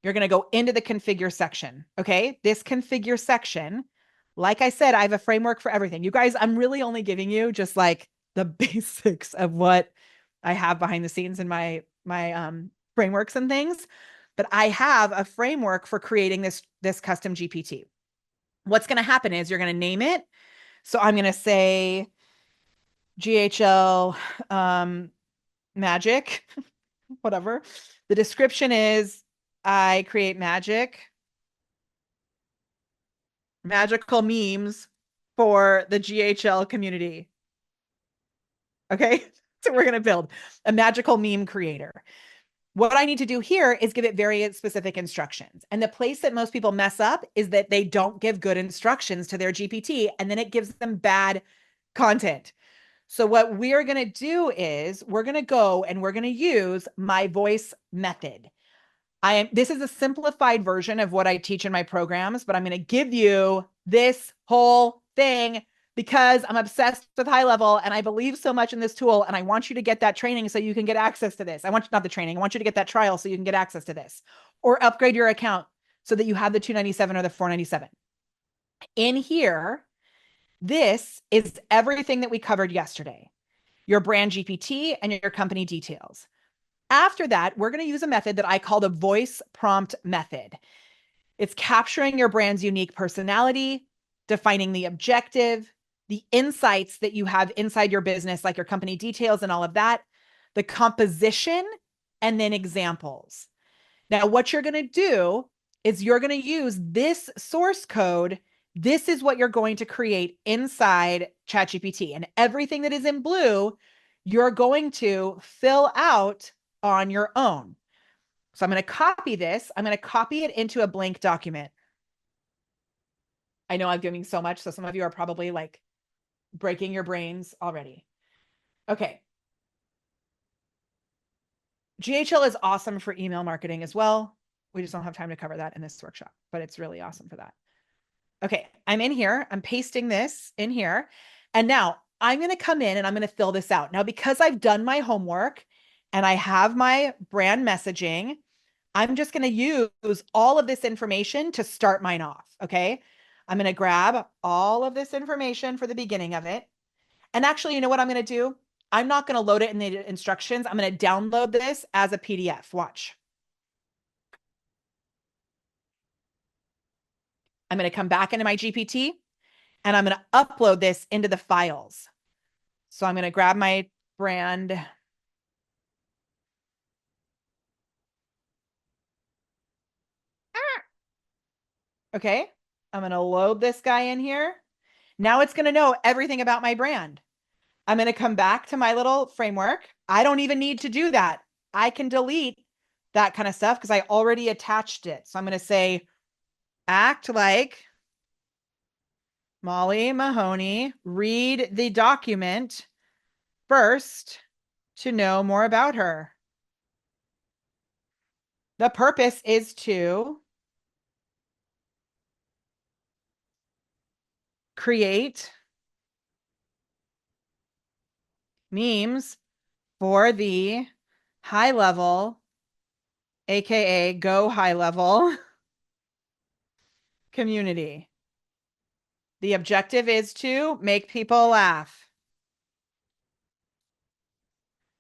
You're going to go into the Configure section. Okay. This Configure section, like I said, I have a framework for everything. You guys, I'm really only giving you just like the basics of what I have behind the scenes in my frameworks and things. But I have a framework for creating this custom GPT. What's going to happen is you're going to name it. So I'm going to say GHL magic, whatever. The description is I create magical memes for the GHL community. Okay. So we're going to build a magical meme creator. What I need to do here is give it very specific instructions. And the place that most people mess up is that they don't give good instructions to their GPT, and then it gives them bad content. So what we're going to do is we're going to go and we're going to use my voice method. This is a simplified version of what I teach in my programs, but I'm going to give you this whole thing because I'm obsessed with HighLevel and I believe so much in this tool, and I want you to get that training so you can get access to this. Not the training. I want you to get that trial so you can get access to this, or upgrade your account so that you have the 297 or the 497. In here, this is everything that we covered yesterday. Your brand GPT and your company details. After that, we're going to use a method that I call the voice prompt method. It's capturing your brand's unique personality, defining the objective, the insights that you have inside your business, like your company details and all of that, the composition, and then examples. Now, what you're going to do is you're going to use this source code. This is what you're going to create inside ChatGPT. And everything that is in blue, you're going to fill out on your own. So I'm going to copy this. I'm going to copy it into a blank document. I know I'm giving so much, so some of you are probably like breaking your brains already. Okay. GHL is awesome for email marketing as well. We just don't have time to cover that in this workshop, but it's really awesome for that. Okay, I'm in here. I'm pasting this in here. And now I'm going to come in and I'm going to fill this out. Now, because I've done my homework and I have my brand messaging, I'm just going to use all of this information to start mine off. Okay. I'm going to grab all of this information for the beginning of it. And actually, you know what I'm going to do? I'm not going to load it in the instructions. I'm going to download this as a PDF. Watch. I'm going to come back into my GPT and I'm going to upload this into the files. So I'm going to grab my brand. Okay. I'm going to load this guy in here. Now it's going to know everything about my brand. I'm going to come back to my little framework. I don't even need to do that. I can delete that kind of stuff because I already attached it. So I'm going to say Act like Molly Mahoney. Read the document first to know more about her. The purpose is to create memes for the HighLevel, aka Go HighLevel community. The objective is to make people laugh.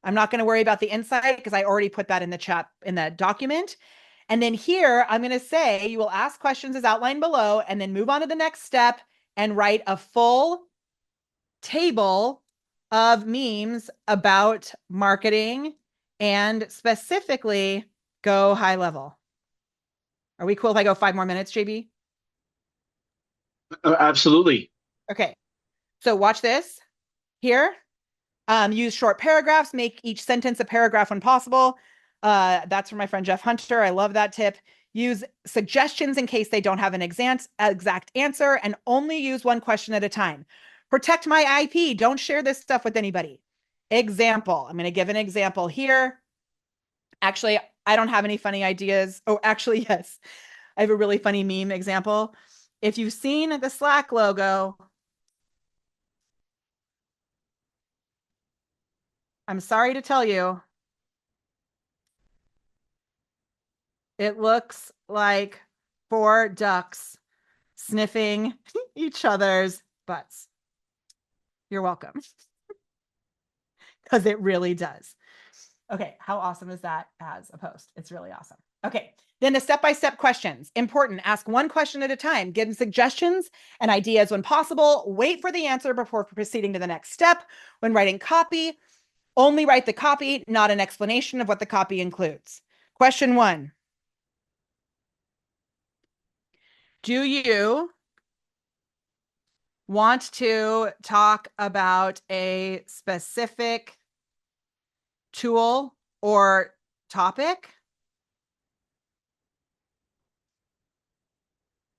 I'm not going to worry about the inside because I already put that in the chat in the document. And then here, I'm going to say you will ask questions as outlined below and then move on to the next step and write a full table of memes about marketing and specifically Go HighLevel. Are we cool if I go 5 more minutes, JB? Absolutely. Okay. So watch this here. Use short paragraphs, make each sentence a paragraph when possible. That's from my friend Jeff Hunter. I love that tip. Use suggestions in case they don't have an exact answer and only use one question at a time. Protect my IP. Don't share this stuff with anybody. Example. I'm going to give an example here. Actually, I don't have any funny ideas. Oh, actually, yes. I have a really funny meme example. If you've seen the Slack logo, I'm sorry to tell you, it looks like 4 ducks sniffing each other's butts. You're welcome. Because it really does. Okay, how awesome is that as a post? It's really awesome. Okay, then the step-by-step questions. Important, ask one question at a time. Give suggestions and ideas when possible. Wait for the answer before proceeding to the next step. When writing copy, only write the copy, not an explanation of what the copy includes. Question 1. Do you want to talk about a specific tool or topic?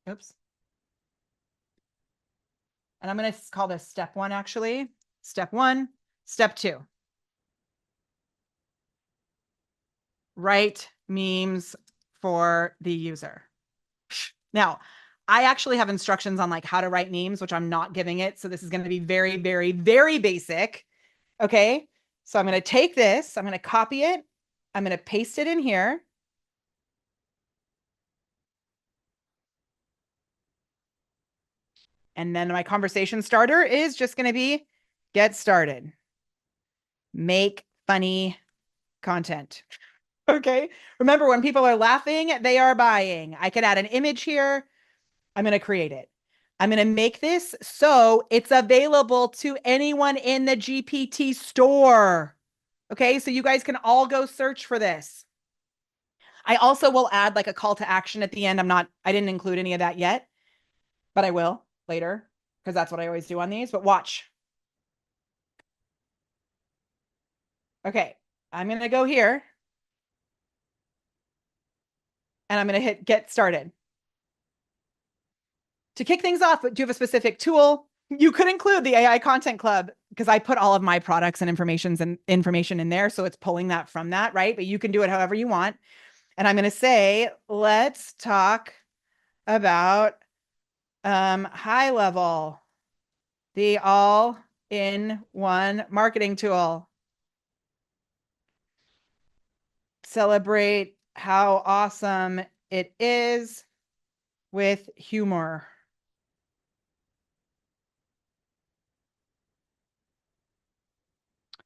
Oops. And I'm going to call this step 1, actually. Step 1. Step 2. Write memes for the user. Now, I actually have instructions on like how to write memes, which I'm not giving it. So this is going to be very, very, very basic. Okay. So I'm going to take this, I'm going to copy it. I'm going to paste it in here. And then my conversation starter is just going to be get started. Make funny content. Okay. Remember, when people are laughing, they are buying. I could add an image here. I'm going to create it. I'm going to make this so it's available to anyone in the GPT store. Okay. So you guys can all go search for this. I also will add like a call to action at the end. I didn't include any of that yet, but I will later because that's what I always do on these. But watch. Okay. I'm going to go here and I'm going to hit get started. To kick things off, do you have a specific tool? You could include the AI Content Club because I put all of my products and information in there. So it's pulling that from that, right? But you can do it however you want. And I'm going to say, let's talk about HighLevel, the all-in-one marketing tool. Celebrate how awesome it is with humor.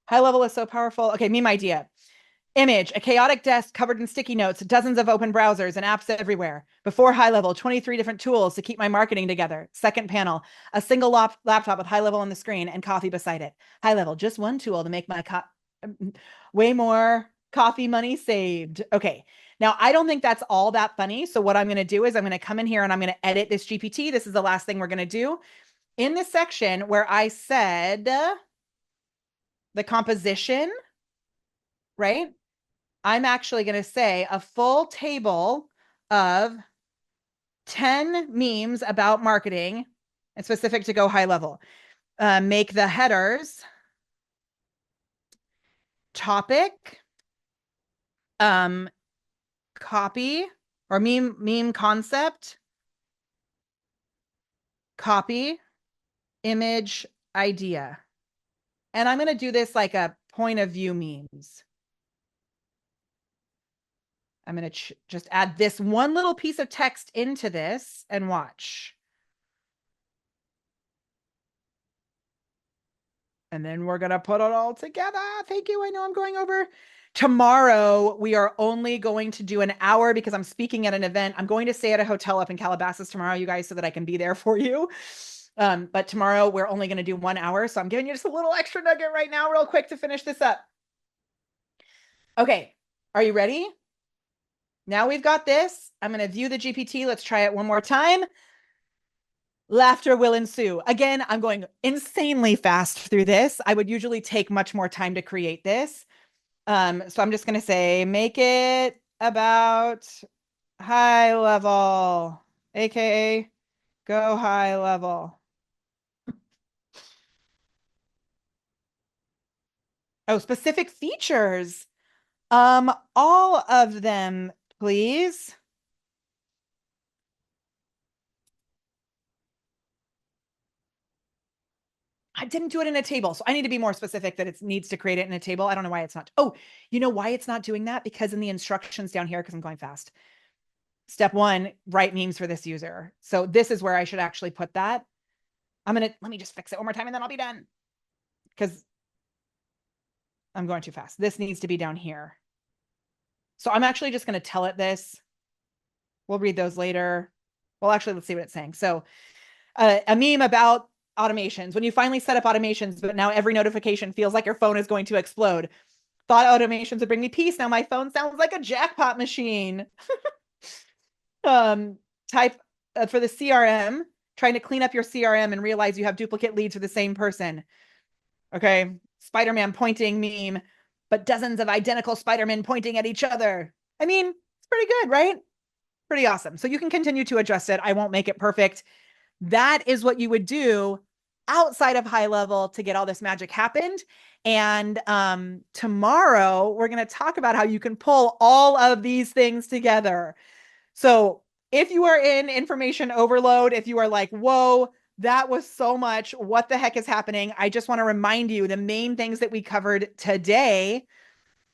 HighLevel is so powerful. Okay, meme idea. Image, a chaotic desk covered in sticky notes, dozens of open browsers and apps everywhere. Before HighLevel, 23 different tools to keep my marketing together. Second panel, a single laptop with HighLevel on the screen and coffee beside it. HighLevel, just one tool to make my way more coffee money saved. Okay. Now, I don't think that's all that funny. So what I'm going to do is I'm going to come in here and I'm going to edit this GPT. This is the last thing we're going to do. In this section where I said the composition, right? I'm actually going to say a full table of 10 memes about marketing and specific to go high level. Make the headers topic, copy or meme concept, copy, image, idea. And I'm going to do this like a point of view memes. I'm going to just add this one little piece of text into this and watch. And then we're going to put it all together. Thank you. I know I'm going over. Tomorrow, we are only going to do an hour because I'm speaking at an event. I'm going to stay at a hotel up in Calabasas tomorrow, you guys, so that I can be there for you. But tomorrow, we're only going to do 1 hour. So I'm giving you just a little extra nugget right now, real quick, to finish this up. Okay. Are you ready? Now we've got this. I'm going to view the GPT. Let's try it one more time. Laughter will ensue. Again, I'm going insanely fast through this. I would usually take much more time to create this. So I'm just going to say, make it about high level, AKA go high level. Oh, specific features. All of them, please. I didn't do it in a table, so I need to be more specific that it needs to create it in a table. I don't know why it's not. Oh, you know why it's not doing that? Because in the instructions down here, because I'm going fast. Step 1, write memes for this user. So this is where I should actually put that. Let me just fix it one more time and then I'll be done. Because I'm going too fast. This needs to be down here. So I'm actually just going to tell it this. We'll read those later. Well, actually, let's see what it's saying. So a meme about automations. When you finally set up automations, but now every notification feels like your phone is going to explode. Thought automations would bring me peace. Now my phone sounds like a jackpot machine. Type for the CRM, trying to clean up your CRM and realize you have duplicate leads for the same person. Okay. Spider-Man pointing meme, but dozens of identical Spider-Men pointing at each other. I mean, it's pretty good, right? Pretty awesome. So you can continue to adjust it. I won't make it perfect. That is what you would do outside of high level to get all this magic happened. And tomorrow we're going to talk about how you can pull all of these things together. So if you are in information overload, if you are like, whoa, that was so much, what the heck is happening? I just want to remind you the main things that we covered today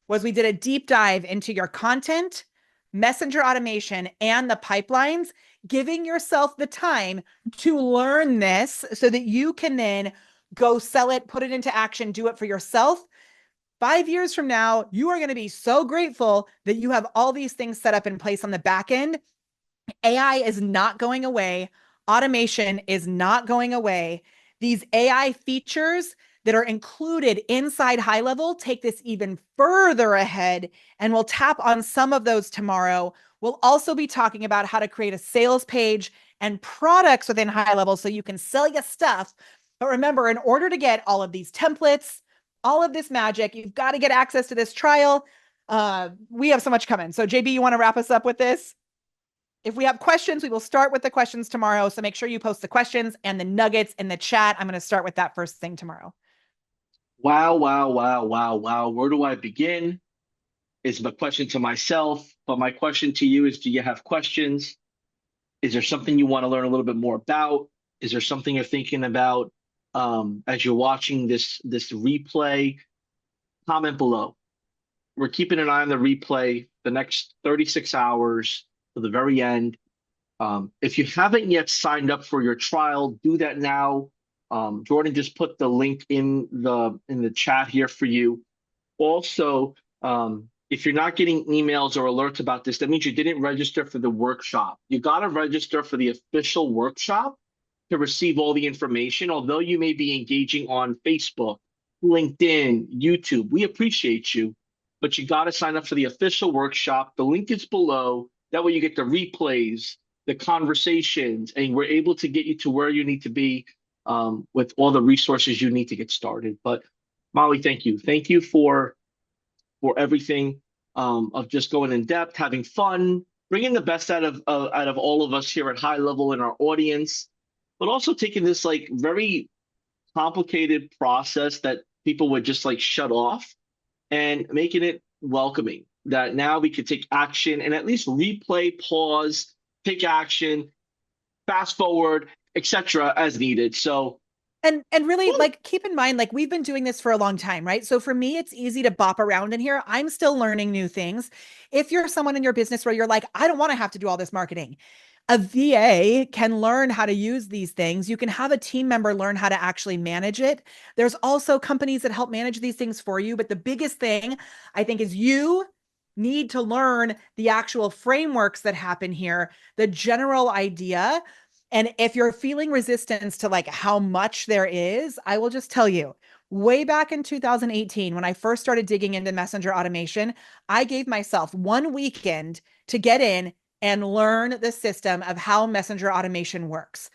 was we did a deep dive into your content, messenger automation, and the pipelines, giving yourself the time to learn this so that you can then go sell it, put it into action, do it for yourself. 5 years from now, you are going to be so grateful that you have all these things set up in place on the back end. AI is not going away. Automation is not going away. These AI features that are included inside high level take this even further ahead, and we'll tap on some of those tomorrow. We'll also be talking about how to create a sales page and products within high level so you can sell your stuff. But remember, in order to get all of these templates, all of this magic, you've got to get access to this trial. We have so much coming. So JB, you want to wrap us up with this? If we have questions, we will start with the questions tomorrow. So make sure you post the questions and the nuggets in the chat. I'm going to start with that first thing tomorrow. Wow, wow, wow, wow, wow. Where do I begin? Is my question to myself. But my question to you is, do you have questions? Is there something you want to learn a little bit more about? Is there something you're thinking about as you're watching this replay? Comment below. We're keeping an eye on the replay the next 36 hours to the very end. If you haven't yet signed up for your trial, do that now. Jordan just put the link in the chat here for you. Also, if you're not getting emails or alerts about this, that means you didn't register for the workshop. You got to register for the official workshop to receive all the information. Although you may be engaging on Facebook, LinkedIn, YouTube, we appreciate you, but you got to sign up for the official workshop. The link is below. That way you get the replays, the conversations, and we're able to get you to where you need to be with all the resources you need to get started. But Molly, thank you. Thank you for everything of just going in depth, having fun, bringing the best out of all of us here at High Level in our audience, but also taking this like very complicated process that people would just like shut off and making it welcoming. That now we could take action and at least replay, pause, take action, fast forward, etc. as needed. So And really, woo, like, keep in mind, like, we've been doing this for a long time, right? So for me, it's easy to bop around in here. I'm still learning new things. If you're someone in your business where you're like, I don't want to have to do all this marketing, a VA can learn how to use these things. You can have a team member learn how to actually manage it. There's also companies that help manage these things for you. But the biggest thing I think is you need to learn the actual frameworks that happen here, the general idea. And if you're feeling resistance to like how much there is, I will just tell you, way back in 2018, when I first started digging into messenger automation, I gave myself one weekend to get in and learn the system of how messenger automation works.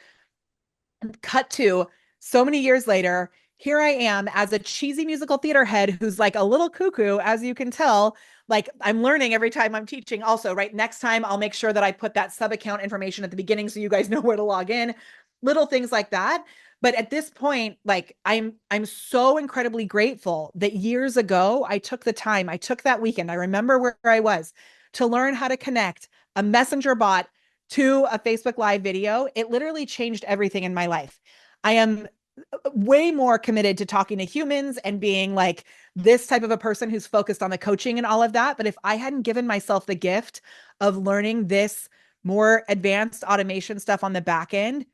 Cut to so many years later, here I am as a cheesy musical theater head who's like a little cuckoo, as you can tell. Like, I'm learning every time I'm teaching. Also, right, next time I'll make sure that I put that sub account information at the beginning so you guys know where to log in. Little things like that. But at this point, like, I'm so incredibly grateful that years ago I took the time, I took that weekend. I remember where I was to learn how to connect a messenger bot to a Facebook Live video. It literally changed everything in my life. I am way more committed to talking to humans and being like this type of a person who's focused on the coaching and all of that. But if I hadn't given myself the gift of learning this more advanced automation stuff on the back end,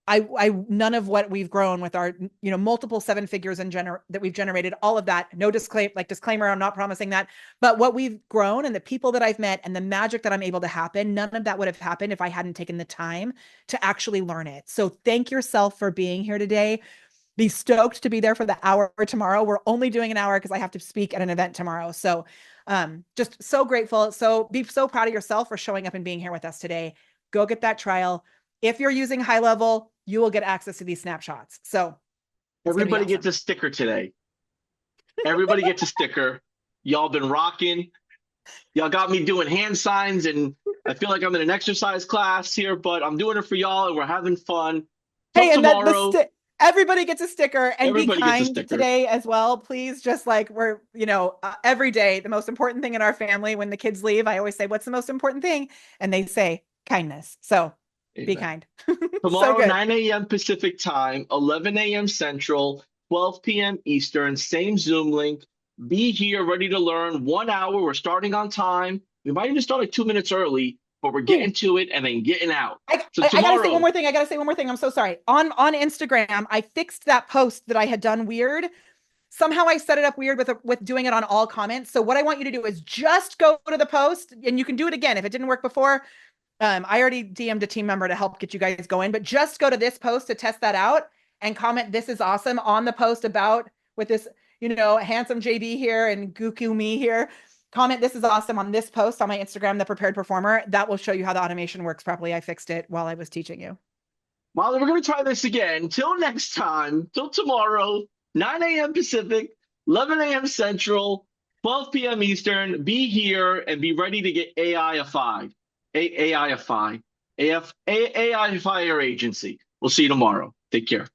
I none of what we've grown with our, multiple seven figures that we've generated, all of that, no disclaimer, I'm not promising that, but what we've grown and the people that I've met and the magic that I'm able to happen, none of that would have happened if I hadn't taken the time to actually learn it. So thank yourself for being here today. Be stoked to be there for the hour tomorrow. We're only doing an hour because I have to speak at an event tomorrow. So just so grateful. So be so proud of yourself for showing up and being here with us today. Go get that trial. If you're using HighLevel, you will get access to these snapshots. So it's going to be everybody gets awesome. a sticker today. Everybody gets a sticker. Y'all been rocking. Y'all got me doing hand signs, and I feel like I'm in an exercise class here, but I'm doing it for y'all, and we're having fun. Till Hey, and that tomorrow, everybody gets a sticker, and be everybody gets a kind sticker. today as well. Please, just like we're, every day, the most important thing in our family when the kids leave, I always say, what's the most important thing? And they say kindness. So be Amen. kind. So Tomorrow, good. 9 a.m. Pacific time, 11 a.m. Central, 12 p.m. Eastern, same Zoom link. Be here ready to learn. 1 hour. We're starting on time. We might even start like 2 minutes early, but we're getting Ooh, to it and then getting out. I, So I gotta say one tomorrow, more thing. I gotta say one more thing. I'm so sorry. On Instagram, I fixed that post that I had done weird. Somehow I set it up weird with doing it on all comments. So what I want you to do is just go to the post, and you can do it again if it didn't work before. I already DM'd a team member to help get you guys going, but just go to this post to test that out and comment "This is awesome" on the post about with this, handsome JB here and Guku me here. Comment "This is awesome" on this post on my Instagram, The Prepared Performer. That will show you how the automation works properly. I fixed it while I was teaching you. Molly, we're going to try this again. Till next time, till tomorrow, 9 a.m. Pacific, 11 a.m. Central, 12 p.m. Eastern. Be here and be ready to get AI-ify. AI-ify. AI-ify your agency. We'll see you tomorrow. Take care.